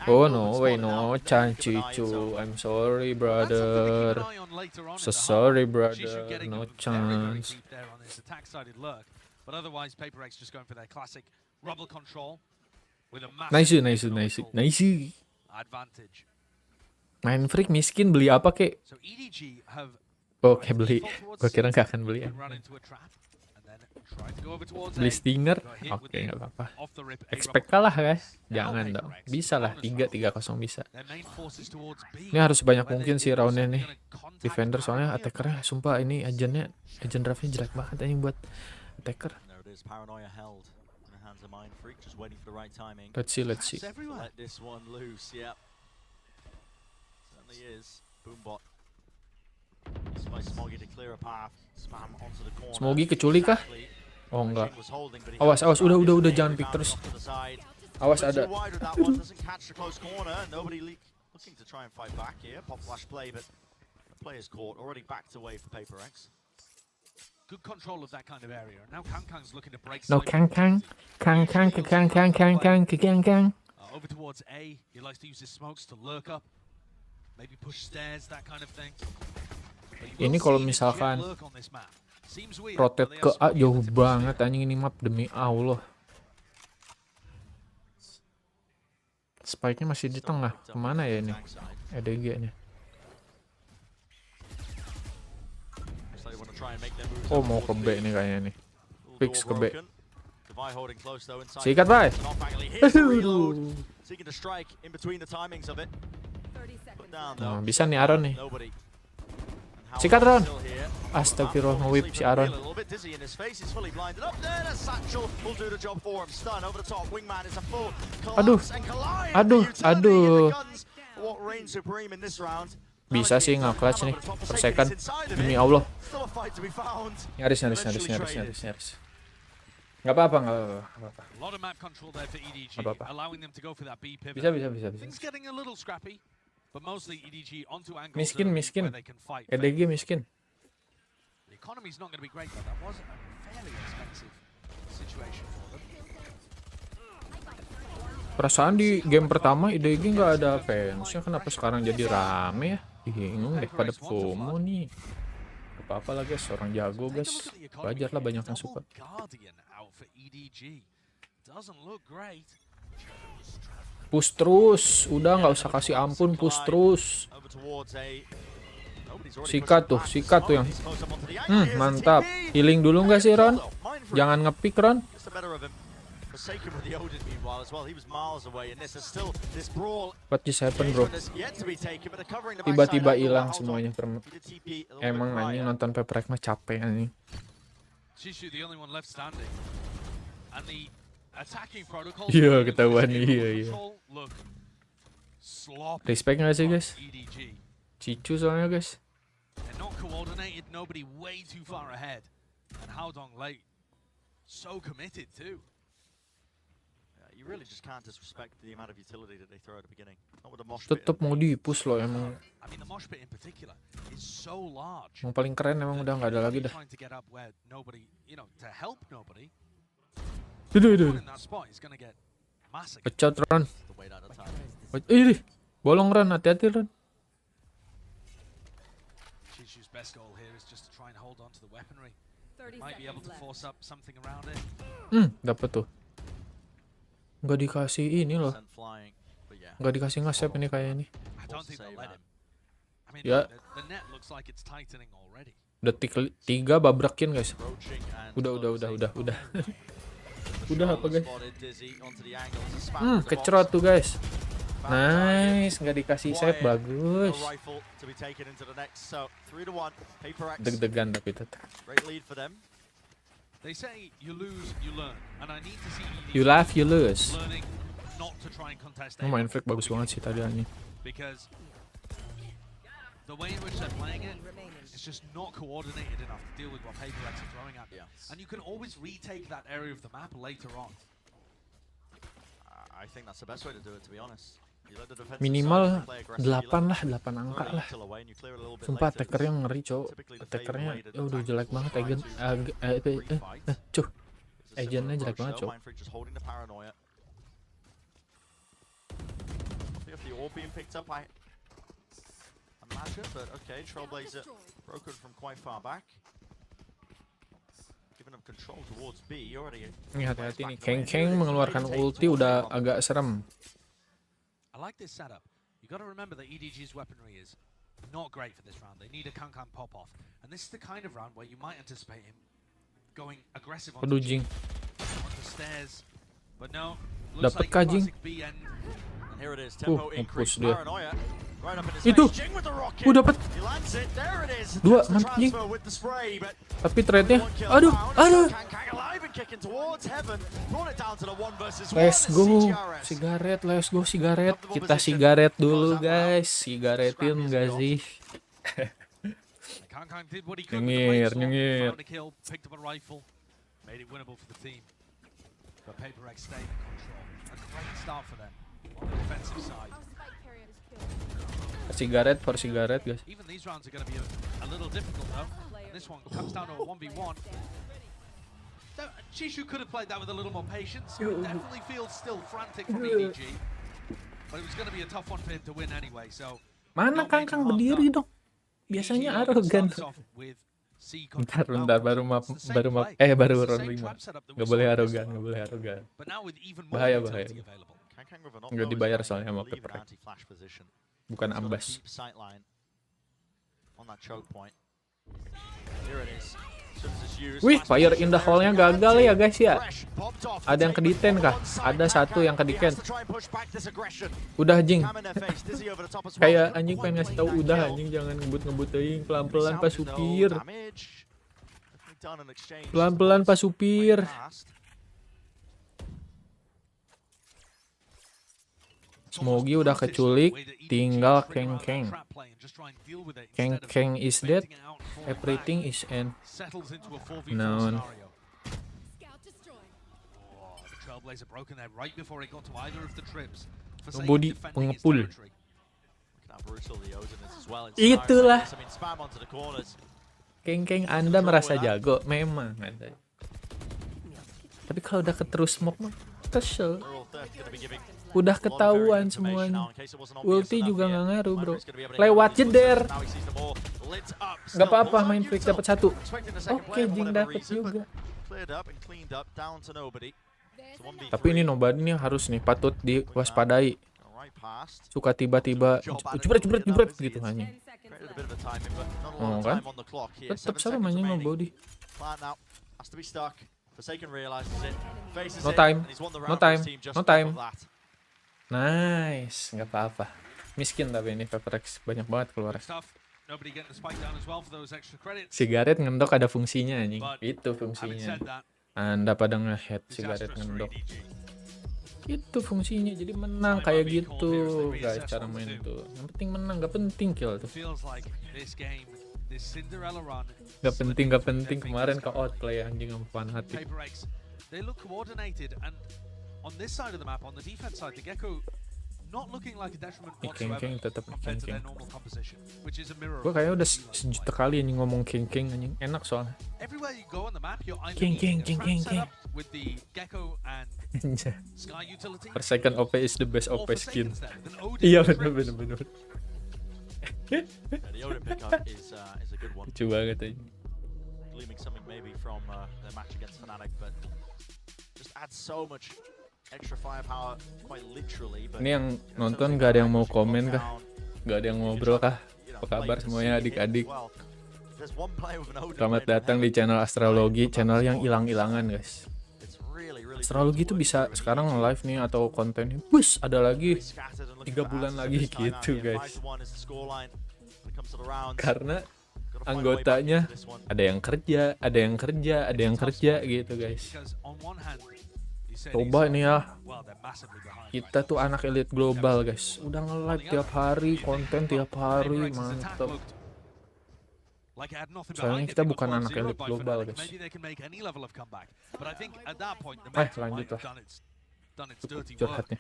Oh no, wait, no, Chan Chichu. I'm sorry, brother. So sorry, brother. No chance. But otherwise, Paper X just going for their classic rubble control with a Nice, massive nice, nice, nice. advantage. Main freak miskin beli apa kek? So EDG have Oke, beli. Gue kira nggak akan beli ya. run into a trap and then try to go over towards Beli A. Stinger? Got hit with Oke, the nggak apa-apa. off the rip A Expect rubble. kalah guys. Now Jangan Paper dong. X, Bisa lah, bonus 3-3-0 bisa. Their main force is towards B, Ini harus banyak where mungkin they sih also roundnya nih. gonna contact Defender soalnya Paranoia. attackernya sumpah ini agentnya, agent draftnya jelek banget anjing buat attacker. There it is, Paranoia held in the hands of Mind Freak, just waiting for the right timing. Let's see, let's see. Traps everywhere. Let this one loose, yep. Certainly is. Boombot. Used by Smoggy to clear a path. Spam onto the corner. Smoggy keculik kah? Exactly. Oh enggak. Was holding, but he Awas, had awas, to udah, start udah his jangan rebound pick terus. off to the side. Awas Too ada. wide with that one, doesn't catch the close corner. Nobody looking to try and fight back here. Pop flash play, but the player's caught. Already backed away for Paper X. Good control of that kind of area. Now Kang's looking to break. No, Kang. Over towards A. He likes to use his smokes to lurk up. Maybe push stairs, that kind of thing. But you Ini will kalau see the misalkan jet lurk on this map. Seems weird, rotate but they ke are A so jauh able to banget push anjing ini map demi Allah. Spike-nya masih di tengah. Kemana ya ini? EDG-nya. Oh mau ke B nih kayaknya nih. Fix ke B. Sikat bay. Aduh. Nah, bisa nih Aaron nih. Sikat Ron. Astagfirullah nge-whip si Aaron. Aduh. Aduh, aduh. Bisa sih nge-clutch nih. Per second. Demi Allah. Nyaris. Nggak apa-apa. Bisa. But mostly EDG onto angles Miskin. where they can fight. EDG miskin. The economy's not going to be great, but that was a fairly expensive situation for them. Perasaan di game pertama EDG nggak ada fansnya, kenapa sekarang jadi rame ya? Bingung deh pada FOMO nih. Apa-apa lah guys, orang jago guys. Wajar lah banyak yang suka. Guardian out for EDG. Doesn't look great. Push terus, udah nggak usah kasih ampun, push terus. Sikat tuh yang. Mantap. Healing dulu nggak sih Ron? Jangan ngepick Ron. What just happened bro? Tiba-tiba hilang semuanya. Emang anjing nonton Paper X mah capek anjing. Iya ketahuan iya. Respect nggak sih guys? Cicu soalnya guys. Tetep mau di-push loh emang. Yang paling keren emang udah nggak ada lagi dah. Duh. Pecah Ron. Ih, bolong Ron, hati-hati Ron. Dapet tuh. Nggak dikasih ini loh. Nggak dikasih nge-save ini kayak ini. Ya. Detik 3 babrakin guys. Udah. Udah apa guys? Kecrot tuh guys. Nice, nggak dikasih save, bagus. Deg-degan tapi tetap. You laugh, you lose. Main freak bagus banget sih tadi anjing. The way in which they're playing it is just not coordinated enough to deal with what Paper X are throwing at you. And you can always retake that area of the map later on. I think that's the best way to do it, to be honest. Minimal 8 angka lah. Sumpah attackernya ngeri cowok. Attackernya udah jelek banget agent. Agentnya jelek banget cowok. possibly if the orb being picked up, I imagine, but okay, Trailblazer broken from quite far back. Giving them control towards B already. Ini hati-hati nih, Keng mengeluarkan ulti udah agak serem. I like this setup. You got to remember that EDG's weaponry is not great for this round. They need a Kankan pop off, and this is the kind of round where you might anticipate him going aggressive on the stairs, but no. Looks like classic B end. And here it is, tempo increase, dia. paranoia. Right up in his Itu, face. Jing with the rocket. dapat. He lands it. There it is. Dua, There's the anjing. transfer with the spray, but Tapi trade-nya, one kill aduh, found. Kang alive and kicking towards heaven. Brought it down to the 1 versus 1. Let's go, CTRS. sigaret, let's go sigaret. Kita sigaret dulu guys, sigaretin gak sih? Nyengir, nyengir. Picked up a rifle, made it winnable for the team. But PaperX stayed in control. A great start for them on the defensive side. Sigaret for sigaret guys. Even these rounds are going to be a little difficult though. And this one comes down to a 1v1. Chishu could have played that with a little more patience. Definitely feels still frantic from EDG. But it was going to be a tough one for him to win anyway. So Mana Kang berdiri dong? Biasanya arogan. Bentar baru round 5. Gak boleh arogan. Bahaya. Gak dibayar soalnya sama PaperX. Bukan ambas. Wih, fire in the hole-nya gagal ya guys ya. Ada yang kediten kah? Ada satu yang kediten. Udah anjing. Kayak anjing pengen ngasih tahu udah anjing, jangan ngebut teuing, pelan-pelan pas supir. Pelan-pelan pas supir. Smogi udah keculik, tinggal Keng. Keng is dead, everything is end. Known. Body pengepul. Itulah. Keng Anda merasa jago, memang Anda. Tapi kalau udah keterus smoke mah kesel. Udah ketahuan semuanya. Ulti juga nggak ngaruh bro. Lewat jeder. Nggak apa-apa, main flick dapat 1. Oke, Jing dapat juga. Tapi ini nobody nih harus nih patut diwaspadai. Suka tiba-tiba jebret gitu hanya. Oh kan? Tetap sama mainnya nobody. No time. Nice, nggak apa-apa. Miskin tapi ini PaperX banyak banget keluar. Sigaret ngendok ada fungsinya anjing. Itu fungsinya. Anda pada nge-head sigaret ngendok. Itu fungsinya, jadi menang kayak gitu guys cara main itu. Yang penting menang, gak penting kill tuh. Gak penting kemarin ke outplay anjing sama hati. On this side of the map, on the defense side, the Gecko not looking like a detriment whatsoever compared to their normal composition, which is a mirror. Gue kayaknya udah sejuta kali anjing ngomong Keng anjing, enak soalnya. Everywhere you go on the map, you're either Keng with the Gecko and Sky utility. Per second OP is the best OP skin. Iya bener. The Odin pickup is a good one. Lucu banget aja. Gleaming something maybe from their match against Fnatic, but just adds so much extra firepower quite literally. Ini yang nonton gak ada yang mau komen kah? Gak ada yang ngobrol kah? Apa kabar semuanya adik-adik? Selamat datang di channel Astrologi, channel yang hilang-hilangan guys. Astrologi itu bisa sekarang live nih atau kontennya bus ada lagi 3 bulan lagi gitu guys. Karena anggotanya ada yang kerja gitu guys. Coba nih ya, kita tuh anak elit global guys, udah nge-live tiap hari, konten tiap hari, mantep. Soalnya kita bukan anak elit global guys. Lanjut lah. Curhatnya.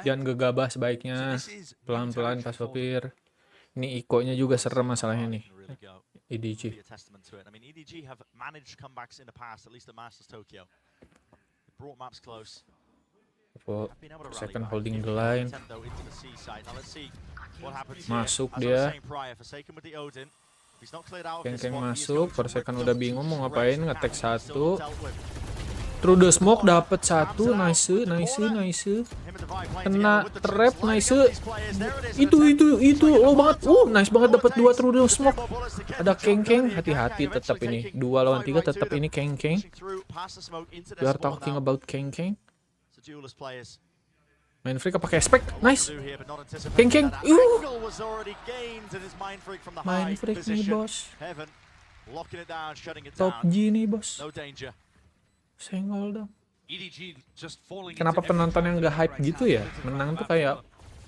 Jangan gegabah sebaiknya, pelan-pelan pas sopir. Ini ikonya juga serem masalahnya nih. EDG. Be a testament to it. I mean, EDG have managed comebacks in the past, at least at Masters Tokyo. They brought maps close. For Been able to rally second back. holding the Giving line. content, though, into the seaside. Now let's see what happens Masuk here. As I was dia. saying prior, Forsaken with the Odin. If he's not cleared out of this Keng spot, he is masuk, going to Persekan rip udah up bingung mau to ngapain, Rex. ngetek Still satu. not dealt with. Through the smoke dapat satu, nice. Him and Divide playing Kena together with the trap, tricks, lining nice. up these players. There it is, an attempt. Itu, lo banget. Nice banget dapat 2 through the smoke. Ada Keng, hati-hati tetap ini. 2 lawan 3 tetap ini Keng. Pushing through past the smoke into We their are spawn talking now. about Keng. So duelist players Main free pakai spec, nice. do here, but not anticipating Keng. that angle was already gained, and his mind freak from the high Main freak nih position. bos. Heaven locking it down, shutting it Top down. G nih bos. No danger. Senggol dong. EDG just falling Kenapa into every penonton yang trap gak hype that gitu Rex ya? has. Menang tuh kayak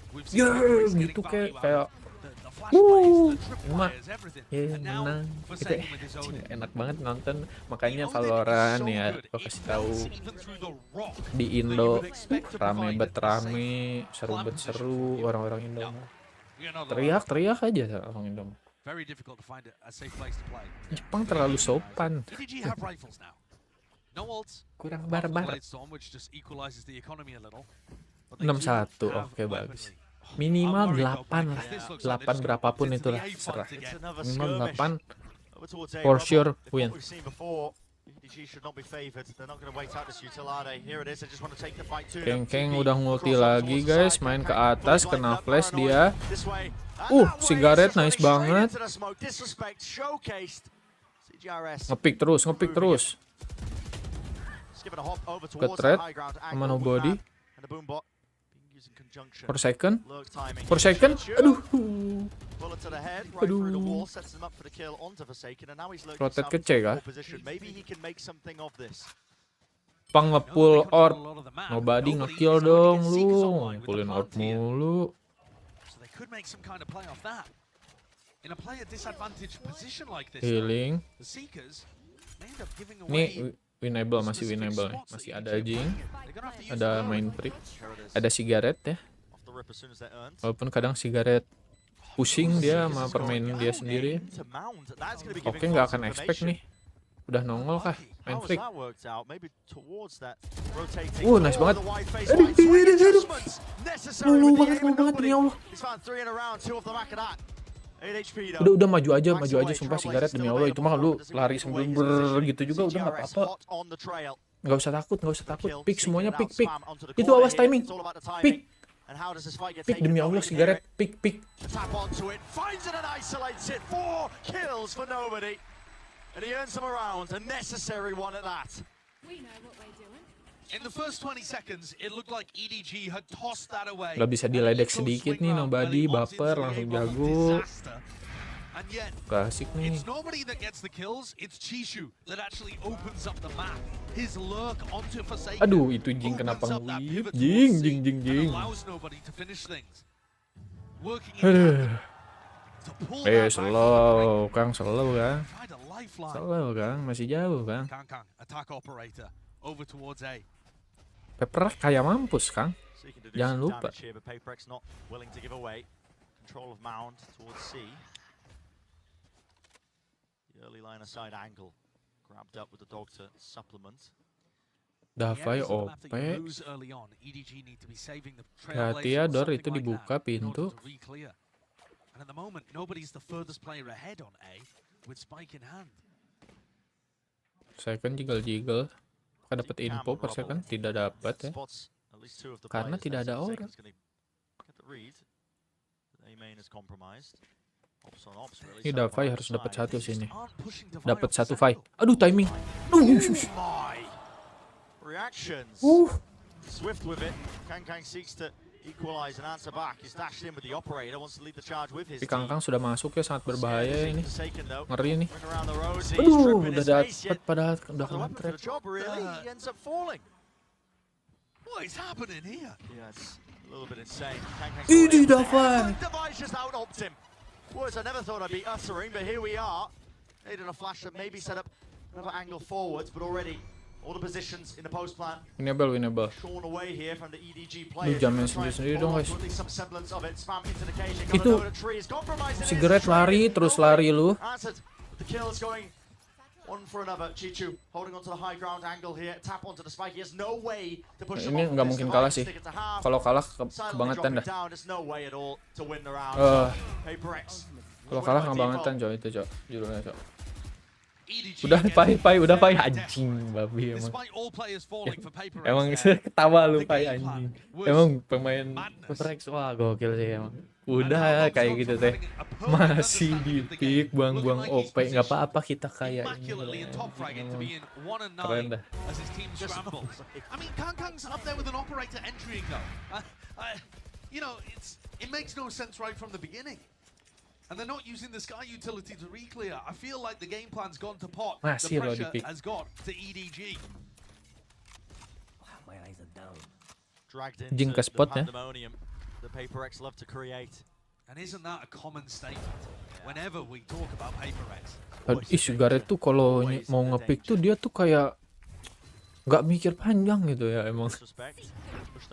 We've seen ya Rex getting gitu value kayak out of the flash wuh, plays, the trip cuma players, everything. ya And now menang gitu Forsaken with his Odin. enak banget nonton. Makanya The Odin is Valorant so ya good. gue It kasih tahu melts even through the rock di that you Indo would expect to rame provide bet a rame, safe seru climb bet position seru for you. orang-orang Indo. No, you're not alone. Teriak aja orang Indo. Very difficult to find a safe place to play. Jepang terlalu sopan. EDG have rifles now. No ults. Kurang apart from the barbar. Blade Storm, which just equalizes the economy a little. But they 6-1, do have oke bagus. weaponry. Minimal I'm worried 8 though, lah. because this looks like 8 they're just berapapun gonna itulah put it to the A serah. front again. Another Minimal skirmish 8 over towards A for Rebel. sure If win. What we've seen before, EDG should not be favored. They're not going to wait out this utility. Here it is. They just want to take the fight to them. Keng 2B udah ngulti cross over lagi towards the guys, side. main ke Kang atas, fully kena lined up, flash paranoid. dia. This way. And that way, Cigarette just nice running straight banget. into the smoke. Disrespect showcased. CGRS. Ngepick terus. Just giving a hop over Ke towards the thread high ground sama angle with nobody. Mab and the Boombot being used in conjunction. Per second. Lurk timing. Per second. Aduh. Bullet to the head, right through the wall, sets him up for the kill onto Forsaken, and now he's lurking Rotate himself ke C into a kah? poor position. Maybe he can make something of this. Pang No, ngepull they control orb. a lot of the map. Nobody Nobody ngekill is dong going lu. against Seekers online with the Ngumpulin orb plant here. mulu. So they could make some kind of play off that. In a player disadvantaged position like this, Healing. the Seekers may end up giving Ini away winnable, masih winnable nih. Masih ada Jing, They're gonna have to use ada it main early. freak, Here it is. ada Cigarette ya. Off the rip as soon as they're earned. Walaupun kadang Cigarette pusing dia sama permainan dia sendiri. To Mound. That's gonna be Oke giving nggak false akan expect nih. information. Udah nongol kah main How has freak? that worked out? Maybe towards that rotating. Nice door, banget. the wide face, Aduh, wide swing aduh, aduh. adjustments necessary Lu with the banget, aim lu and banget, nobody. demi Allah. He's found 3 in a round, 2 off the back of that. 8 HP though. Udah maju aja sumpah Cigarette demi Allah, itu mah lu lari sambil gitu juga udah nggak apa-apa. Nggak usah takut. Pick semuanya pick. Itu awas timing. Pick. Pick demi Allah Cigarette, pick. Tap onto it, finds it and isolates it. 4 kills for nobody. And he earns some rounds, a necessary one at that. We know what we're doing. In the first 20 seconds, it looked like EDG had tossed that away. Nggak bisa diledek sedikit nih, nobody baper langsung jago. And yet, Klasik nih. it's nobody that gets the kills, it's Chishu that actually opens up the map. His lurk onto Forsaken. Aduh, itu Jing kenapa opens up that nge-whip? pivot towards Jing. C and allows nobody to finish things. Working in Aduh. tandem to pull that back from the Slow, Kang, slow Kang. break. Tried a lifeline. Slow Kang, masih jauh Kang. Kang, attack operator, over towards A. Pepper kayak mampus Kang. Seeking to do Jangan some lupa. damage here, but Paperex not willing to give away control of Mound towards C. The early line aside angle grabbed up with the dog to supplement. Davai The areas of the OP. map that you lose early on, EDG need to be saving the Hati ya, trailblazers or Dor, something itu like dibuka that in pintu. order to re-clear. And at the moment, nobody's the furthest player ahead on A with Spike in hand. Second jiggle. Apakah dapat info per second? Tidak dapat ya. Spots at least 2 of the Karena players tidak there, ada so orang. Forsaken's gonna get the read. The A main is compromised. Ops on ops, really. Ini So Davai on harus either dapat side. satu sini. Aren't pushing Divide Dapat off the satu side, fight. Aduh timing. Oh my! Reactions. Swift with it. Kang seeks to equalize and answer back. He's dashed in with the operator, wants to lead the charge with his Si team. Kang sudah masuk ya, sangat berbahaya ini. Forsaken, though. Ngeri nih. Ring around the rows, he's Aduh, tripping udah his face, dapat yet padahal not udah the kena weapon for trap. the job, really. He ends up falling. What is happening here? Yeah, it's a little bit insane. Ini Davai. Device just out-oped him. Words I never thought I'd be uttering, but here we are. Needed a flash that maybe set up another angle forwards, but already all the positions in the post plan Winnable. shorn away here from the EDG players. Jamin Trying to sendiri dong, hold on guys. to at least some semblance of it. Spam into the cage. Itu Cigarette Cigarette lari terus lari lu. Answered The kill is going one for another. Chichu holding onto the high ground angle here. Tap onto the spike. He has no way to push him Ini off nggak this. mungkin Divide kalah and sih. stick it to half. Kalau kalah Silently kebangetan dropping dah. down. There's no way at all to win the round. Paper X. Kalau kalah kebangetan coy itu coy. Judulnya coy. EDG Udah again. pai udah pai Very anjing babi emang. Despite all players falling for Paper X Emang there, ketawa lu the pai game anjing. plan was Emang pemain madness. Paper X wah gokil sih emang. And Udah Howard's kayak gone gitu from teh. having a perfect Masih understanding di of the pick game, buang-buang looking like OP he's nggak apa-apa kita kayak ini. immaculately in top fragging to be in 1 and Keren 9 dah. as his team scrambles. I mean, Kangkang's up there with an operator entering though. You know, it makes no sense right from the beginning. And they're not using the Sky utility to re-clear. I feel like the game plan's gone to pot. Masih The loh di pressure pick. has got to EDG. My eyes are down. Dragged Jing into ke the spot ya. pandemonium the Paper X love to create. And isn't that a common statement whenever we talk about Paper X? Ih Sugaret tuh kalau mau ngepick tuh dia tuh kayak nggak mikir panjang gitu ya emang. Suspect.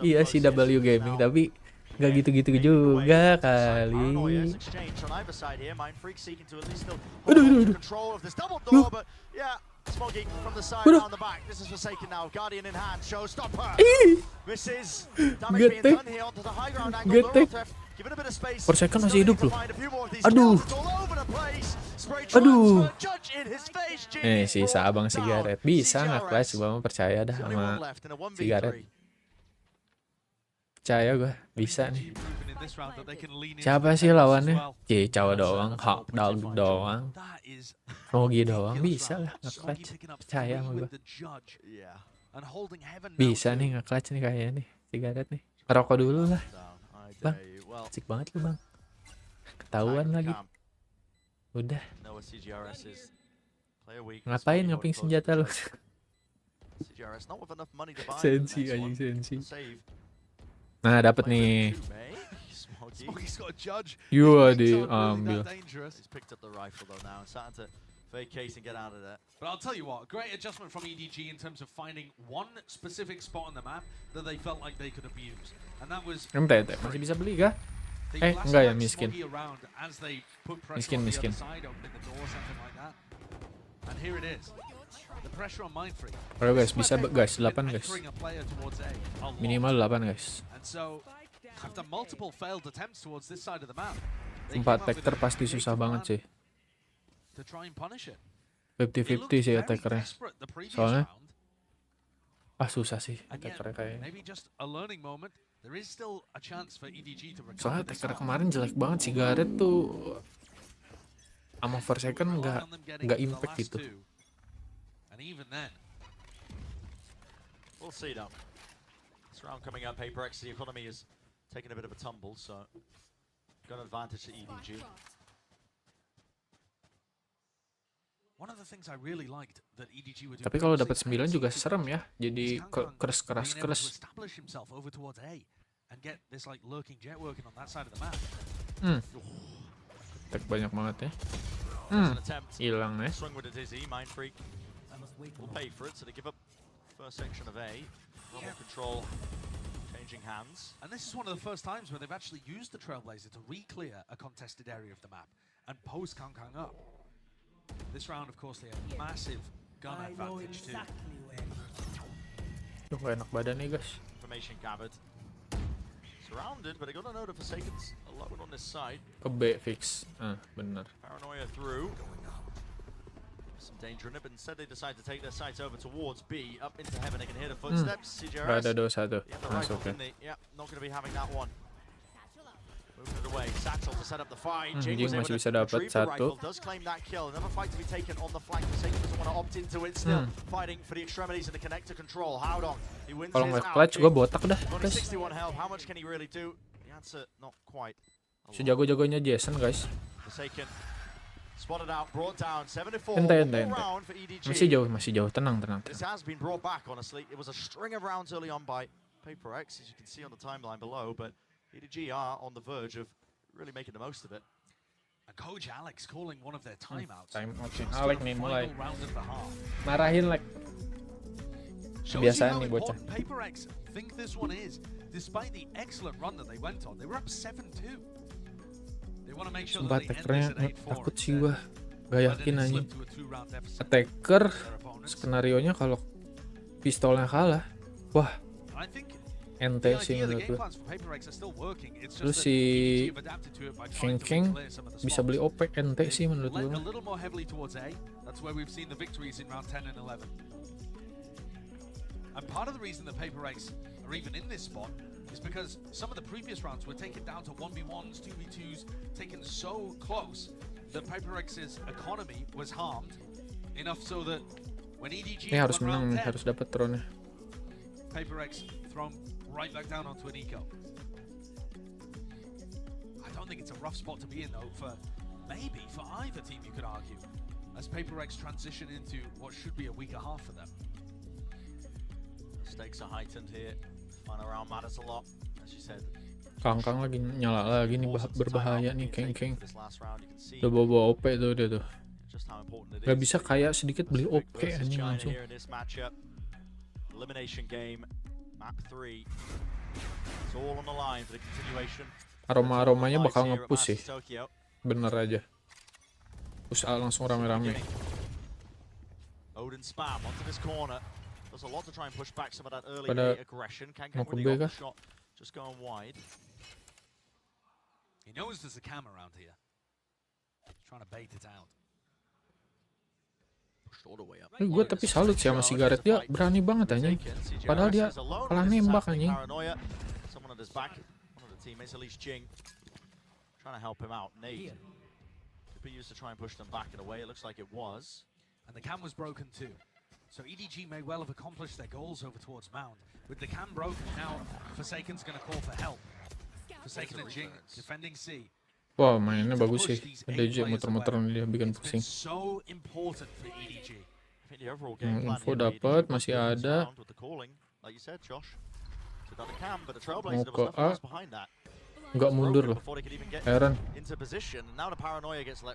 Iya sih W Gaming tapi nggak gitu-gitu juga kali. Getek. Per second masih hidup loh. Aduh. Si Sabang Sigaret bisa nggak clutch, Bang percaya dah sama Sigaret. Percaya gue bisa nih. Siapa sih lawannya? Cicau doang, hot dog doang, Rogi doang, bisa lah nge-clutch. Percaya sama gue. Bisa nih nge-clutch nih kayaknya nih Sigaret nih. Ngerokok dulu lah. Bang, asik banget lu bang. Ketahuan lagi. Udah. Ngapain ngeping senjata lu? Sensi anjing sensi. Nah dapat nih. Yua diambil. But I'll tell you what, great adjustment from EDG in terms of finding one specific spot on the map that they felt like they could abuse. And that was MTT masih bisa beli kah? Enggak ya, miskin. Miskin. And here it is. The pressure on Mindfreak. Ayo guys, bisa guys, 8 guys. Minimal 8 guys. And so after multiple failed attempts towards this side of the map, 4 attacker pasti susah banget sih. to try and punish it. 50-50 sih attackernya. Soalnya susah sih attackernya kayaknya. Maybe just a learning moment. There is still a chance for EDG to recover. Soalnya attacker kemarin jelek banget sih, Gareth tuh sama first second nggak impact gitu. And even then, we'll see now. This round coming up, Paper X, the economy is taking a bit of a tumble, so got an advantage to EDG. one of the things I really liked that EDG would do. Tapi kalau dapat 9 juga serem ya. Jadi keras. Establish himself over towards A and get this like lurking jet working on that side of the map. Attack banyak banget ya. Hilang ya. Swing with a dizzy, Mindfreak will pay for it, so they give up first section of A. Control changing hands. And this is one of the first times where they've actually used the Trailblazer to re-clear a contested area of the map and post Kangkang up. This round, of course, they have massive gun advantage too. Duh, enak badan nih guys. Information gathered. Surrounded, but they got a note of Forsaken's alone on this side. Ke B fix. Bener. Paranoia through. Some danger in it, but instead they decide to take their sights over towards B, up into heaven. They can hear the footsteps. Gak ada dosa tuh. Masuk ya. Yeah, not going to be having that one. Moving it away. Satchel to set up the fight. Jing was able to retrieve the rifle. Does claim that kill. Another fight to be taken on the flank. Forsaken doesn't want to opt into it. Still fighting for the extremities and the connector control. Howdong. He wins Kalau his nggak clutch gue botak dah. Only 61 health. How much can he really do? The answer, not quite. Sejago-jagonya Jason guys. Forsaken. Spotted out, brought down, 7-4. Ente. Round for EDG. Masih jauh. Tenang. This has been brought back, honestly. It was a string of rounds early on by Paper X, as you can see on the timeline below, but EDG are on the verge of really making the most of it. And Coach Alex calling one of their timeouts. Alex nih mulai marahin like. Kebiasaan nih bocah. Paper X think this one is, despite the excellent run that they went on. They were up 7-2. They want to make sure that they end this at 8-4. Takut sih gua. Gak yakin anjing. Attacker skenario-nya kalau pistolnya kalah, wah ente sih menurut gue. Terus si Keng bisa beli OP, ente sih menurut gue. And part of the reason that Paper Rex are even in this spot is because some of the previous rounds were taken down to 1v1s, 2v2s, taken so close that Paper Rex's economy was harmed enough so that when EDG Ini harus menang nih, harus dapat drone-nya. Paper Rex thrown right back down onto an eco. I don't think it's a rough spot to be in though for either team, you could argue, as Paper Rex transition into what should be a weaker half for them. Stakes are heightened here. Final round matters a lot, as you said. Kangkang lagi nyala lagi nih, berbahaya nih Keng. Udah bawa OP tuh dia tuh. Gak bisa kayak sedikit beli OP anjing langsung. Elimination game, map 3. It's all on the line for the continuation. Aromanya bakal nge-push sih. Bener aja. Push A langsung rame-rame. Odin spam onto this corner. There's a lot to try and push back some of that early aggression. Can't mau ke really B got kah? the shot, just going wide. He knows there's a cam around here. He's trying to bait it out. Gue tapi salut sih sama si Gareth, dia berani banget anjing. Padahal dia kalah nembak anjing. Someone at his back, one of the teammates, at least Jing, trying to help him out. Nate could be used to try and push them back in a way. It looks like it was. And the cam was broken too. So EDG may well have accomplished their goals over towards Mound. With the cam broken now, Forsaken's going to call for help. Forsaken and Jing defending C. Wah, mainnya bagus sih. DJ muter-muter dia bikin pusing. So important for EDG. Info dapat, masih ada. Mau ke A, nggak mundur loh. Aaron,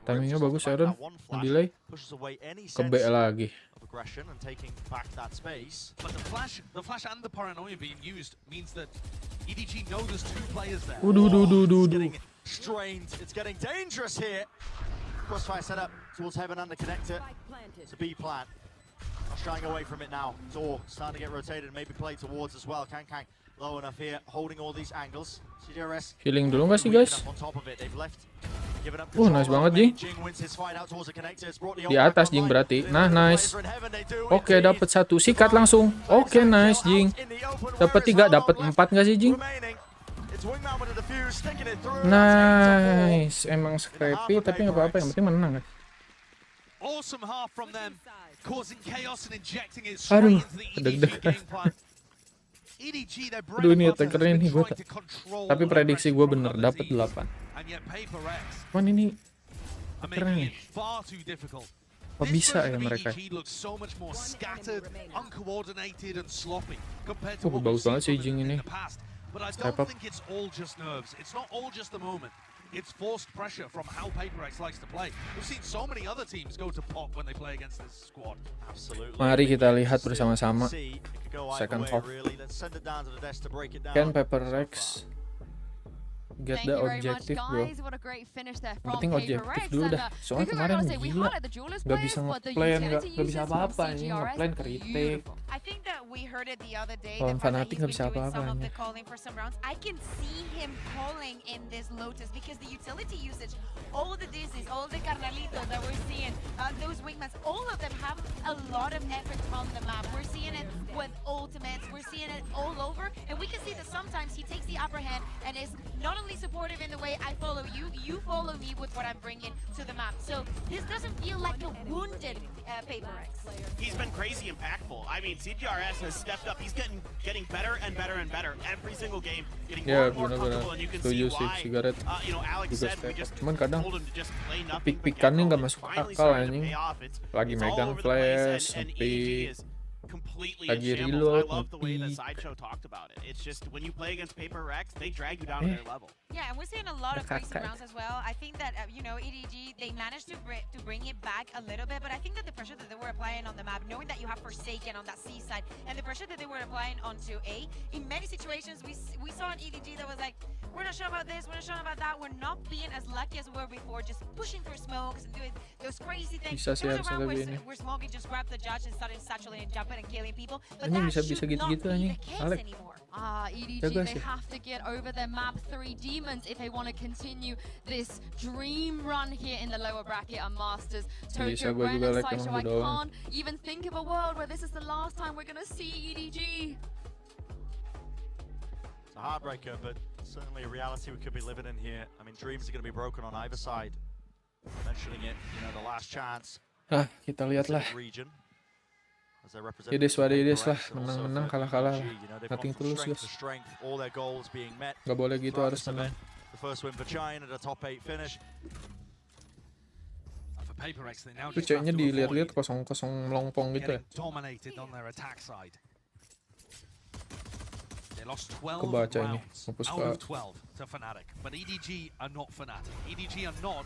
timingnya bagus Aaron. Delay ke B lagi. But the flash and the paranoia being used means that EDG know there's two players there. Strained. It's getting dangerous here. Crossfire set up towards Heaven and the connector. It's a B plant. Not shying away from it now. Door starting to get rotated and maybe play towards as well. Kang low enough here, holding all these angles. CDRS Healing dulu nggak sih guys? Nice banget Jing. Di atas Jing berarti. Nah nice. Oke, dapat satu, sikat langsung. Oke nice Jing. Dapat 3, dapat 4 nggak sih Jing? Nice. Emang scrappy tapi nggak apa-apa, yang penting menang kan. Awesome half from them, causing chaos and injecting it straight into the EDG game plan. Aduh, ini attackernya nih gue. Tapi prediksi gue bener, dapat 8. Cuman ini attackernya nih. Apa bisa ya mereka? Bagus banget sih Jing ini. Step up. It's forced pressure from how PaperX likes to play. We've seen so many other teams go to pop when they play against this squad. Mari kita lihat bersama-sama second half. Can PaperX get the objective, bro? Penting objektif dulu dah. Soalnya kemarin gila, gak bisa nge-plan, gak bisa apa-apa nih, nge-plan ke retake. Lawan Fnatic gak bisa apa-apa nih. I can see him calling in this Lotus because the utility usage, all the Dizzies, all the Carnalitos that we're seeing, those wingmans, all of them have a lot of effort on the map. We're seeing it with ultimates, we're seeing it all over, and we can see that sometimes he takes the upper hand and is not only supportive in the way I follow you, you follow me with what I'm bringing to the map. So this doesn't feel like a wounded PaperX. He's been crazy impactful. I mean, CGRS has stepped up. He's getting better and better and better every single game, getting more and more comfortable, and you can see why. You know, Alex said we just cuman kadang told him to just play nothing. pick-pickannya nggak masuk akal anjing. Lagi megang flash, ngepick. Lagi reload, I love the way that Sideshow talked about it. It's just when you play against PaperX, they drag you down to their level. Yeah, and we're seeing a lot of crazy Kakak. rounds as well. I think that, you know, EDG, they managed to bring it back a little bit, but I think that the pressure that they were applying on the map, knowing that you have Forsaken on that C side, and the pressure that they were applying onto A, in many situations, we saw an EDG that was like, we're not sure about this, we're not sure about that, we're not being as lucky as we were before, just pushing through smokes and doing those crazy things. Bisa sih There was a harusnya round lebih ini. where Smokey just grabbed the judge and started saturating and jumping and killing people, but Anjing that bisa should not gitu-gitu be anjing. the case Alek. anymore. EDG, Jaga they sih. have to get over their map 3 demons if they want to continue this dream run here in the lower bracket and Masters. Bisa, Tokyo, gua Ren, juga and like Saisho, emang I doang. can't even think of a world where this is the last time we're going to see EDG. It's a heartbreaker, but certainly a reality we could be living in here. I mean, dreams are going to be broken on either side. Mentioning it, you know, the last chance. Kita lihatlah. Region. As they represent It is what it is lah. Paper X and also Menang-menang, for kalah-kalah. EDG, you know, they've Nothing gone from tulus, strength guys. to strength, all their goals being met. Gak boleh gitu, throughout harus this menang. event. The first win for China, the top 8 finish. For Paper X, they now Itu just have ceknya to dilihat-lihat avoid kosong-kosong melompong gitu ya. getting dominated on their attack side. They lost 12 Kebaca ini, rounds mampus out Pak. of 12 to Fnatic, but EDG are not Fnatic. EDG are not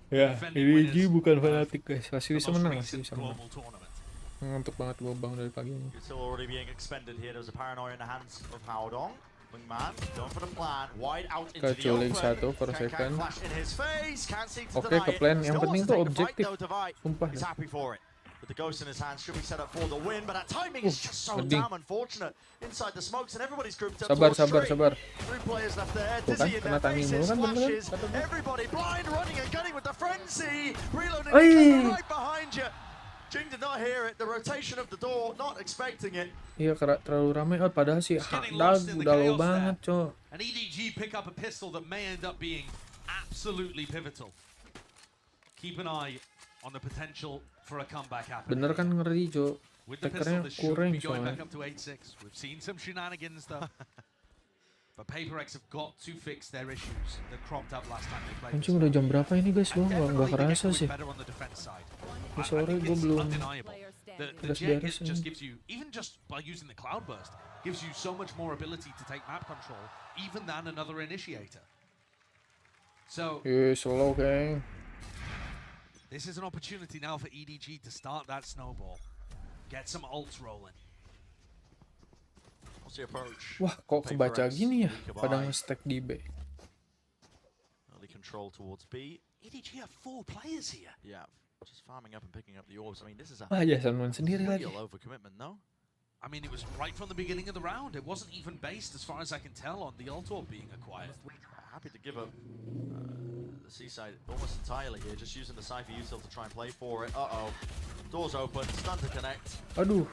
Ya, defending EDG winners bukan of fanatik guys. Masih the bisa most menang, masih recent bisa menang. global tournament. Ngantuk banget gue bang dari pagi ini. It's still already being expended here. There's a paranoia in the hands of Haodong. Wingman, going for the plan. Wide out into the Kecuali open. satu per Kang second. flash in his face. Can't seem to Oke, deny ke it. plan. Yang Still penting wants to tuh take the fight, objektif. though, Divide. Sumpah He's deh. happy for it. With the ghost in his hands, should be set up for the win, but that timing is just so Ngeding. damn unfortunate. Inside the smokes and everybody's grouped up Sabar, towards sabar, straight. sabar. 3 players left there. Tuh kan, Dizzy in kena their timing faces, dulu kan, bener-bener. flashes. Kata gua. Everybody blind, running and gunning with the frenzy. Reloading Oi. coming right behind you. Jing did not hear it. The rotation of the door, not expecting it. Iya, terlalu ramai. Oh, padahal si Dag udah low banget, cok. And EDG pick up a pistol that may end up being absolutely pivotal. Keep an eye on the potential for a comeback happening. Bener kan ngeri, cok. With the pistol, Tekernya this should kurang be going back soalnya. up to 8-6. We've seen some shenanigans though. But Paper X have got to fix their issues that cropped up last time they played. Anjing udah jam berapa ini guys? Gue And nggak definitely they kerasa get sih. better on the defense side. Di I sore think gue it's belum undeniable. The beres-beres Jet just ini. gives you, even just by using the Cloudburst, gives you so much more ability to take map control, even than another initiator. So Slow gang. this is an opportunity now for EDG to start that snowball, get some ults rolling. What's the approach? Wah, kok Paper kebaca X, gini ya? weaker Pada by. nge-stack di B. Early control towards B. EDG have 4 players here. Yeah, just farming up and picking up the orbs. I mean, this is a Wah, ya Salman sendiri lagi. real overcommitment, no? I mean, it was right from the beginning of the round. It wasn't even based, as far as I can tell, on the ult orb being acquired. Happy to give up the seaside almost entirely here, just using the Cypher util to try and play for it. Uh-oh. Doors open, stun to connect. Aduh,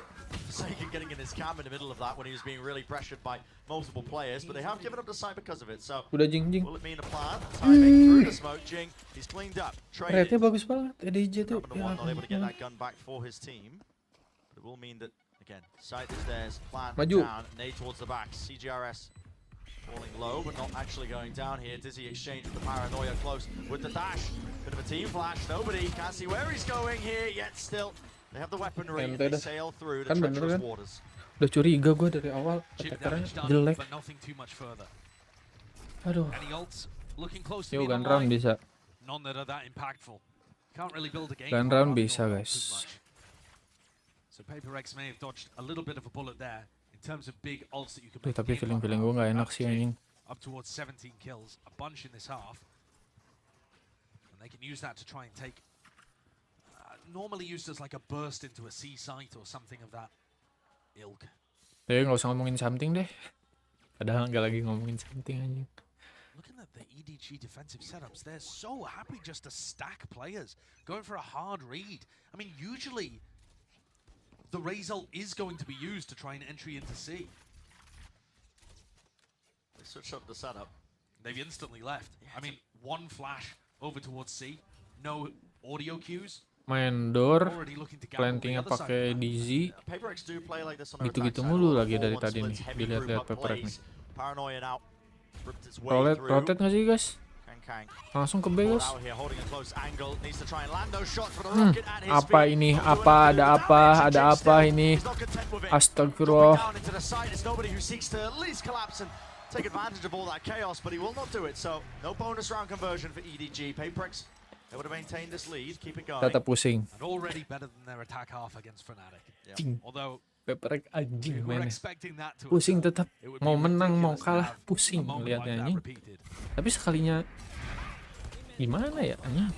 Forsaken getting in his camp in the middle of that when he was being really pressured by multiple players, but they have given up the side because of it, so udah jing-jing. will it mean a plan? Timing through the smoke, Jing, he's cleaned up, Rate-nya traded. bagus banget. EDG tuh. Number Ya, one, not able to get ampun. that gun back for his team. But it will mean that, again, sight is theirs, plan Maju. down, nade towards the back, CGRS falling low, but not actually going down here. Dizzy exchange with the paranoia close with the dash. Bit of a team flash, nobody can't see where he's going here, yet still they have the weaponry and Ente they dah. sail through the Kan bener treacherous kan? waters. Udah curiga gue dari awal. Chip Attacker-nya damage done, jelek. but nothing too much further. Aduh. Any ults looking close to Yo, being gun round online? bisa. None that are that impactful. Can't really build a game. Gun from round running bisa, or guys. too much. So Paper X may have dodged a little bit of a bullet there in terms of big ults that you can Duh, make. tapi feeling-feeling gue nggak enak sih anjing. Up towards 17 kills, a bunch in this half. And they can use that to try and take normally used as like a burst into a C site or something of that ilk. Tapi nggak usah ngomongin something deh. Padahal nggak lagi ngomongin something anjing. Looking at the EDG defensive setups, they're so happy just to stack players, going for a hard read. I mean, usually the raise ult is going to be used to try and entry into C. They switched up the setup. They've instantly left. I mean, one flash over towards C, no audio cues. Main door, Already looking to gamble the plantingnya other side pakai of the map. Dizzy. Paper X do play like this on their Gitu-gitu attack mulu side. lagi dari 4-1 tadi nih. splits, heavy Dilihat-lihat group up Paper X nih. plays. Paranoia now ripped its way through. Rotate nggak sih guys? Kang Langsung ke B caught guys. out here, holding a close angle, needs to try and land those shots for the rocket at his Apa feet. ini? Not doing Apa? anything Ada with apa? damage. Ada Jing apa still, ini? he's not content with it. Astagfirullah. Dropping down into the side, it's nobody who seeks to at least collapse and take advantage of all that chaos, but he will not do it. So no bonus round conversion for EDG. Paperex, they would have maintained this lead, keep it going. Tetap pusing. And already better than their attack half against Fnatic. Yeah. Although Paperex anjing we're mainnya. expecting that to Pusing occur. tetap. It would be Mau menang mau ridiculous to kalah have a pusing moment lihatnya like that anjing. repeated. Tapi sekalinya gimana ya anjing?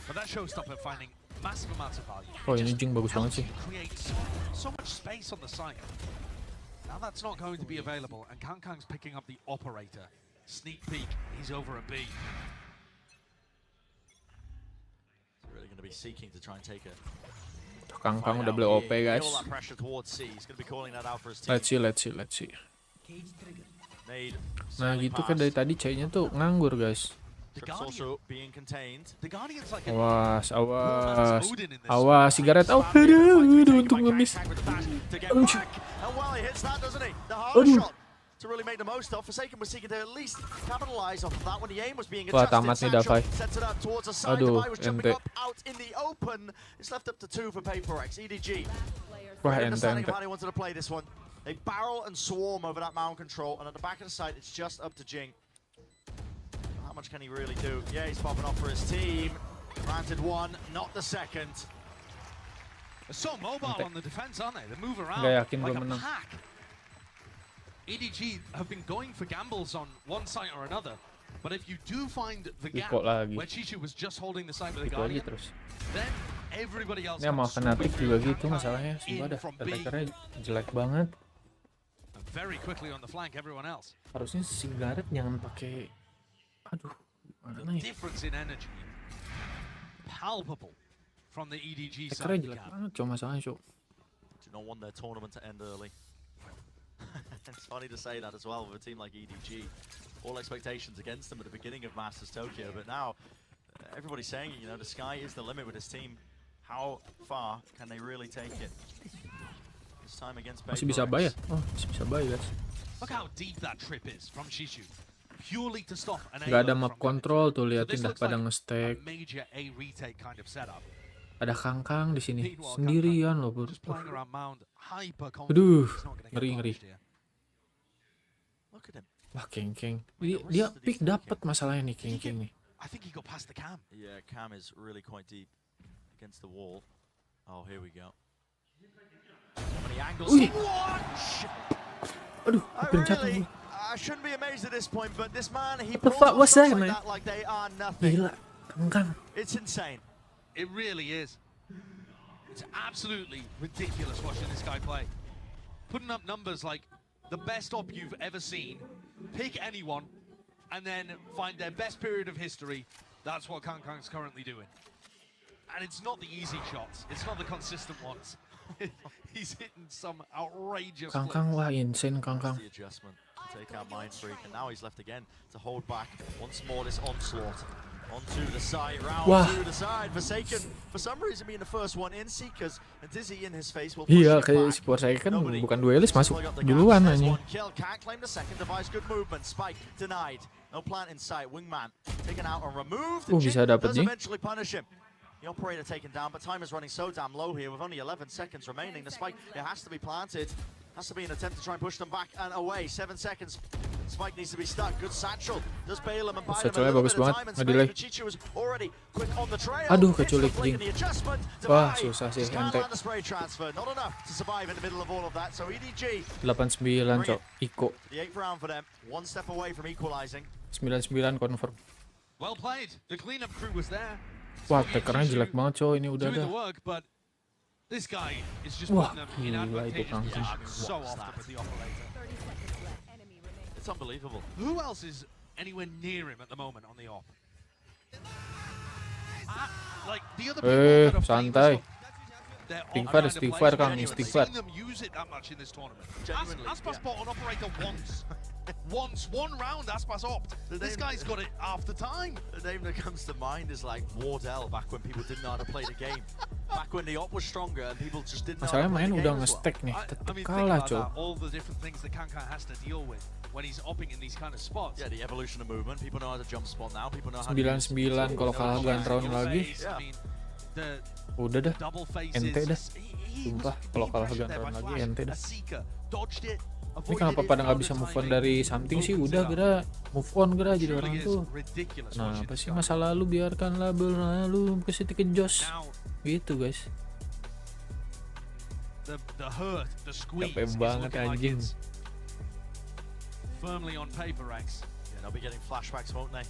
But that showstopper finding massive amounts of value. Oh ini Jing bagus banget sih. Creates so much space on the site. Now that's not going to be available, and Kangkang's picking up the operator. Sneak peek, he's over a B. He's really going to be seeking to try and take it. Kangkang udah beli OP guys. All that pressure towards C. He's going to be calling that out for his team. Let's see. Made Nah gitu kan dari tadi C-nya tuh nganggur guys. Trips also being contained. The Guardian's like a Awas Sigaret. Oh, aduh, untung ngemis. And well, he hits that, doesn't he? The hardest shot to really make the most of. Forsaken was seeking to at least capitalize off of that when the aim was being Wah, adjusted. tamat nih Davai. Sets it up towards a side. Aduh, Davai was jumping ente. up out in the open. It's left up to 2 for Paperex. EDG. Wah, Understanding ente. of how they wanted to play this one. They barrel and swarm over that mound control, and at the back of the site, it's just up to Jing. How much can he really do? Yeah, he's popping off for his team. Granted one, not the second. They're so mobile on the defense, aren't they? They move around Nggak yakin like gua a menang. pack. EDG have been going for gambles on one site or another, but if you do find the gap Iko lagi. where Chishu was just holding the site with the Gitu lagi Guardian, terus. then everybody else Ini sama comes Fnatic swooping juga through. gitu masalahnya. Sumpah dah, from B. attackernya jelek banget. And very quickly on the flank, everyone else. Harusnya Sigaret jangan pakai. Aduh, mana ya? Difference in energy, palpable from the EDG Attackernya side. jelek banget, cuma masalahnya cok. Do not want their tournament to end early. It's funny to say that as well with a team like EDG. All expectations against them at the beginning of Masters Tokyo, but now everybody's saying, you know, the sky is the limit with this team. How far can they really take it? This time against Masih bisa buy ya? Oh, masih bisa buy guys. Look how deep that trip is from Chishu. Purely to stop an Gak ada A-load map from control tuh, So this liatin dah looks pada like nge-stack. a major A retake kind of setup. Ada Kangkang di sini Meanwhile, sendirian loh, bro. Just playing around mound, hyper Aduh, confident. He's not gonna get ngeri. punished here. Look at him. Wah, Keng. Dia pick dapat masalahnya nih Keng nih. I think he got past the cam. Yeah, Cam is really quite deep against the wall. Oh, here we go. So many angles. Ui. Watch! Aduh, hampir jatuh. Really, I shouldn't be amazed at this point, but this man, he What the pulls fuck off was shots that, like man? that like they are nothing. Gila, Kangkang. It's insane. It really is. It's absolutely ridiculous watching this guy play. Putting up numbers like the best op you've ever seen, pick anyone, and then find their best period of history. That's what Kangkang's currently doing. And it's not the easy shots. It's not the consistent ones. He's hitting some outrageous Kangkang, flicks. wah insane That's Kangkang. the adjustment to take out Mind Freak, and now he's left again to hold back once more this onslaught. Onto the side, round Wah. to the side. Forsaken, for some reason, being the first one in. Seekers and Dizzy in his face will push Iya, it kayak back. si Forsaken Nobody bukan duelis, masuk got the gap. duluan There's anjing. one kill. Can't claim the second device. Good movement. Spike denied. No plant in sight. Wingman taken out and removed. And Bisa Jing dapet, does Jing. eventually punish him. The operator taken down, but time is running so damn low here with only 11 seconds remaining. The spike, it has to be planted. Has to be an attempt to try and push them back and away. 7 seconds. Spike needs to be stuck. Good satchel. Does bail him and buy them a Satchelnya little bagus bit of banget, time and nggak space. delay. But Chichu is already quick on the trail. Aduh, Hits the keculik flick Jing. and the adjustment. Wah, Divide. susah sih, Just can't ente. land the spray transfer. Not enough to survive in the middle of all of that. So EDG, 89 cok, Iko. the 8th round for them. One step away from equalizing. 99 confirm. Well played. The cleanup crew was there. Wah, attackernya jelek banget cok, ini udah Doing dah. the work, but this guy is just Wah, putting them in gila itu advantageous Kangkang. positions so often with the operator. It's unbelievable. Who else is anywhere near him at the moment on the op? Like the other people that are playing santai. this op, they're on Istighfar, kind of istighfar, players, Kang, but I haven't istighfar. seen them use it that much in this tournament. Genuinely, Aspas yeah. bought an operator once. One round Aspas opt. This guy's got it half the time. The name that comes to mind is like Wardell back when people didn't know how to play the game. Back when the op was stronger and people just didn't know how Masalahnya to play main the udah game as well. nge-stack nih, I tetep mean, think kalah about cok. that, all the different things that Kangkang has to deal with when he's opping in these kind of spots. Yeah, the evolution of movement. People know how to jump spot now. People know how to use 99 kalau kalah Double gantrown face, lagi. I mean, the Udah dah. double Ente dah. faces, he Sumpah, kalau kalah gantian lagi ente dah. Ini kenapa pada nggak bisa move on dari something sih? Udah gerak, move on gerak jadi orang tuh. Kenapa sih masa lalu biarkanlah berlalu ke situ ke Jos. Gitu guys. Capek banget anjing. Firmly on paper, Rex. Yeah, they'll be getting flashbacks, won't they?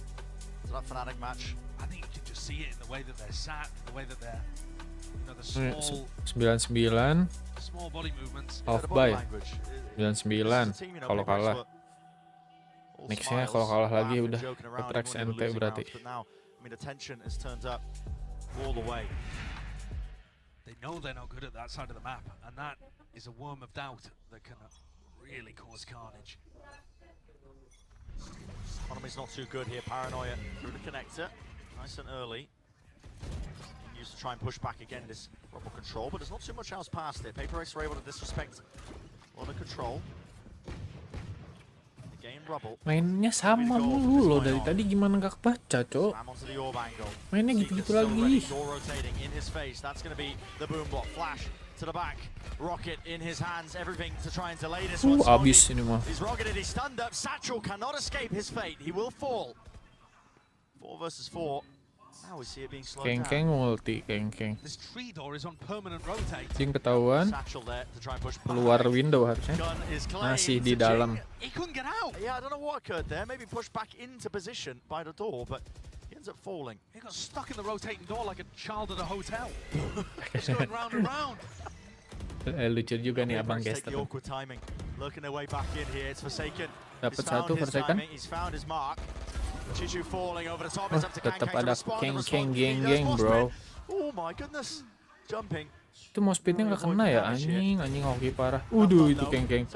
To that Fnatic match. I think you can just see it in the way that they're sat, the way that they're, you know, the small 99 body movements. half buy 99 kalau kalah. Nextnya kalau kalah lagi udah Paperex NT berarti. I mean, the tension has turned up all the way. They know they're not good at that side of the map, and that is a worm of doubt that can really cause carnage. Economy's not too good here. Paranoia through the connector, nice and early. Used to try and push back again this rubble control, but there's not too much else past it. Paperex are able to disrespect a lot of control. Again, rubble. Mainnya sama mulu loh dari tadi, gimana nggak kebaca, Cok? Mainnya gitu-gitu lagi. In his face, that's going to be the boom block flash to the back. Rocket in his hands, everything to try and delay this one. Abis ini mah. He's rocketed, he's stunned up. Satchel cannot escape his fate. He will fall. 4 versus 4. Now we see it being slowed down. Keng multi, keng. This tree door is on permanent rotate. Jing ketahuan. Keluar window harusnya. Masih di dalam. He couldn't get out. Yeah, I don't know what occurred there. Maybe pushed back into position by the door, but he ends up falling. He got stuck in the rotating door like a child at a hotel. He's going round and round. Lucu juga nih abang caster. Looking their way back in here. It's Forsaken. Dapat satu Forsaken. He's found his mark. Chichu falling over the top. Oh, tetap ada Keng geng bro. Oh my goodness. Jumping. Itu mau speednya nggak kena ya, anjing hoki parah. Udah itu Keng.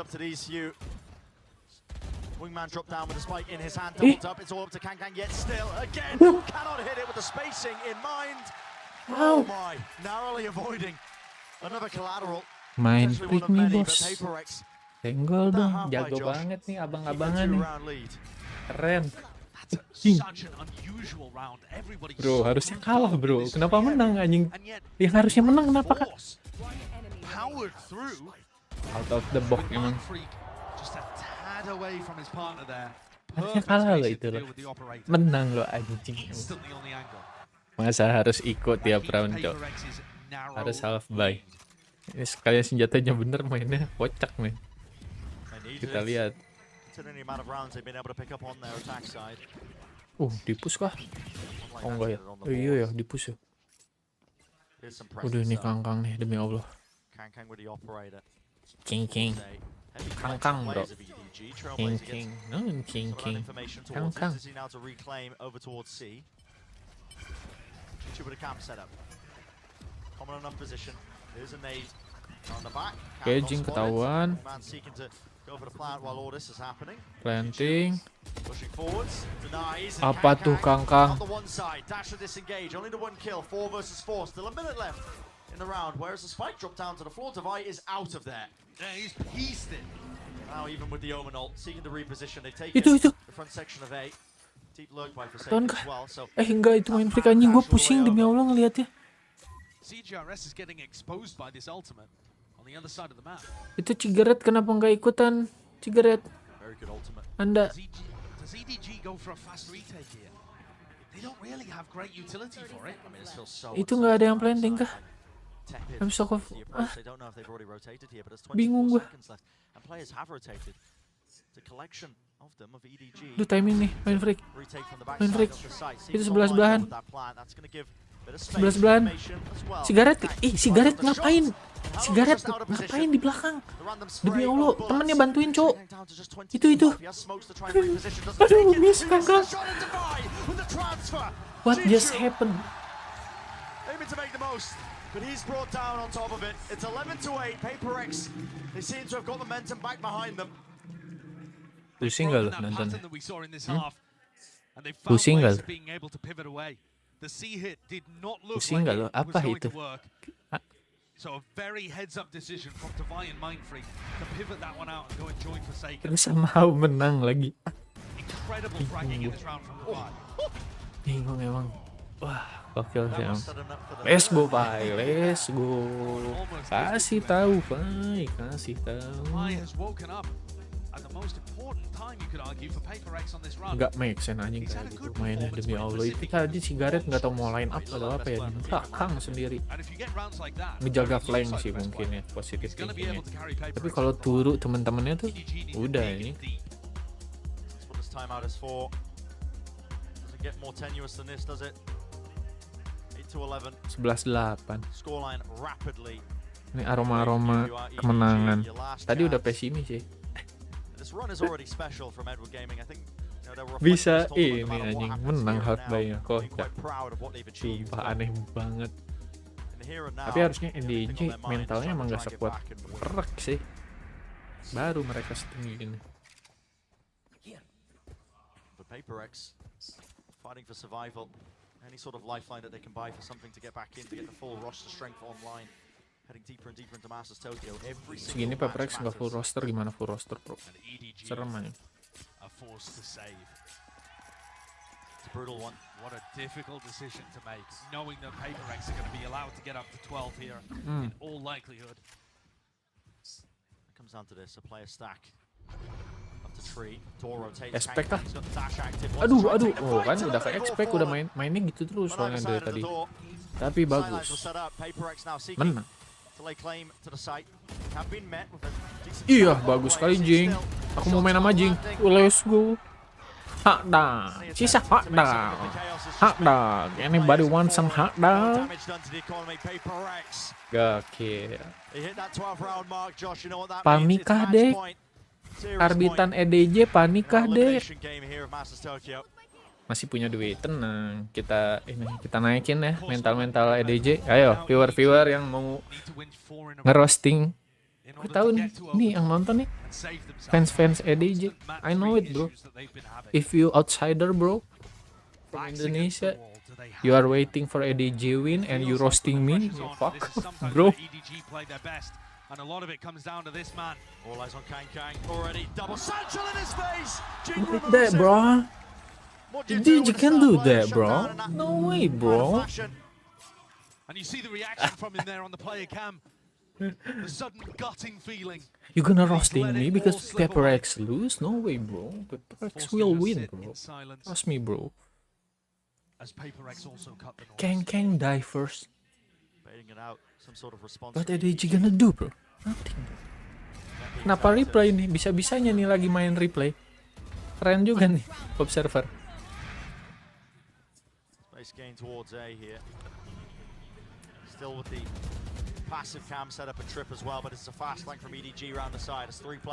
Wingman dropped down with a spike in his hand, doubled up. It's all up to Kang yet still again. Cannot hit it with the spacing in mind. Oh my, narrowly avoiding another collateral. Main freak nih bos. Tenggol dong, jago banget nih abang-abangan nih. Keren. Bro, harusnya kalah bro. Kenapa menang anjing? Yang harusnya menang kenapa kak? Out of the box emang. Harusnya kalah loh itu loh. Menang loh anjing. Masa harus ikut tiap round cok? Harus half buy. Ini sekalian senjatanya bener, mainnya kocak nih. Kita lihat. Dipush kah? Oh enggak ya? Oh iya ya, dipush ya. Udah nih kangkang nih, demi Allah. King. Kangkang bro. King. King. Kangkang. Oke, Jing ketahuan. Planting. Apa tuh Kangkang? Itu. Tahun kah? Enggak, itu main freak anjing, gue pusing demi Allah ngeliatnya. Itu Cigaret kenapa nggak ikutan? Cigaret, Anda. Itu nggak ada yang planting kah? Habis aku bingung gue. Duh, timing nih, main freak. Itu sebelah-sebelahan. Sebelah-sebelahan. Sigaret ngapain? Sigaret ngapain di belakang? Demi Allah, temennya bantuin, Cok. Itu. Aduh, miss Kangkang. What just happened? But he's brought down on top of it. It's 11-8. Paperex. They seem to have got momentum back behind them. Pusing gak lo nonton? Pusing gak lo? Pusing gak lo? Apa itu? So a very heads-up decision from Divine and Mindfreak to pivot that one out and go and join Forsaken. Terus mau menang lagi. Incredible fragging in this round from Divine. Bingung emang. Wah, gokil sih. Let's go, Pai. Let's go. Kasih tahu, Pai. Kasih tahu. Nggak make sense anjing kayak gitu mainnya, demi Allah. Itu tadi si Gareth nggak tahu mau line up atau apa ya, di belakang sendiri ngejaga flank sih mungkin ya, positif thinkingnya. Tapi kalau turu teman-temannya tuh udah ini. 11-8. Ini aroma-aroma kemenangan. Tadi udah pesimis sih. Bisa ini anjing menang hardbuy-nya kok. Sumpah aneh banget. Tapi harusnya NDJ mentalnya emang gak sekuat Perek sih. Baru mereka setinggi ini. Fighting for survival. Any sort of lifeline that they can buy for something to get back in, to get the full roster strength online. Heading deeper and deeper into Masters Tokyo. Segini Paprex nggak full roster, gimana full roster, bro? Serem aja. It's a brutal one. What a difficult decision to make, knowing that Paperex are going to be allowed to get up to 12 here in all likelihood. It comes down to this, a player stack. Expect lah. Aduh. Oh kan udah ke expect, udah mainnya gitu terus soalnya dari tadi. Tapi bagus. Menang. Iya, bagus sekali Jing. Aku mau main sama Jing. Let's go. Hak dah. Sisa hak dah. Hak dah. Anybody want some hak dah? Gokil. Panikah deh. Karbitan EDJ panikah deh. Masih punya duit, tenang. Kita naikin ya mental EDJ. Ayo viewer yang mau ngerosting. Gue tahu nih yang nonton nih fans EDJ. I know it, bro. If you outsider, bro, from Indonesia, you are waiting for EDJ win and you roasting me. Fuck, bro. And a lot of it comes down to this man. All eyes on Kang already. Double satchel in his face. Look at that, bro. You can do that, bro. No way, bro. And you see the reaction from him there on the player cam. The sudden gutting feeling. You gonna roasting me because Paperex lose? No way, bro. Paperex will win, bro. Trust me, bro. As Paperex also cut the Kang die first. What EDJ gonna do, bro? Nothing, bro. Kenapa replay nih? Bisa-bisanya nih lagi main replay. Keren juga nih observer.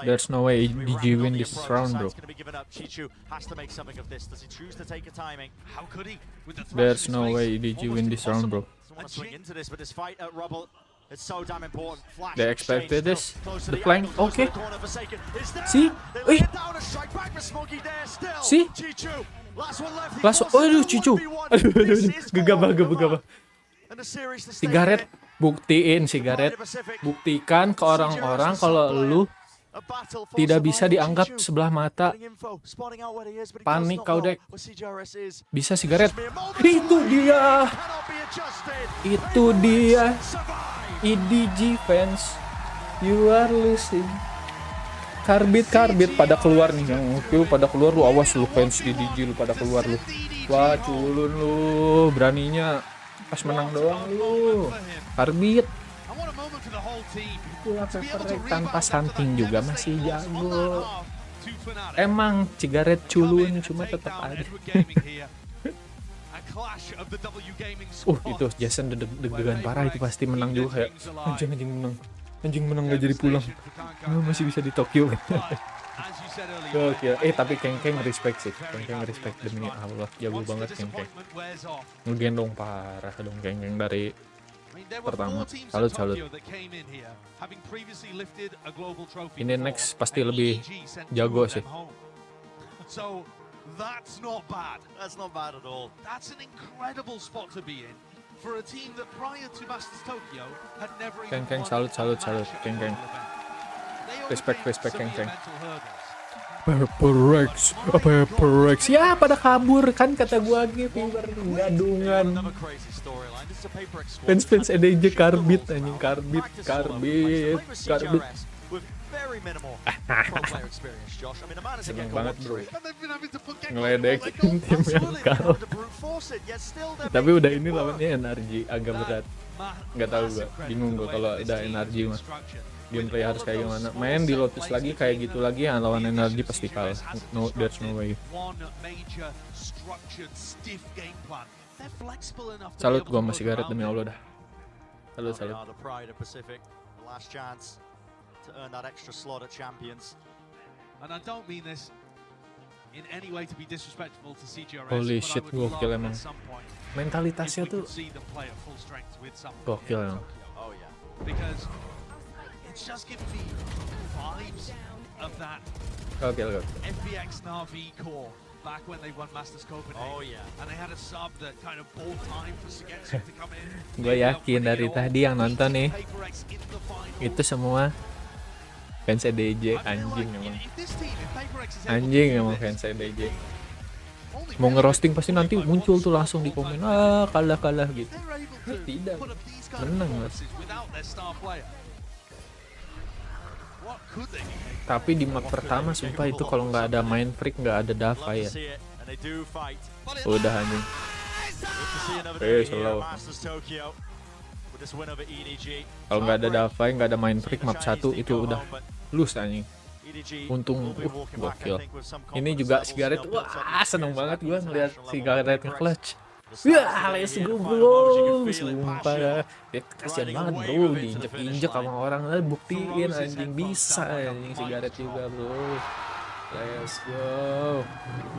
There's no way EDG win this round, bro. There's no way EDG win this round, bro. It's so damn important. Flash, they expected this. The flank, okay. See? Wait. See? Last one. Aduh, Cicu. Aduh. Gegabah. Sigaret, buktiin Sigaret. Buktikan ke orang-orang kalau lu tidak bisa dianggap sebelah mata. Panik kau dek. Bisa Sigaret. Itu dia. EDG fans, you are losing. Karbit pada keluar nih, yang oke pada keluar lu, awas lu fans EDG lu pada keluar lu. Wah culun lu, beraninya pas menang doang lu. Karbit. Itulah Paperex tanpa santing juga masih jago. Emang Cigaret culun cuma tetap ada. Itu Jason deg-degan parah, itu pasti menang juga kayak anjing menang gak jadi pulang. Masih bisa di Tokyo. Gokil. Tapi Kang respect sih. Kang respect demi Allah, jago banget Kang. Ngegendong parah dong Kang dari pertama. Salut. Ini next pasti lebih jago sih. That's not bad. That's not bad at all. That's an incredible spot to be in for a team that prior to Masters Tokyo had never even Kang, salut. Kang. Respect Kang. Paper Rex. Ya pada kabur kan kata gua lagi Fever gadungan. Fans EDJ karbit anjing karbit. Seneng banget bro. Ngeledekin tim yang kalah. Tapi udah ini lawannya energi agak berat. Nggak tahu gua, bingung gua kalau udah energi mah. Gameplay harus kayak gimana? Main di Lotus lagi kayak gitu lagi ya lawan energi pasti kalah. No, there's no way. Salut gua masih Gareth demi Allah dah. Salut. To earn that extra slot at champions. And I don't mean this in any way to be disrespectful to CGRS. Holy shit, gokil emang. Mentalitasnya tuh gokil emang. Oh yeah. Because it's just giving me vibes of that Gokil. FBX Na'Vi core back when they won Masters Copenhagen. Oh yeah. And they had a sub that kind of bought time for Sigetsu to come in. Gue yakin dari tadi yang nonton nih itu semua fans EDJ anjing emang fans EDJ mau ngerosting pasti nanti muncul tuh langsung di komen kalah gitu. Tidak, menang mas. Tapi di map pertama sumpah itu kalau nggak ada main freak nggak ada Dava ya udah anjing. Slow. Kalau nggak ada Dava nggak ada main freak map 1 itu udah lose anjing. Untung gokil. Ini juga Sigaret, wah seneng banget gue ngeliat Sigaret nge-clutch. Wah, let's go bro. Sumpah ya, kasihan banget bro diinjek sama orang. Buktiin anjing bisa anjing Sigaret juga bro. Let's go.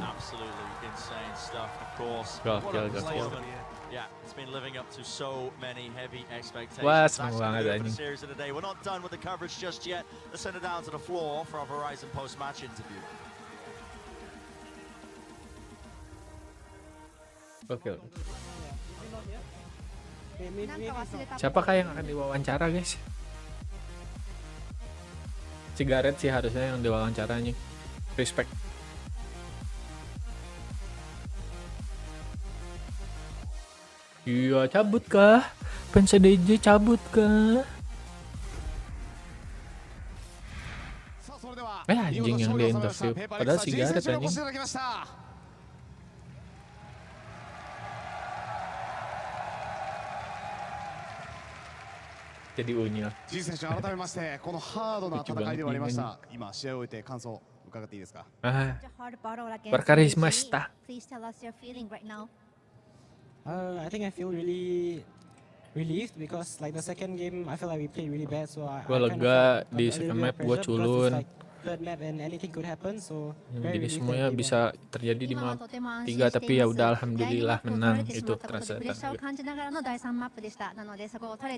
Absolutely insane stuff, of course. Gokil. Yeah, it's been living up to so many heavy expectations. Wah, seneng banget anjing. We're not done with the coverage just yet. Let's send it down to the floor for our Verizon post-match interview. Gokil. Siapakah yang akan diwawancara guys? Sigaret sih harusnya yang diwawancaranya. Respect. Iya, cabut kah? Fans EDJ cabut kah? Anjing yang dia interview. Padahal Sigaret anjing. Jadi unyil. Berkarismasta. I think I feel really relieved because like the second game I feel like we played really bad, so I Gue lega di second map gue culun. Third map and anything could happen, so jadi semuanya bisa terjadi di map 3 tapi ya udah alhamdulillah menang itu terasa.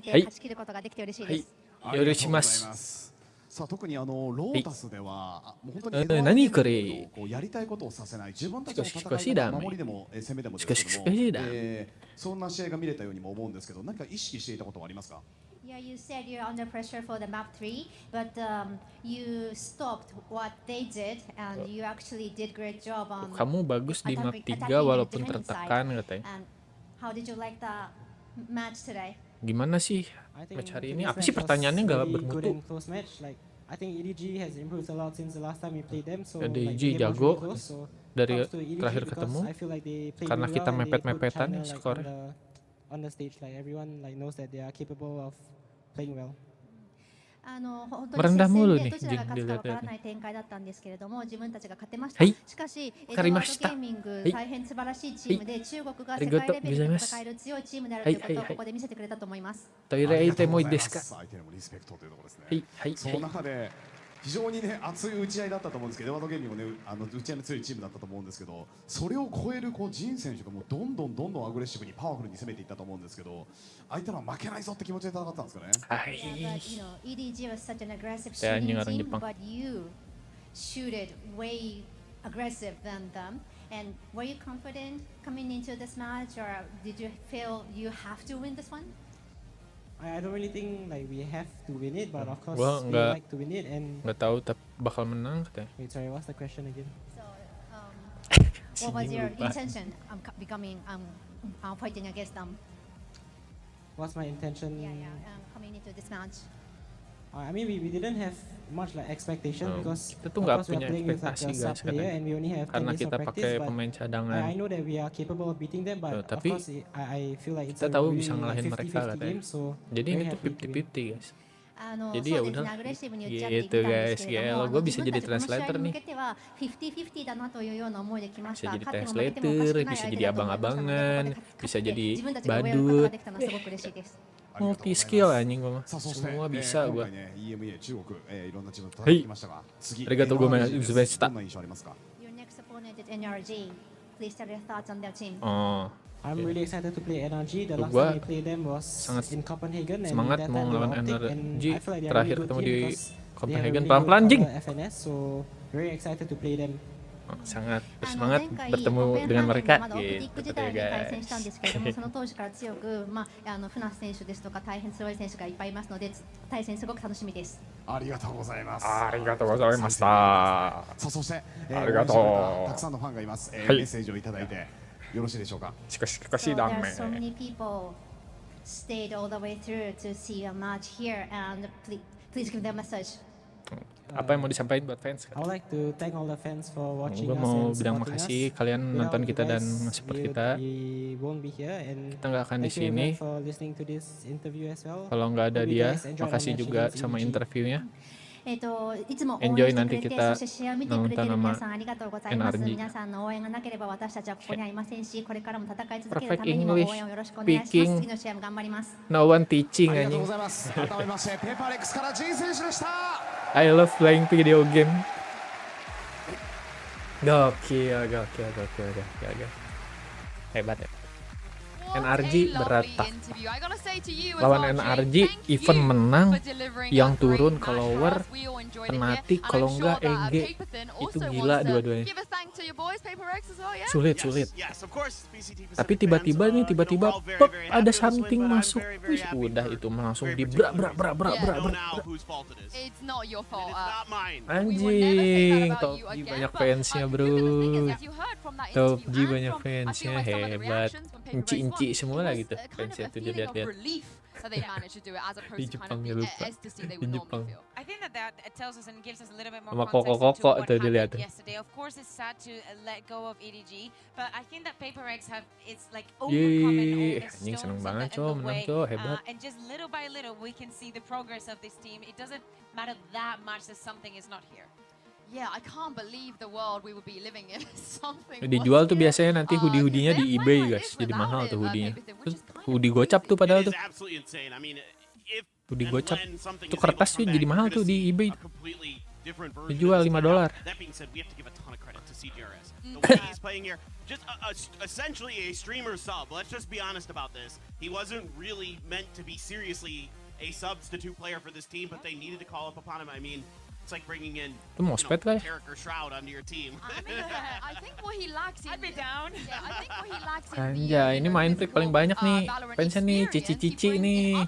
Hai. Yoroshimasu. さあ特にロータスではもう本当に何これやりたいことをさせない自分たちの戦いしかしだ守りでも攻めでもしかしそんな試合が見れたようにも思うんですけど何か意識していたことはありますか Yeah, you said you're under pressure for the map 3, but you stopped what they did and you actually did great job on kamu bagus di map 3 walaupun tertekan katanya. And how did you like the match today? Gimana sih match hari ini? Apa sih pertanyaannya nggak bermutu? I think EDG has improved a lot since the last time we played them. So EDG jago dari terakhir ketemu karena kita mepet-mepetan ya skor. On the stage, like everyone like knows that they are capable of playing well. Merendah mulu nih Jing dilihat ya. Hai, karimashita. Arigatou gozaimasu. Hai. Toire ite moi desu ka? Hai. 非常にね熱い打ち合いだったと思うんですけど、エヴァドゲーミングもね打ち合いの強いチームだったと思うんですけど、それを超えるジン選手がもうどんどんアグレッシブにパワフルに攻めていったと思うんですけど、相手は負けないぞって気持ちで戦ったんですかね。はい。 EDG was such an aggressive shooting team, but you shooted way aggressive than them. And were you confident coming into this match, or did you feel you have to win this one? I don't really think like we have to win it, but of course Gua we nggak like to win it. And tahu bakal menang katanya. wait, sorry, what's the question again? So, what was your intention becoming fighting against them? What's my intention? Coming into this match. I mean, we didn't have much like expectation because kita tuh nggak of course we punya are playing with like ekspektasi a sub guys player and we only have 10 karena days kita of pakai practice. But pemain cadangan. I know that we are capable of beating them, but of Tapi course I feel like it's kita a tahu really bisa ngalahin like mereka 50-50 katanya. game. So Jadi ini tuh 50-50 guys. Jadi ya udah gitu guys, ya lo gue bisa jadi translator nih, bisa jadi translator, bisa jadi abang-abangan, bisa jadi badut, multi skill anjing gue mah, semua bisa gue. Hei, arigatou gozaimashita. Oh. I'm really excited to play NRG. The last time we played them was in Copenhagen and semangat that mau time they were ngelawan optic, NRG. and I feel like they're Terakhir really good ketemu team di because they Copenhagen, have a really pelan-pelan good jing. FNS, so very excited to play them. Sangat bersemangat bertemu dengan mereka gitu ya guys. その当時から強く、船瀬選手ですとか大変強い選手がいっぱいいますので、対戦すごく楽しみです。ありがとうございます。ありがとうございました。さあそして、ありがとう。たくさんのファンがいます。メッセージをいただいてよろしいでしょうか。しかしダメ。 So many people stayed all the way through to see a match here, and please give them a message. Apa yang mau disampaikan buat fans? I would like to thank all the fans for watching Gue us mau and bilang supporting makasih us. kalian nonton Without kita you dan guys, support kita. we won't be here, and Kita nggak akan di thank you everyone sini. for listening to this interview as well. Kalau nggak ada Hope you dia, guys enjoy our makasih match juga against sama EDG. interviewnya. いつも応援 Enjoy してく nanti れて、 kita そして試合を見てくれている皆さんありがとうございます。 NRG. 皆さんの応援がなければ私たちはここにはいませんし、これからも戦い続ける Perfect ためにも応 English 援をよろしくお願いします。 speaking. 次の試合も頑張ります。 No one teaching ありがとう anjing. ございます。改めましてペーパーレックスからジン選手でした。 I love playing video game. Gokil. Hebat ya. NRG berat tak. Lawan NRG event menang, yang turun ke lower Fnatic, kalau enggak EG. Itu gila dua-duanya. Sulit. Tapi tiba-tiba pop, ada something masuk. Wih, udah itu langsung di bra. Anjing, Top G banyak fansnya bro. Top G banyak fansnya, hebat. Inci semua lah gitu fansnya tuh, dilihat-lihat. Di Jepang ya, lupa. Di Jepang. I think that tells us and gives us a little bit more Sama context koko to what tuh dilihat. happened yesterday. Of course, it's sad to let go of EDG, but I think that Paper X it's like overcoming all the Anjing seneng stones banget in cow, the menang way, cow, hebat. and just little by little we can see the progress of this team. It doesn't matter that much that something is not here. Yeah, I can't believe the world we would be living in. Something Dijual tuh biasanya nanti hoodie-hoodienya di eBay guys, jadi mahal tuh hoodienya. Terus hoodie gocap tuh padahal tuh. Hoodie gocap tuh kertas tuh jadi mahal tuh di eBay. Dijual $5. That being said, we have to give a ton of credit to CDRS. The way he's playing here, just essentially a streamer sub. Let's just be honest about this. He wasn't really meant to be seriously a substitute player for this team, but they needed to call up upon him. I mean, it's like bringing in Character Shroud onto your team. I think what he lacks in... I'd be down. Yeah, I think what he lacks in... Anjay, ini main trik paling banyak nih. Fansnya nih, cici-cici nih.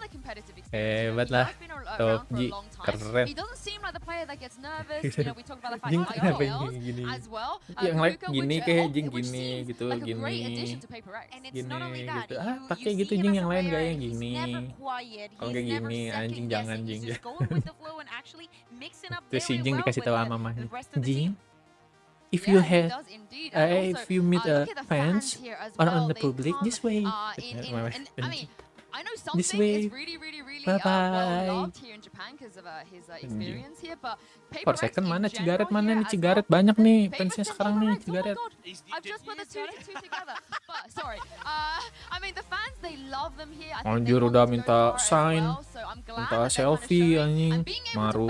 Hebat lah. Top G, keren. He doesn't seem like the player that gets nervous. You know, we talk about the fact Jing that kenapa IOLs gini? as well. Yang like gini kayak Jing which gini seems gitu, like a gini. great addition to Paper X. And it's not only that, Gitu. Pakai gitu Jing, yang lain gaya gini. Quiet. Kalau kayak gini, anjing jangan Jing. He's just going with the flow and actually mixing up Terus si very Jing well dikasih with tahu sama mamanya, the rest of the team. Jing, if you meet fans or on the public, this way. I know This something way. is really Bye-bye. well loved here in Japan because of his experience here, but Per second mana cigaret mana nih, cigaret banyak nih fansnya sekarang nih, cigaret. I've just put the two together. But sorry, I mean the fans, they love them here. Anjir udah minta sign, minta selfie anjing, maru.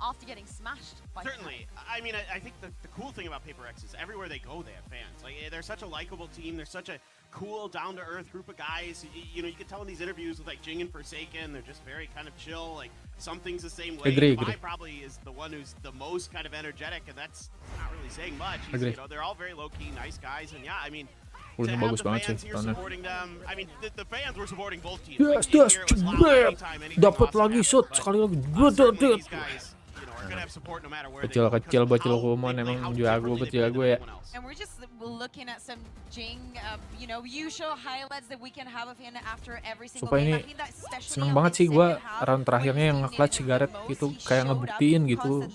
After getting smashed by Certainly. I mean, I think the cool thing about Paper X is everywhere they go, they have fans. Like, they're such a likable team. They're such a cool, down-to-earth group of guys. You know, you can tell in these interviews with, like, Jing and Forsaken, they're just very kind of chill. Like, something's the same way. Agree. I probably is the one who's the most kind of energetic, and that's not really saying much. You know, they're all very low-key, nice guys. And, yeah, I mean, Ini bagus banget sih tonnya. Yes, dapat lagi shot sekali lagi. Kecil-kecil bocil kumon emang jago ya. And we're just looking at some Jing, usual highlights that we can have of him after every single Sumpah game. ini seneng banget sih gue round terakhirnya yang nge-clutch si Gareth gitu, kayak ngebuktiin gitu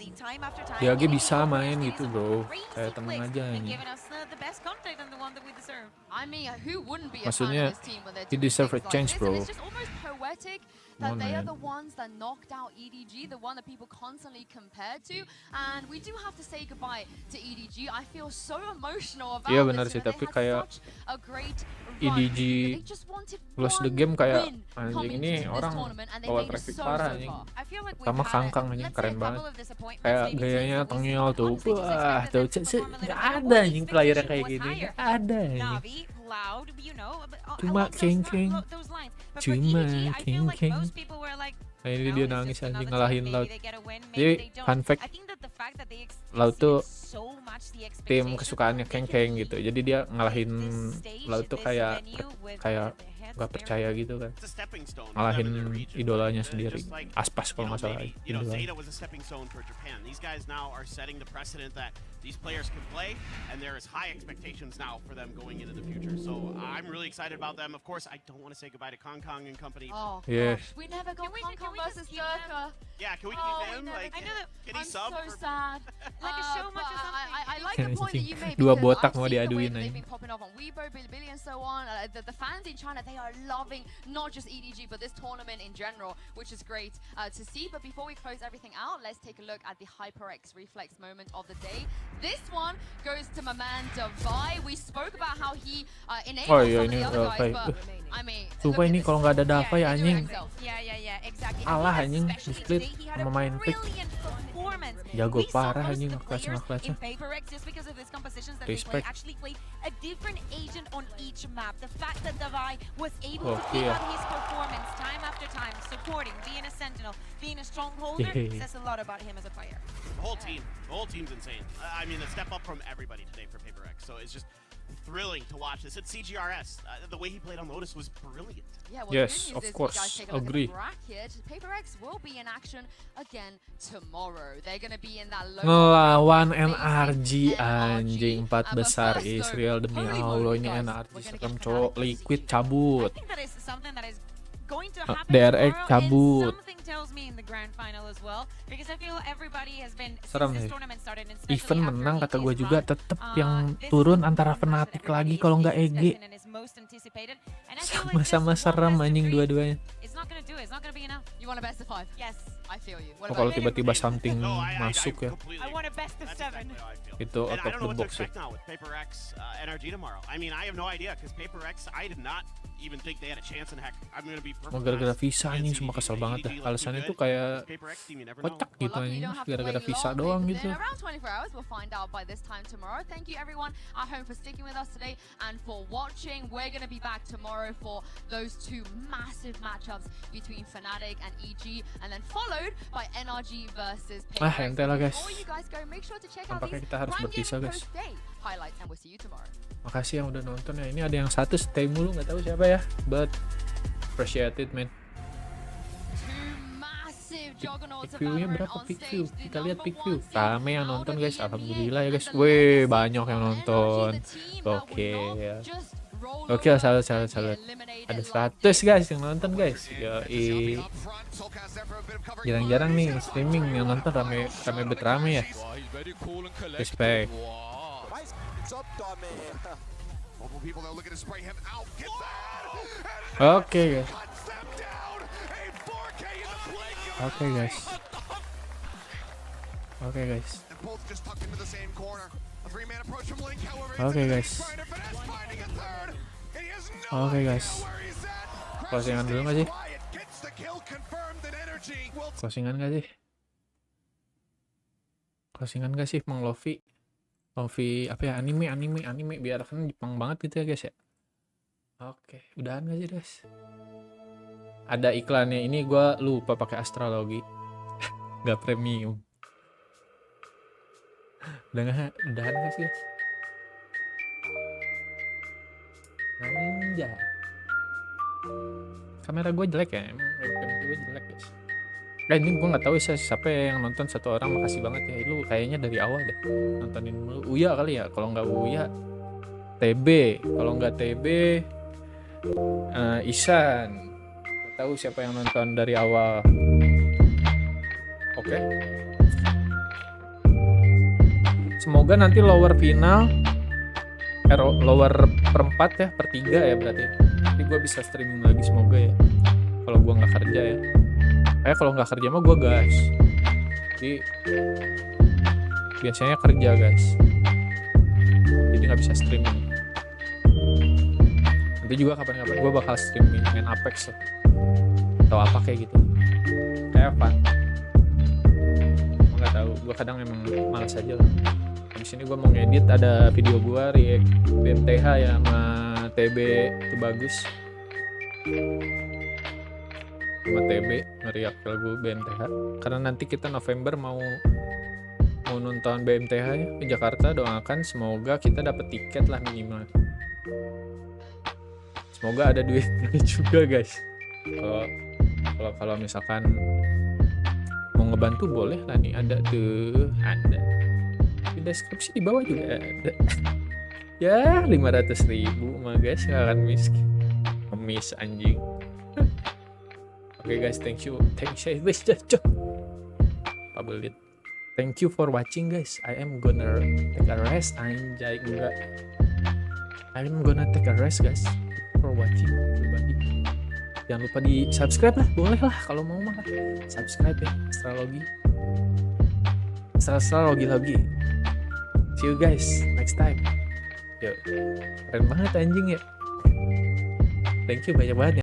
dia aja bisa main gitu bro, kayak tenang aja ini. Maksudnya he deserve a chance bro. That they are the ones that knocked out EDG, the one that people constantly compared to, and we do have to say goodbye to EDG. I feel so emotional about Iya this. benar sih, tapi kayak EDG close the game kayak anjing ini orang bawa traffic parah anjing. Sama Kangkang anjing keren banget. Kayak gayanya tengil tuh. Wah, tuh nggak ada anjing player yang kayak gini. Nggak ada anjing. Cuma keng-keng. Nah ini dia nangis anjing ngalahin Laut. Jadi fun fact, Laut tuh tim kesukaannya keng-keng gitu. Jadi dia ngalahin Laut tuh kayak nggak percaya gitu kan, ngalahin idolanya sendiri, Aspas kalau nggak salah idolanya. These players can play, and there is high expectations now for them going into the future. So I'm really excited about them. Of course, I don't want to say goodbye to Kong Kong and company. Oh yeah. Gosh, we never got Kong Kong versus Durka. Yeah, can we keep him? Like, can he sub? I'm so sad. Like a show match or something. I like the point that you made. Dua because botak I've mau seen the way diaduin that they've aja. been popping off on Weibo, Bilibili, and so on. The fans in China, they are loving not just EDG but this tournament in general, which is great to see. But before we close everything out, let's take a look at the HyperX reflex moment of the day. This one goes to my man Davai. We spoke about how he enabled some of the other guys, but I mean, Sumpah ini kalau nggak ada Davai anjing, Exactly. alah anjing di split sama main pick. Jago parah anjing nge-clutchnya. Respect. A different agent on each map. The fact that Davai was able to keep up his performance time after time, supporting, being a sentinel, being a strongholder, says a lot about him as a player. The whole team's insane. I mean, the step up from everybody today for PaperX. So it's just thrilling to watch this. It's CGRS. The way he played on Lotus was brilliant. Yeah, well, yes, the good news of is course, you guys take a look agree. at the bracket. PaperX will be in action again tomorrow. They're going to be in that low ngelawan NRG anjing 4 besar Israel, demi Allah ini NRG serem cowok, Liquid cabut, DRX cabut. Serem nih. Even menang kata gue juga tetep yang turun antara Fnatic lagi kalau nggak EG. Sama-sama serem anjing dua-duanya. Oh, kalau tiba-tiba something masuk ya. Itu out of the box ya. Oh, gara-gara visa anjing, semua kesel banget dah. Alasannya tuh kayak kocak gitu anjing, gara-gara visa doang gitu. Around 24 hours, we'll find out by this time tomorrow. Thank you everyone at home for sticking with us today and for watching. We're going to be back tomorrow for those two massive matchups between Fnatic and EG, and then followed by NRG versus PaperX. Ente lah guys. Before you guys go, make sure to check out Tampaknya these kita harus berpisah guys. post-day highlights, and we'll see you tomorrow. Makasih yang udah nonton ya. Ini ada yang satu stay mulu, nggak tahu siapa ya. But appreciate it man. Pick view-nya berapa pick view? Kita lihat pick view. Rame yang nonton guys. Alhamdulillah ya guys. Wih, banyak yang nonton. Oke ya. Oke, salut. Ada 100 guys yang nonton guys. Yoi. Jarang-jarang nih streaming yang nonton rame ya. Respect. Oke guys. Closingan dulu nggak sih? Closingan nggak sih, Mang Lofi apa ya, anime biar kan Jepang banget gitu ya guys ya. Oke, udahan nggak sih guys? Ada iklannya, ini gue lupa pakai astrologi. Nggak premium. Udahan nggak sih guys? Anjay. Kamera gue jelek ya, emang webcam gue jelek guys. Ini gue nggak tahu siapa yang nonton, satu orang, makasih banget ya. Lu kayaknya dari awal deh nontonin mulu. Uya kali ya, kalau nggak Uya TB, kalau nggak TB Isan. Nggak tahu siapa yang nonton dari awal. Oke. Semoga nanti lower final, lower perempat ya, per 3 ya berarti. Nanti gue bisa streaming lagi semoga ya. Kalau gue nggak kerja ya. Kayak kalau nggak kerja mah gue gas. Jadi biasanya kerja guys. Jadi nggak bisa streaming. Nanti juga kapan-kapan gue bakal streaming main Apex atau apa kayak gitu. Kayak apa? Nggak tahu. Gue kadang emang malas aja lah. Di sini gue mau ngedit, ada video gue react BMTH ya sama TB, itu bagus. Sama TB nge-react lagu BMTH. Karena nanti kita November mau nonton BMTH ya ke Jakarta. Doakan semoga kita dapat tiket lah minimal. Semoga ada duitnya juga guys. Kalau misalkan mau ngebantu boleh lah nih, ada tuh, ada. Di deskripsi di bawah juga ada. Ya 500.000 mah guys, gak akan miss anjing. Oke guys, thank you guys, pabelit. Thank you for watching guys. I am gonna take a rest, anjay enggak. I am gonna take a rest guys for watching everybody. Jangan lupa di subscribe lah, boleh lah kalau mau mah. Subscribe ya, astrologi lagi. See you guys next time. Yo, keren banget anjing ya. Thank you banyak banget ya.